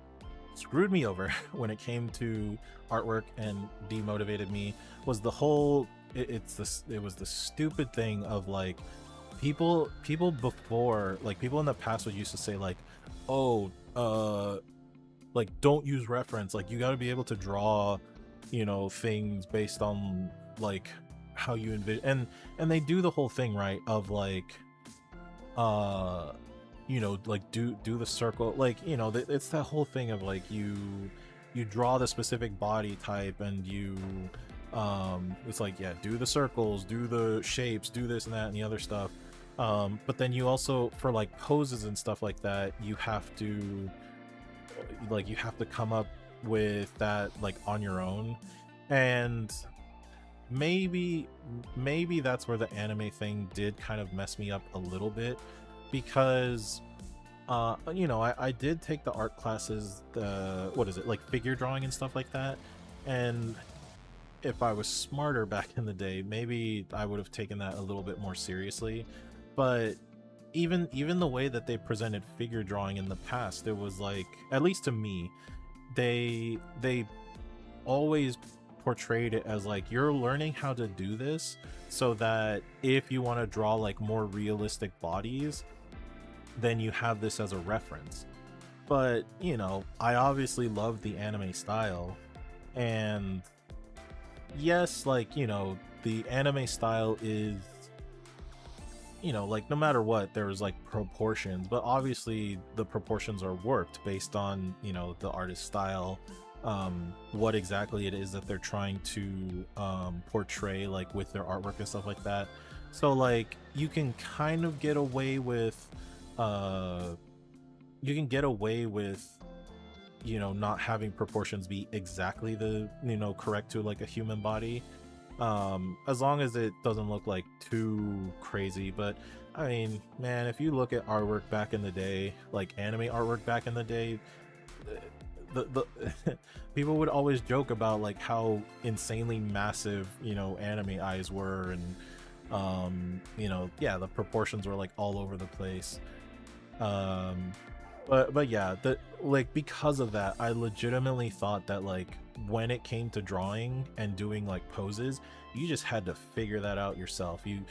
screwed me over when it came to artwork and demotivated me was the whole, it was the stupid thing of like, people before, like people in the past would used to say like, oh, like don't use reference, like you got to be able to draw, things based on like how you envision, and they do the whole thing right of like, like do the circle, like it's that whole thing of like you draw the specific body type, and you it's like, yeah, do the circles, do the shapes, do this and that and the other stuff, but then you also, for like poses and stuff like that, you have to come up with that like on your own. And maybe that's where the anime thing did kind of mess me up a little bit, because I did take the art classes, like figure drawing and stuff like that, and if I was smarter back in the day, maybe I would have taken that a little bit more seriously. But even the way that they presented figure drawing in the past, it was like, at least to me, they always portrayed it as like, you're learning how to do this so that if you want to draw like more realistic bodies, then you have this as a reference. But I obviously love the anime style, and yes, like the anime style is, like no matter what, there's like proportions, but obviously the proportions are warped based on the artist's style, what exactly it is that they're trying to portray, like with their artwork and stuff like that. So like you can kind of get away with not having proportions be exactly the correct to like a human body, as long as it doesn't look like too crazy. But I mean, man, if you look at artwork back in the day, like anime artwork back in the day, the people would always joke about like how insanely massive, you know, anime eyes were, and you know, yeah, the proportions were like all over the place. um but yeah, the like because of that, I legitimately thought that like when it came to drawing and doing like poses, you just had to figure that out yourself. You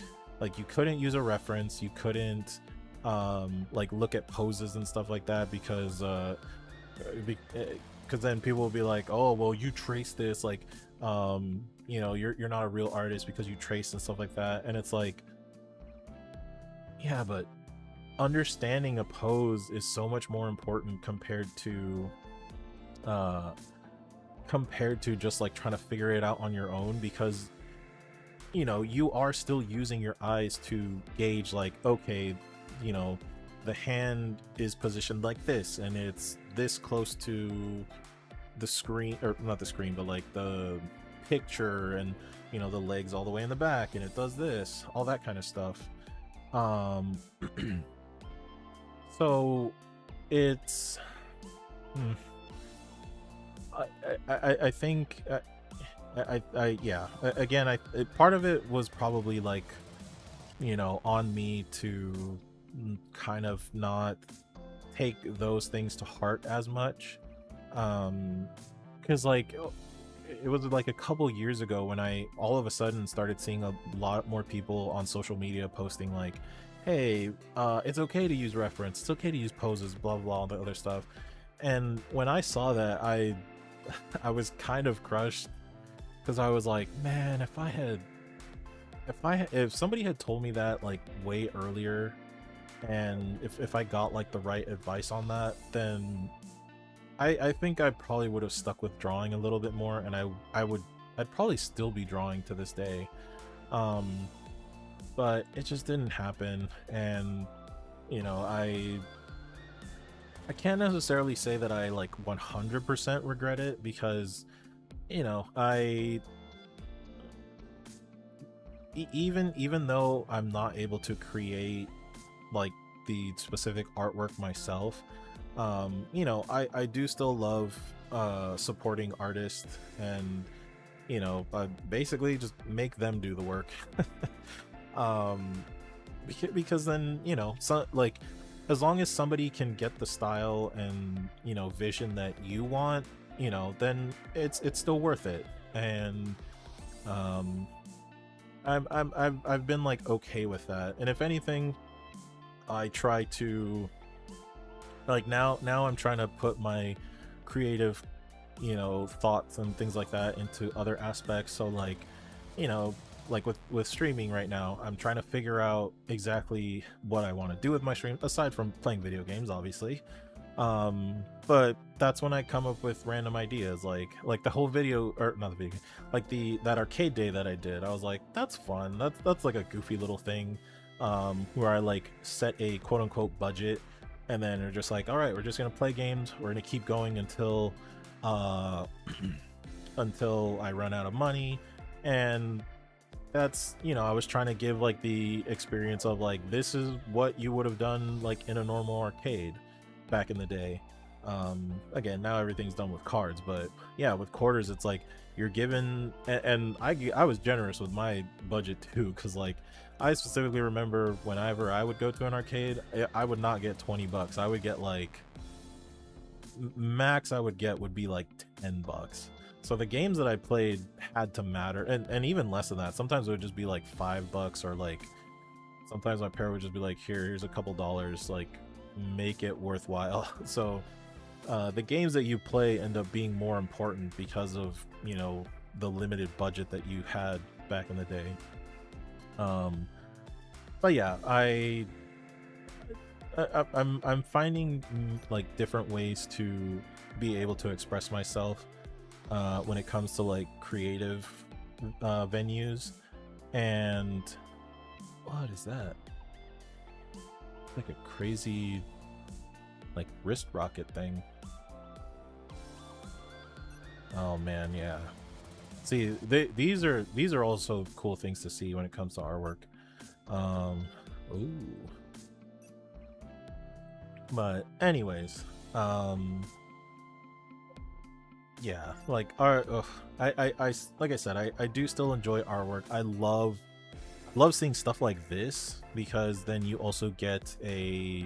couldn't use a reference, you couldn't like look at poses and stuff like that, because then people will be like, oh well, you trace this, like you know, you're not a real artist because you trace and stuff like that. And it's like, yeah, but understanding a pose is so much more important compared to just like trying to figure it out on your own, because you know, you are still using your eyes to gauge like, okay, you know, the hand is positioned like this and it's this close to the screen, or not the screen, but like the picture, and you know, the legs all the way in the back and it does this, all that kind of stuff. um so it's I think yeah, again, part of it was probably like, you know, on me to kind of not take those things to heart as much, because like it was like a couple years ago when I all of a sudden started seeing a lot more people on social media posting like, hey, it's okay to use reference, it's okay to use poses, blah blah, all the other stuff. And when I saw that, I I was kind of crushed, because I was like, man, if somebody had told me that like way earlier, and if I got like the right advice on that, then I think I probably would have stuck with drawing a little bit more, and I'd probably still be drawing to this day. But it just didn't happen, and you know, I can't necessarily say that I like 100% regret it, because you know, even though I'm not able to create like the specific artwork myself, you know, I do still love supporting artists, and you know, basically just make them do the work. um because then, you know, so like, as long as somebody can get the style and, you know, vision that you want, you know, then it's still worth it. And um I've been like okay with that. And if anything, I try to like, now I'm trying to put my creative, you know, thoughts and things like that into other aspects. So like, you know, like with streaming right now, I'm trying to figure out exactly what I want to do with my stream, aside from playing video games, obviously. But that's when I come up with random ideas, like the whole video, or not the video, like that arcade day that I did. I was like, that's fun, that's like a goofy little thing, where I like set a quote-unquote budget, and then we're just like, all right, we're just gonna play games, we're gonna keep going until until I run out of money. And that's, you know, I was trying to give like the experience of like, this is what you would have done like in a normal arcade back in the day. Again, now everything's done with cards, but yeah, with quarters, it's like you're given, and I was generous with my budget too, because like, I specifically remember whenever I would go to an arcade, I would not get 20 bucks. I would get like, max I would get would be like 10 bucks. So the games that I played had to matter, and even less than that. Sometimes it would just be like 5 bucks, or like sometimes my parent would just be like, here's a couple dollars, like make it worthwhile. So the games that you play end up being more important because of, you know, the limited budget that you had back in the day. But yeah, I'm finding like different ways to be able to express myself when it comes to like creative venues. And what is that? Like a crazy like wrist rocket thing. Oh man, yeah. See, these are also cool things to see when it comes to artwork. Ooh. But anyways, yeah, like art. Ugh, like I said, I do still enjoy artwork. I love seeing stuff like this because then you also get a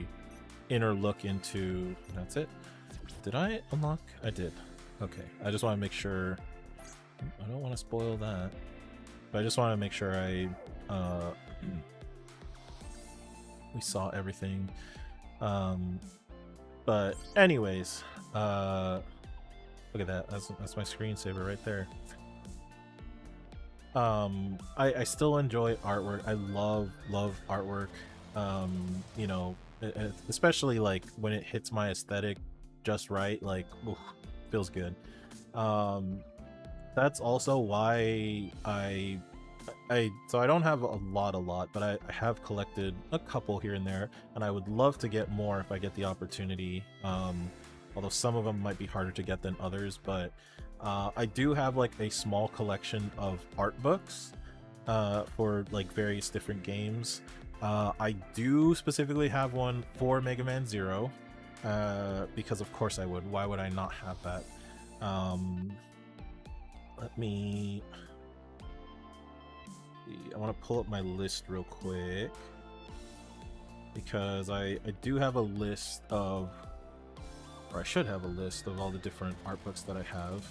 inner look into. That's it. Did I unlock? I did. Okay. I just want to make sure. I don't want to spoil that, but I just want to make sure we saw everything. But anyways, look at that. That's my screensaver right there. I still enjoy artwork. I love artwork. You know, especially like when it hits my aesthetic just right, like oof, feels good. That's also why so I don't have a lot, but I have collected a couple here and there, and I would love to get more if I get the opportunity. Although some of them might be harder to get than others, but I do have like a small collection of art books for like various different games. I do specifically have one for Megaman Zero because of course I would. Why would I not have that? Let me see. I want to pull up my list real quick because I do have a list of, or I should have a list of all the different art books that I have.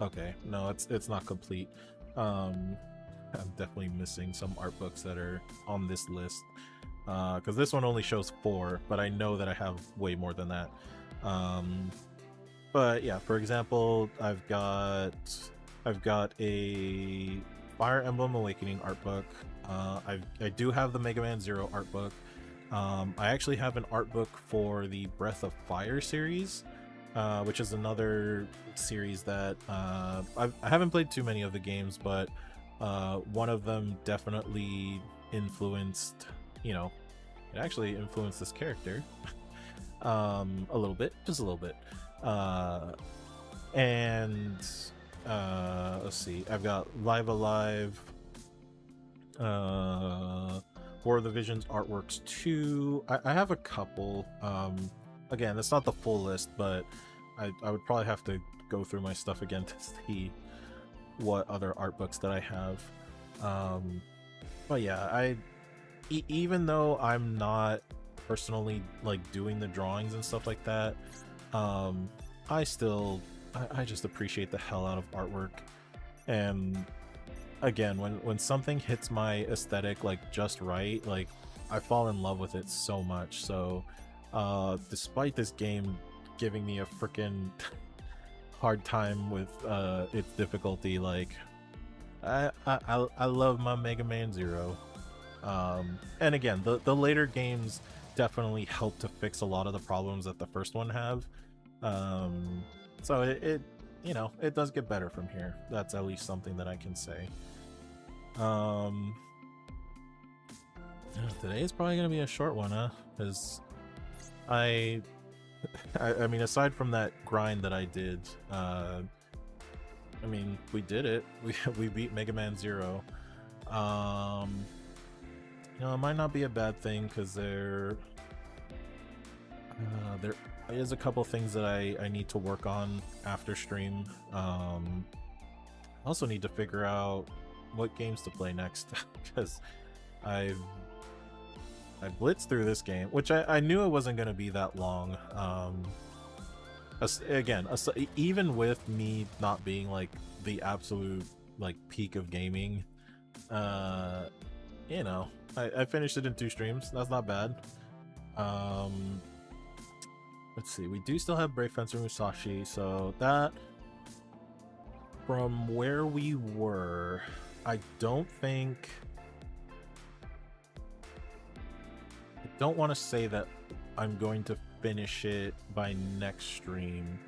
Okay, no, it's not complete. I'm definitely missing some art books that are on this list because this one only shows 4, but I know that I have way more than that. But yeah, for example, I've got a Fire Emblem Awakening art book. I do have the Mega Man Zero art book. I actually have an art book for the Breath of Fire series, which is another series that I haven't played too many of the games, but one of them definitely influenced, you know, it actually influenced this character a little bit, just a little bit. And let's see, I've got Live Alive, War of the Visions artworks 2. I have a couple. Again, that's not the full list, but I would probably have to go through my stuff again to see what other art books that I have. But yeah, even though I'm not personally like doing the drawings and stuff like that, I just appreciate the hell out of artwork. And again, when something hits my aesthetic like just right, like I fall in love with it so much. So despite this game giving me a freaking hard time with its difficulty, like I love my Mega Man Zero. And again, the later games definitely help to fix a lot of the problems that the first one have. So it you know, it does get better from here. That's at least something that I can say. Today is probably gonna be a short one, huh? Because I mean, aside from that grind that I did, I mean, we did it. We beat Mega Man Zero. You know, it might not be a bad thing because there is a couple things that I need to work on after stream. I also need to figure out what games to play next because I blitzed through this game, which I knew it wasn't going to be that long. Again, even with me not being like the absolute like peak of gaming, you know, I finished it in 2 streams. That's not bad. Let's see, we do still have Brave Fencer Musashi, so that, from where we were, I don't want to say that I'm going to finish it by next stream,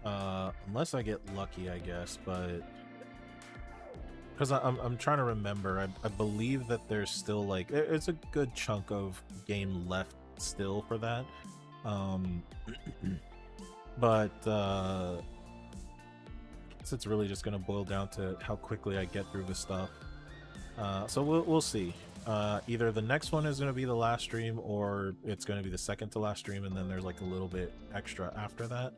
unless I get lucky, I guess. But because I'm trying to remember, I believe that there's still like it's a good chunk of game left still for that. But it's really just gonna boil down to how quickly I get through the stuff. So we'll see. Either the next one is going to be the last stream, or it's going to be the second to last stream, and then there's like a little bit extra after that.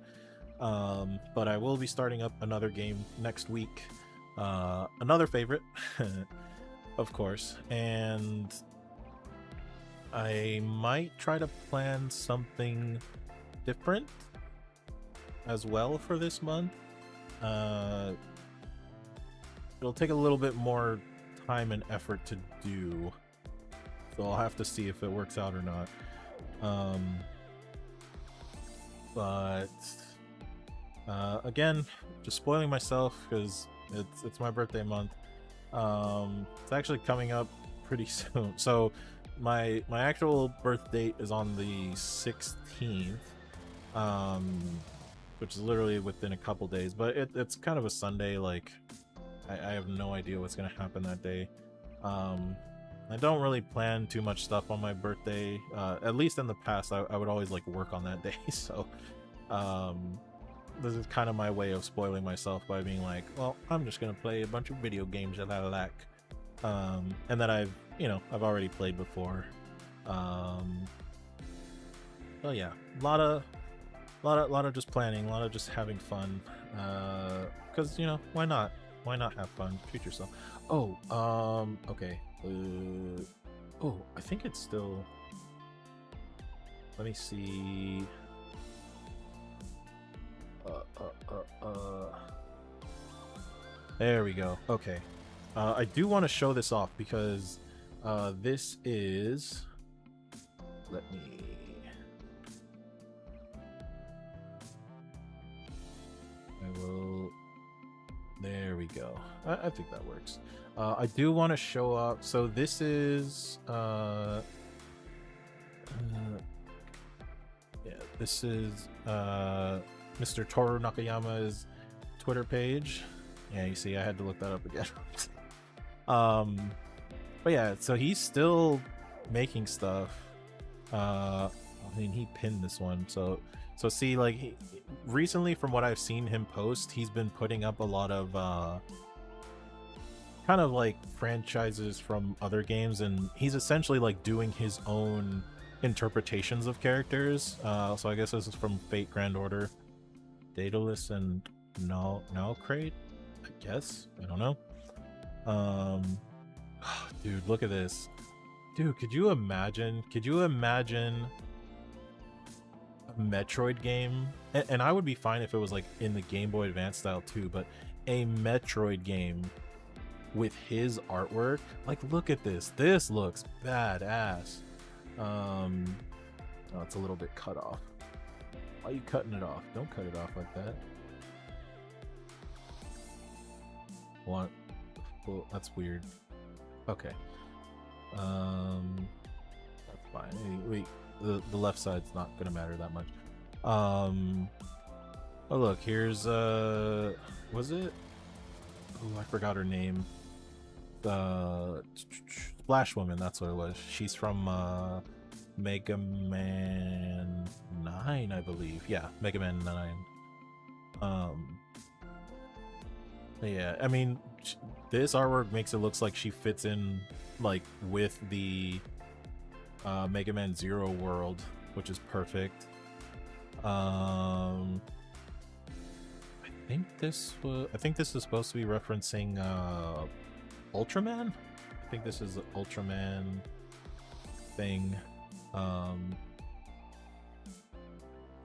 But I will be starting up another game next week. Another favorite, of course, and I might try to plan something different as well for this month. It'll take a little bit more time and effort to do, so I'll have to see if it works out or not. But again, just spoiling myself because it's my birthday month. It's actually coming up pretty soon. So my actual birth date is on the 16th, which is literally within a couple days, but it's kind of a Sunday. Like I have no idea what's gonna happen that day. I don't really plan too much stuff on my birthday. At least in the past, I would always like work on that day. So this is kind of my way of spoiling myself by being like, well, I'm just gonna play a bunch of video games that I like, and that I've already played before. So yeah, a lot of just planning, a lot of just having fun, because why not have fun, treat yourself. Okay. Oh, I think it's still, let me see. There we go. Okay. I do want to show this off because this is, let me, I will, there we go. I think that works. I do want to show up. So this is yeah, this is Mr. Toru Nakayama's Twitter page. Yeah, you see, I had to look that up again. But yeah, so he's still making stuff. I mean, he pinned this one, so see, like, recently, from what I've seen him post, he's been putting up a lot of kind of like franchises from other games, and he's essentially like doing his own interpretations of characters. So I guess this is from Fate Grand Order, Daedalus, and Nalcrate, I guess. I don't know. Dude, look at this. Dude, could you imagine a Metroid game? And I would be fine if it was like in the Game Boy Advance style too, but a Metroid game with his artwork. Like, look at this. This looks badass. Oh, it's a little bit cut off. Why are you cutting it off? Don't cut it off like that. What? Well, that's weird. Okay. That's fine. Wait, the left side's not gonna matter that much. Oh look, here's was it? Oh, I forgot her name. Splash Woman, that's what it was. She's from Megaman 9, I believe. Yeah, Megaman 9. Yeah, I mean, this artwork makes it looks like she fits in like with the Megaman Zero world, which is perfect. I think this is supposed to be referencing Ultraman. I think this is an Ultraman thing.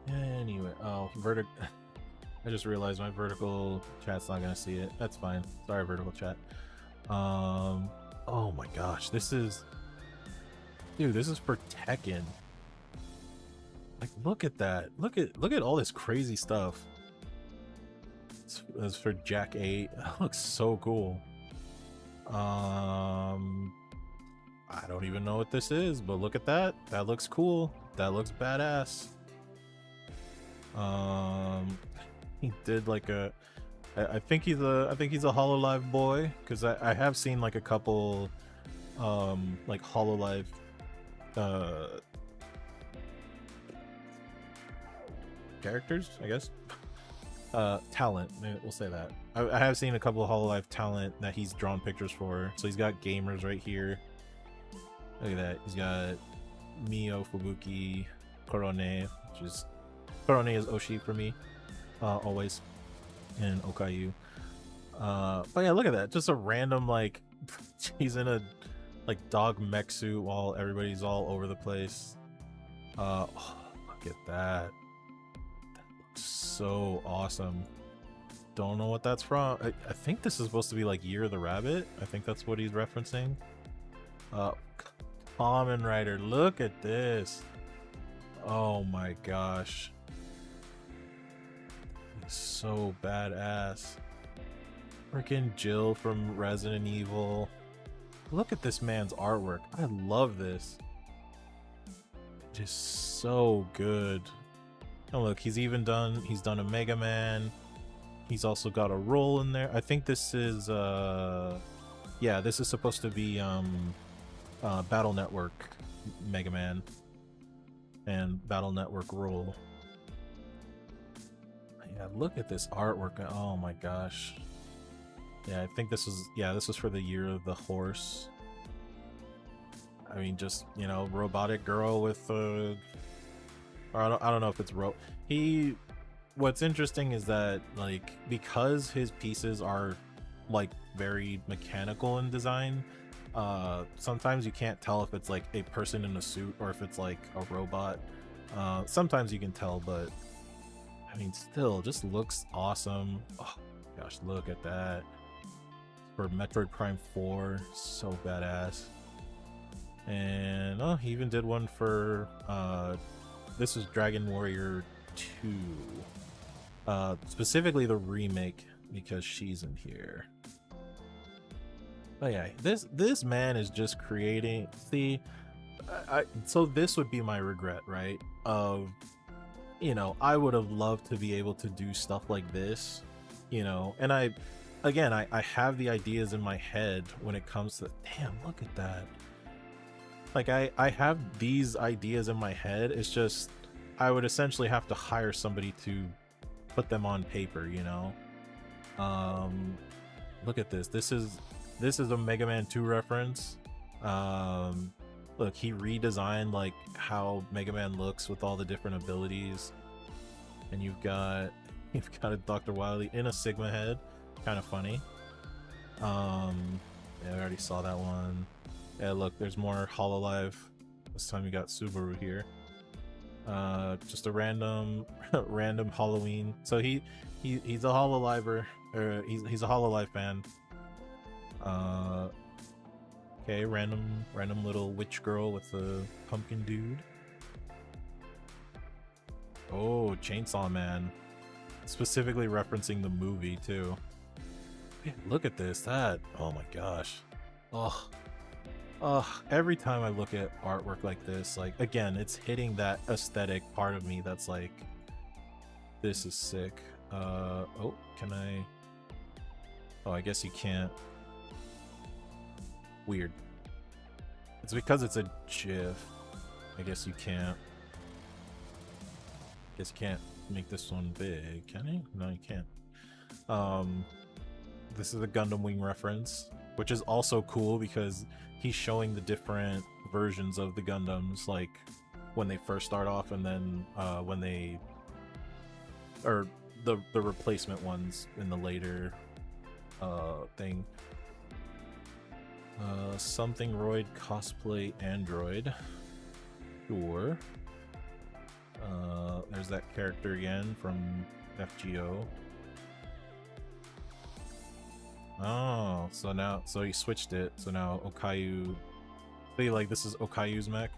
Anyway, I just realized my vertical chat's not gonna see it. That's fine. Sorry, vertical chat. Oh my gosh, this is, dude, this is for Tekken. Like, look at that. Look at all this crazy stuff. It's for Jack 8. That looks so cool. I don't even know what this is, but look at that. That looks cool. That looks badass. He did like a, I think he's a Hololive boy, because I have seen like a couple like Hololive characters, I guess. talent, maybe we'll say that. I have seen a couple of Hololive talent that he's drawn pictures for. So he's got gamers right here. Look at that. He's got Mio, Fubuki, Korone, which is Korone is Oshi for me, always, and Okayu. But yeah, look at that. Just a random, like, he's in a like dog mech suit while everybody's all over the place. Oh, look at that. That looks so awesome. Don't know what that's from. I think this is supposed to be like Year of the Rabbit. I think that's what he's referencing. Kamen Rider, look at this. Oh my gosh. He's so badass. Freaking Jill from Resident Evil. Look at this man's artwork. I love this. Just so good. And look, he's done a Mega Man. He's also got a role in there. I think this is yeah, this is supposed to be Battle Network Mega Man and Battle Network role. Yeah, look at this artwork. Oh my gosh. Yeah, I think this was for the Year of the Horse. I mean, just, you know, robotic girl with or I don't know if it's what's interesting is that, like, because his pieces are like very mechanical in design, sometimes you can't tell if it's like a person in a suit or if it's like a robot. Sometimes you can tell, but I mean, still just looks awesome. Oh gosh, look at that. For Metroid Prime 4, so badass. And oh, he even did one for this is Dragon Warrior 2, specifically the remake, because she's in here. But yeah, this man is just creating. See, so this would be my regret, right? Of, you know, I would have loved to be able to do stuff like this, you know, and I have the ideas in my head when it comes to, damn, look at that. Like, I have these ideas in my head. It's just, I would essentially have to hire somebody to put them on paper, you know? Look at this. This is a Mega Man 2 reference. Look, he redesigned, like, how Mega Man looks with all the different abilities. And you've got a Dr. Wily in a Sigma head. Kind of funny. Yeah, I already saw that one. Yeah, look, there's more Hololive. This time we got Subaru here. Just a random Halloween. So he's a Hololiver, or he's a Hololive fan. Okay, random little witch girl with a pumpkin dude. Oh, Chainsaw Man. Specifically referencing the movie too. Man, look at this. Oh my gosh. Every time I look at artwork like this, like, again, it's hitting that aesthetic part of me that's like, this is sick. Oh, can I? Oh, I guess you can't. Weird. It's because it's a GIF. I guess you can't. Guess you can't make this one big, can you? No, you can't. This is a Gundam Wing reference, which is also cool because he's showing the different versions of the Gundams, like when they first start off, and then when they, or the replacement ones in the later thing. Something Roid cosplay android. Sure. There's that character again from FGO. Oh, so he switched it. So now Okayu. See, like, this is Okayu's mech.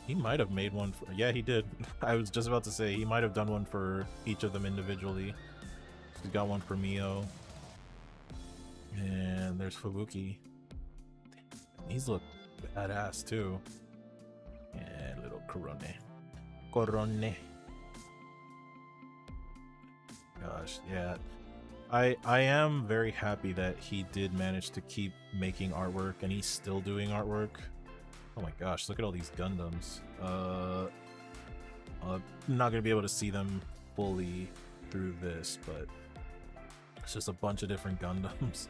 He might have made one for. Yeah, he did. I was just about to say he might have done one for each of them individually. He's got one for Mio. And there's Fubuki. These look badass too. Yeah, little Korone. Gosh, yeah. I am very happy that he did manage to keep making artwork, and he's still doing artwork. Oh my gosh, look at all these Gundams. I'm not gonna be able to see them fully through this, but it's just a bunch of different Gundams.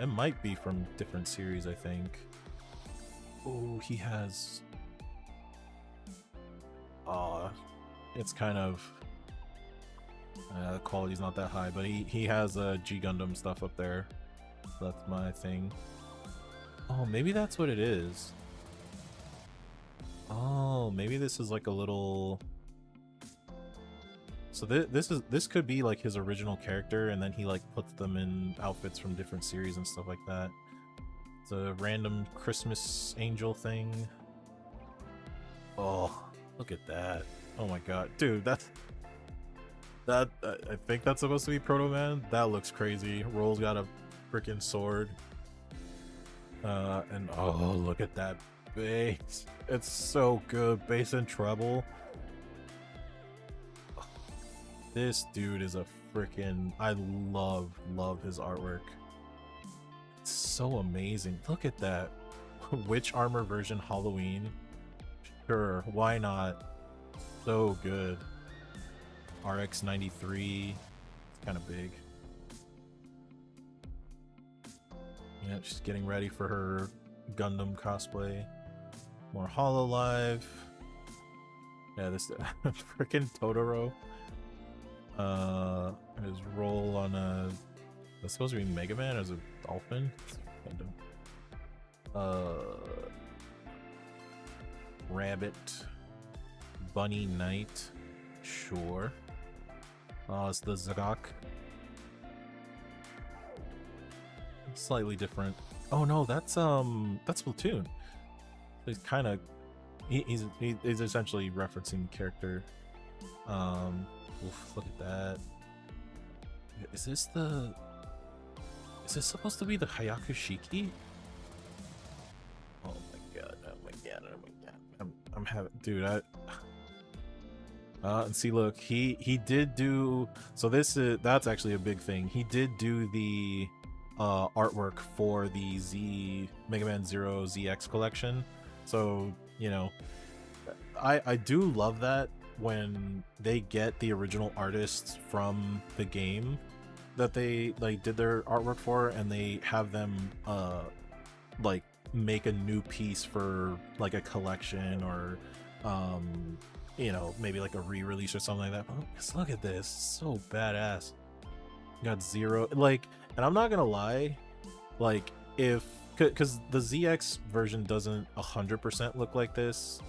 It might be from different series, I think. Oh, he has... it's kind of... the quality's not that high, but he has G Gundam stuff up there. That's my thing. Oh, maybe that's what it is. Oh, maybe this is like a little... So this could be like his original character, and then he like puts them in outfits from different series and stuff like that. It's a random Christmas angel thing. Oh, look at that! Oh my god, dude, I think that's supposed to be Proto Man. That looks crazy. Roll's got a freaking sword. And oh, look at that bass! It's so good, bass and treble. This dude is a freaking... I love his artwork. It's so amazing. Look at that. Witch armor version Halloween. Sure, why not? So good. RX 93. It's kind of big. Yeah, she's getting ready for her Gundam cosplay. More Hololive. Yeah, this freaking Totoro. His role on that's supposed to be Megaman as a dolphin. Rabbit, Bunny Knight, sure. It's the Zagak. Slightly different. Oh no, that's Splatoon. He's kind of he's essentially referencing the character. Oof, look at that. Is this supposed to be the Hayaku Shiki? Oh my god, oh my god, oh my god. I'm having, dude, and see, look, he did do, so that's actually a big thing. He did do the artwork for the Megaman Zero ZX collection. So, you know, I do love that when they get the original artists from the game that they like did their artwork for, and they have them like make a new piece for like a collection, or you know, maybe like a re-release or something like that. Oh, just look at this, so badass. Got Zero, like, and I'm not gonna lie, like, if because the ZX version doesn't 100% look like this.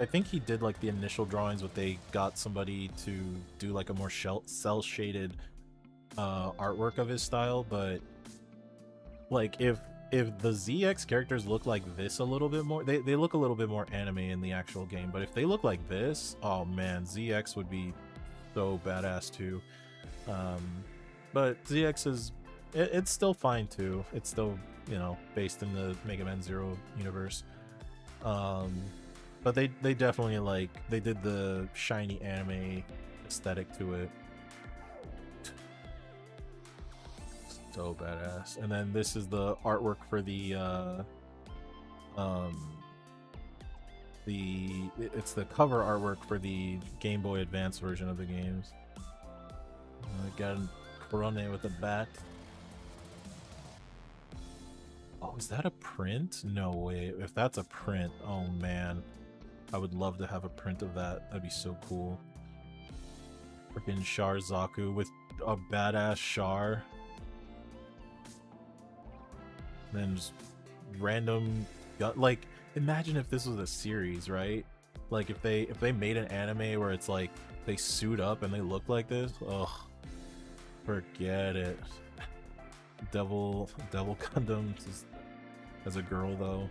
I think he did like the initial drawings, but they got somebody to do like a more cell shaded artwork of his style. But like if the ZX characters look like this a little bit more, they look a little bit more anime in the actual game. But if they look like this, oh man, ZX would be so badass too. But ZX is it's still fine too. It's still, you know, based in the Mega Man Zero universe. But they definitely, like, they did the shiny anime aesthetic to it. So badass. And then this is the artwork for it's the cover artwork for the Game Boy Advance version of the games. Got a Corone with a bat. Oh, is that a print? No way. If that's a print, oh man. I would love to have a print of that. That'd be so cool. Freaking Char Zaku with a badass Char. And then just random like, imagine if this was a series, right? Like if they made an anime where it's like they suit up and they look like this. Ugh. Forget it. Devil Gundam as a girl though.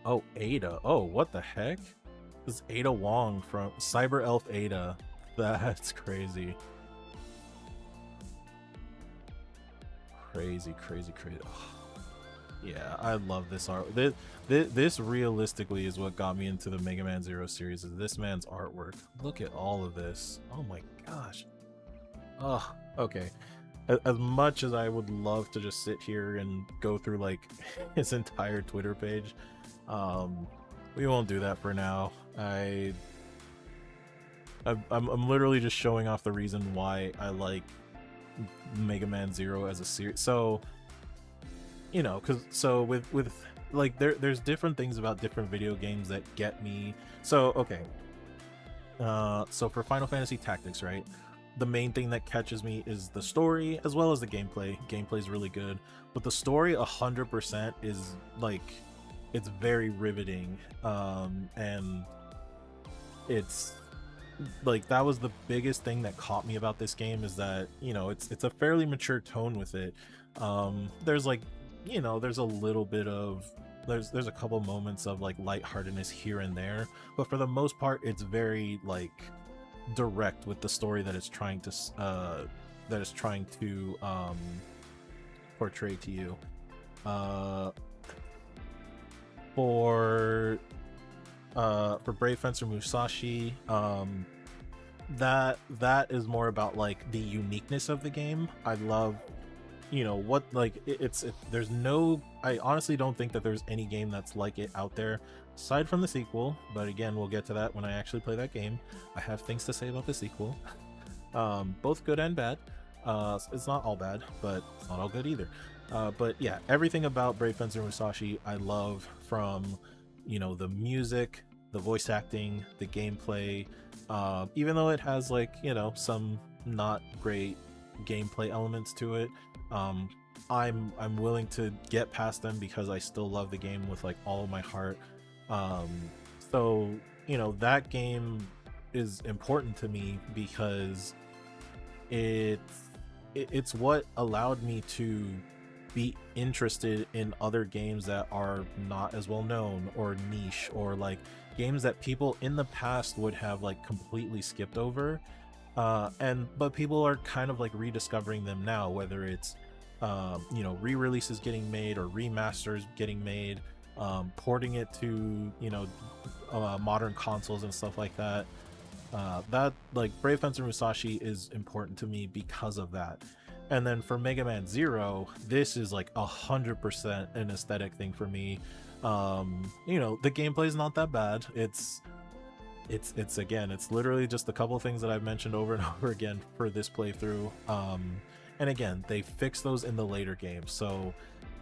Oh, Ada. Oh, what the heck? This is Ada Wong from Cyber Elf Ada. That's crazy. Crazy. Oh, yeah, I love this art. This realistically is what got me into the Mega Man Zero series, is this man's artwork. Look at all of this. Oh my gosh. Oh, okay. As much as I would love to just sit here and go through like his entire Twitter page, we won't do that for now. I'm literally just showing off the reason why I like Mega Man Zero as a series. So, you know, with like there's different things about different video games that get me. So okay, so for Final Fantasy Tactics, right? The main thing that catches me is the story as well as the gameplay. Gameplay is really good, but the story 100% is like, it's very riveting, and it's like, that was the biggest thing that caught me about this game, is that, you know, it's a fairly mature tone with it. There's like, you know, there's a little bit of, there's a couple moments of like lightheartedness here and there, but for the most part it's very like direct with the story that it's trying to portray to you. For Brave Fencer Musashi, that is more about like the uniqueness of the game. I love, you know, what, like there's no, I honestly don't think that there's any game that's like it out there aside from the sequel, but again, we'll get to that when I actually play that game. I have things to say about the sequel, both good and bad. It's not all bad, but it's not all good either. But yeah, everything about Brave Fencer Musashi I love, from, you know, the music, the voice acting, the gameplay, even though it has like, you know, some not great gameplay elements to it, I'm willing to get past them because I still love the game with like all of my heart. So, you know, that game is important to me because it's what allowed me to be interested in other games that are not as well known or niche, or like games that people in the past would have like completely skipped over, but people are kind of like rediscovering them now, whether it's you know, re-releases getting made or remasters getting made, porting it to, you know, modern consoles and stuff like that. That, like, Brave Fencer Musashi is important to me because of that. And then for Mega Man Zero, this is like 100% an aesthetic thing for me. You know, the gameplay is not that bad. It's again, it's literally just a couple things that I've mentioned over and over again for this playthrough. And again, they fix those in the later games, so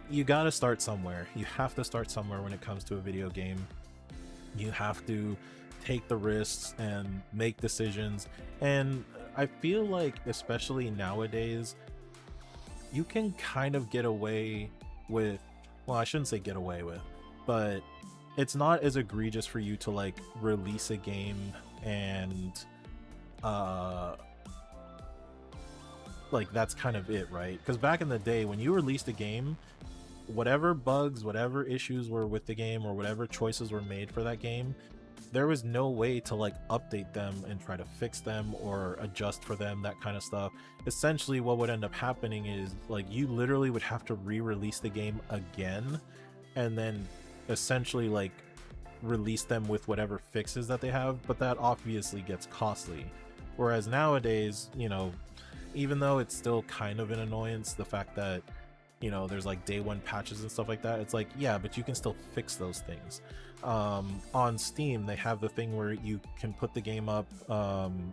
you gotta start somewhere. You have to start somewhere when it comes to a video game. You have to take the risks and make decisions, and I feel like especially nowadays you can kind of get away with, well, I shouldn't say get away with, but it's not as egregious for you to like release a game and like that's kind of it, right? Because back in the day when you released a game, whatever bugs, whatever issues were with the game, or whatever choices were made for that game, there was no way to like update them and try to fix them or adjust for them, that kind of stuff. Essentially what would end up happening is like you literally would have to re-release the game again, and then essentially like release them with whatever fixes that they have, but that obviously gets costly. Whereas nowadays, you know, even though it's still kind of an annoyance, the fact that, you know, there's like day one patches and stuff like that, it's like, yeah, but you can still fix those things. On Steam, they have the thing where you can put the game up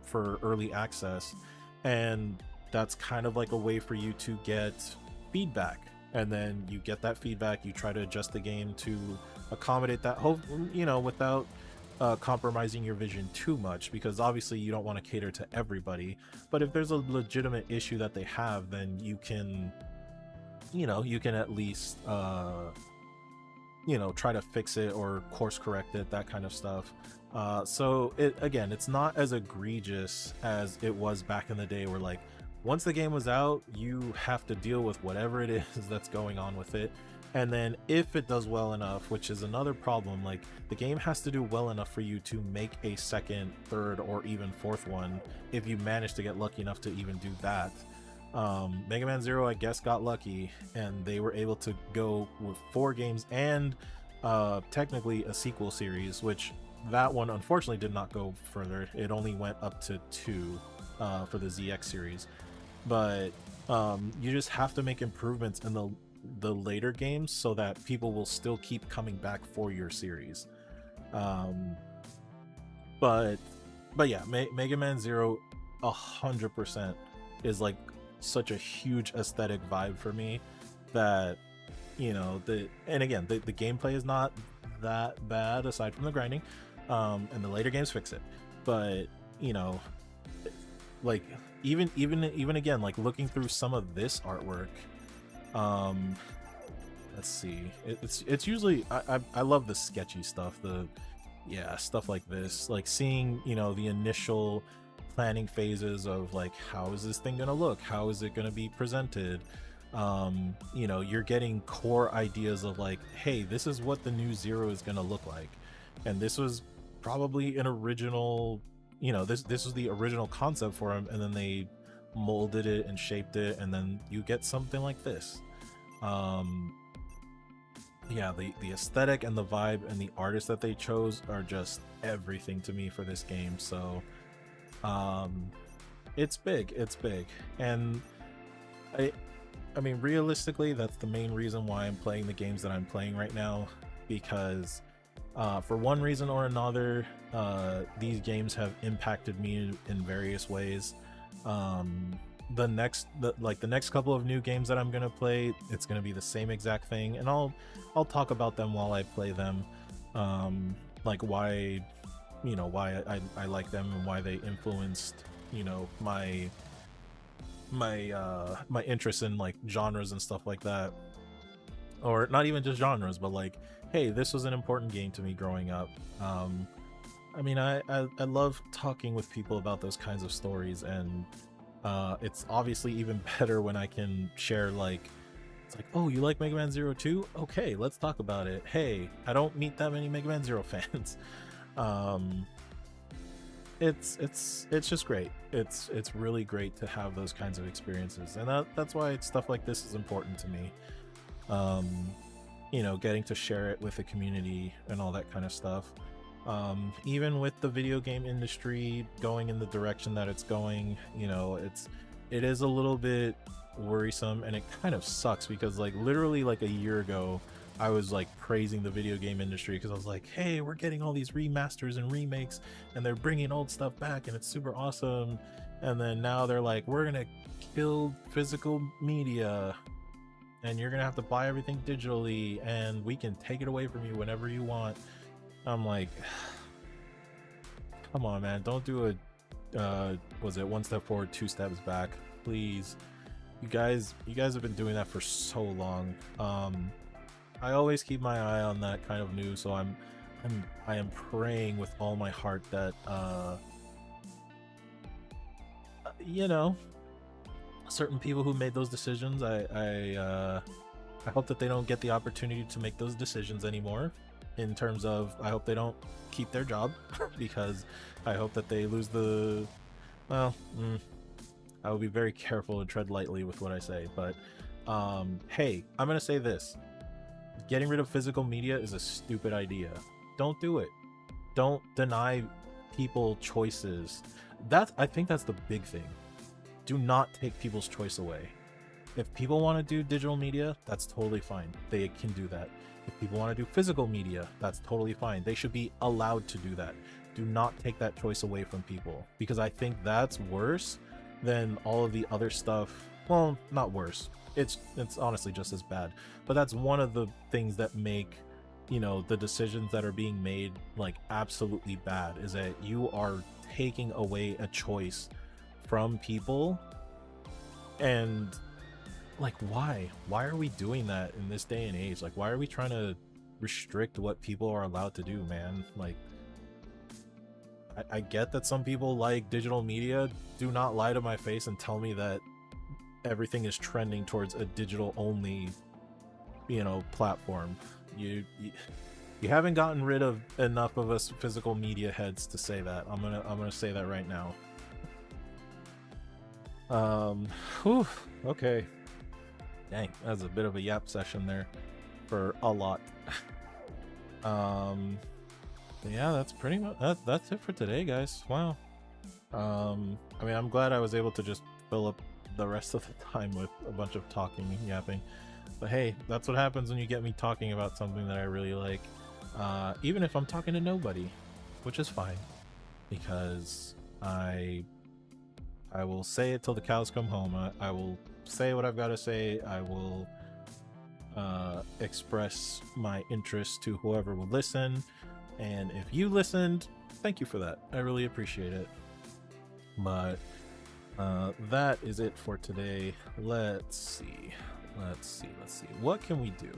for early access, and that's kind of like a way for you to get feedback, and then you get that feedback, you try to adjust the game to accommodate that, hope, you know, without compromising your vision too much, because obviously you don't want to cater to everybody. But if there's a legitimate issue that they have, then you can, you know, you can at least you know, try to fix it or course correct it, that kind of stuff. So it, again, it's not as egregious as it was back in the day, where like once the game was out, you have to deal with whatever it is that's going on with it. And then if it does well enough, which is another problem, like the game has to do well enough for you to make a second, third, or even fourth one, if you manage to get lucky enough to even do that. Mega Man Zero, I guess, got lucky, and they were able to go with 4 games and technically a sequel series, which that one unfortunately did not go further. It only went up to 2 for the ZX series. But you just have to make improvements in the later games so that people will still keep coming back for your series. But yeah, Mega Man Zero 100% is like such a huge aesthetic vibe for me that, you know, and again, the gameplay is not that bad aside from the grinding, and the later games fix it. But, you know, like even again, like looking through some of this artwork, let's see, it's usually I love the sketchy stuff, stuff like this, like seeing, you know, the initial planning phases of like, how is this thing gonna look, how is it gonna be presented. You know, you're getting core ideas of like, hey, this is what the new Zero is gonna look like, and this was probably an original, you know, this was the original concept for him, and then they molded it and shaped it, and then you get something like this. Yeah, the aesthetic and the vibe and the artists that they chose are just everything to me for this game. So it's big, and I mean, realistically, that's the main reason why I'm playing the games that I'm playing right now, because for one reason or another, these games have impacted me in various ways. The next couple of new games that I'm gonna play, it's gonna be the same exact thing, and I'll talk about them while I play them, like why, you know, why I like them and why they influenced, you know, my interest in like genres and stuff like that, or not even just genres, but like, hey, this was an important game to me growing up. I mean, I love talking with people about those kinds of stories, and it's obviously even better when I can share, like, it's like, oh, you like Mega Man Zero too? Okay, let's talk about it. Hey, I don't meet that many Mega Man Zero fans. It's just great. It's really great to have those kinds of experiences, and that's why stuff like this is important to me. You know, getting to share it with the community and all that kind of stuff. Even with the video game industry going in the direction that it's going, you know, it is a little bit worrisome, and it kind of sucks, because like literally like a year ago I was like praising the video game industry, because I was like, hey, we're getting all these remasters and remakes, and they're bringing old stuff back, and it's super awesome. And then now they're like, we're gonna kill physical media, and you're gonna have to buy everything digitally, and we can take it away from you whenever you want. I'm like, come on, man, don't do a was it one step forward, two steps back, please. You guys have been doing that for so long. I always keep my eye on that kind of news, so I am praying with all my heart that you know, certain people who made those decisions, I hope that they don't get the opportunity to make those decisions anymore. In terms of, I hope they don't keep their job, because I hope that they lose the, well, I will be very careful and tread lightly with what I say, but hey, I'm gonna say this: getting rid of physical media is a stupid idea. Don't do it. Don't deny people choices. I think that's the big thing. Do not take people's choice away. If people want to do digital media, that's totally fine. They can do that. If people want to do physical media, that's totally fine. They should be allowed to do that. Do not take that choice away from people, because I think that's worse than all of the other stuff. Well, not worse. It's honestly just as bad. But that's one of the things that make, you know, the decisions that are being made like absolutely bad, is that you are taking away a choice from people. And like, why are we doing that in this day and age? Like, why are we trying to restrict what people are allowed to do, man? Like, I get that some people like digital media. Do not lie to my face and tell me that everything is trending towards a digital only, you know, platform. You haven't gotten rid of enough of us physical media heads to say that. I'm gonna say that right now. Whew, okay. Dang, that's a bit of a yap session there for a lot. Yeah, that's pretty much that's it for today, guys. Wow. I mean, I'm glad I was able to just fill up the rest of the time with a bunch of talking and yapping. But hey, that's what happens when you get me talking about something that I really like. Even if I'm talking to nobody, which is fine. because I will say it till the cows come home. I will say what I've got to say. I will express my interest to whoever will listen, and if you listened, thank you for that. I really appreciate it. But that is it for today. Let's see. What can we do?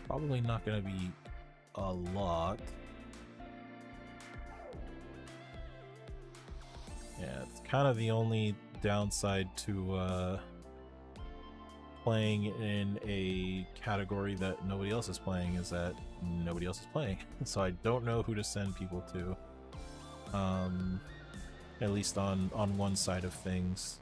Probably not gonna be a lot. Yeah, it's kind of the only downside to playing in a category that nobody else is playing, is that nobody else is playing. So I don't know who to send people to. At least on one side of things.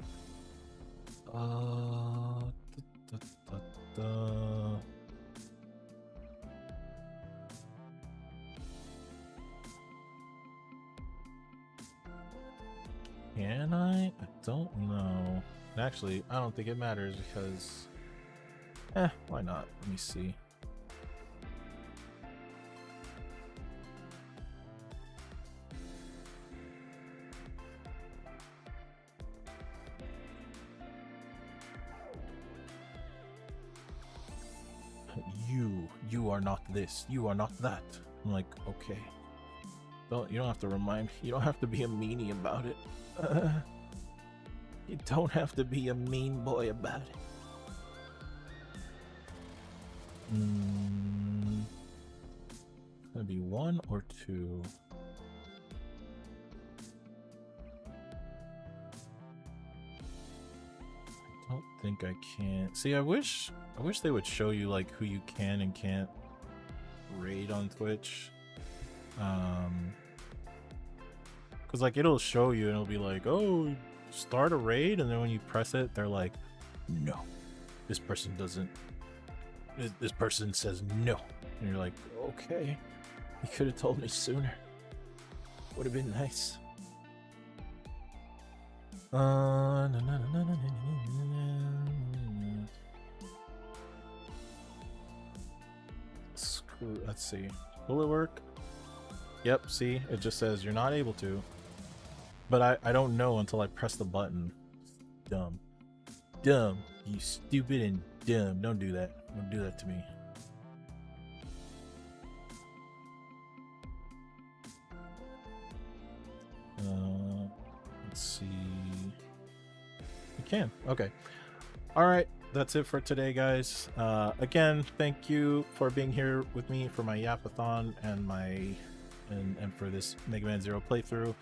Can I? I don't know. Actually, I don't think it matters because why not? Let me see. You are not this, you are not that. I'm like, okay. You don't have to remind me. You don't have to be a meanie about it. You don't have to be a mean boy about it. Gonna be 1 or 2. I don't think I can. See, I wish they would show you like who you can and can't raid on Twitch. Because like it'll show you and it'll be like, oh, start a raid, and then when you press it, they're like, no, this person doesn't. This person says no, and you're like, okay, you could have told me sooner. Would have been nice. Let's see. Will it work? Yep, see? It just says you're not able to. But I don't know until I press the button. Dumb. Dumb. You stupid and dumb. Don't do that. Don't do that to me. Let's see. You can. Okay. Alright. That's it for today, guys. Again, thank you for being here with me for my Yapathon and and for this Megaman Zero playthrough.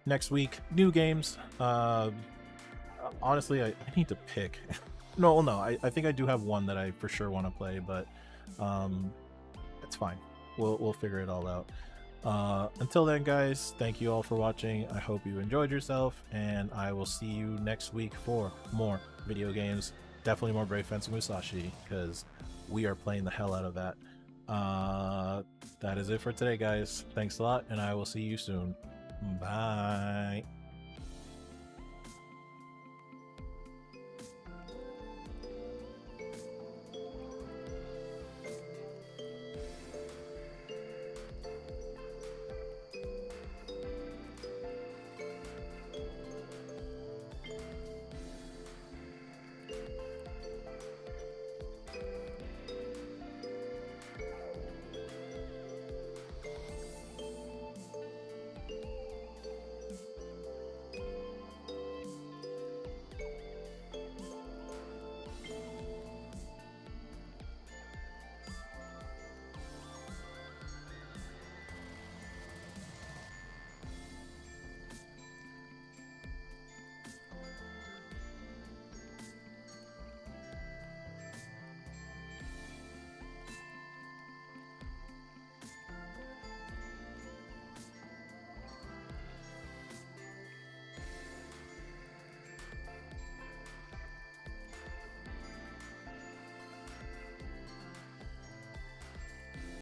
Next week, new games. Honestly, I need to pick. No, I think I do have one that I for sure want to play, but it's fine. We'll figure it all out. Until then, guys, thank you all for watching. I hope you enjoyed yourself, and I will see you next week for more video games. Definitely more Brave Fence Musashi, because we are playing the hell out of that. That is it for today, guys. Thanks a lot, and I will see you soon. Bye.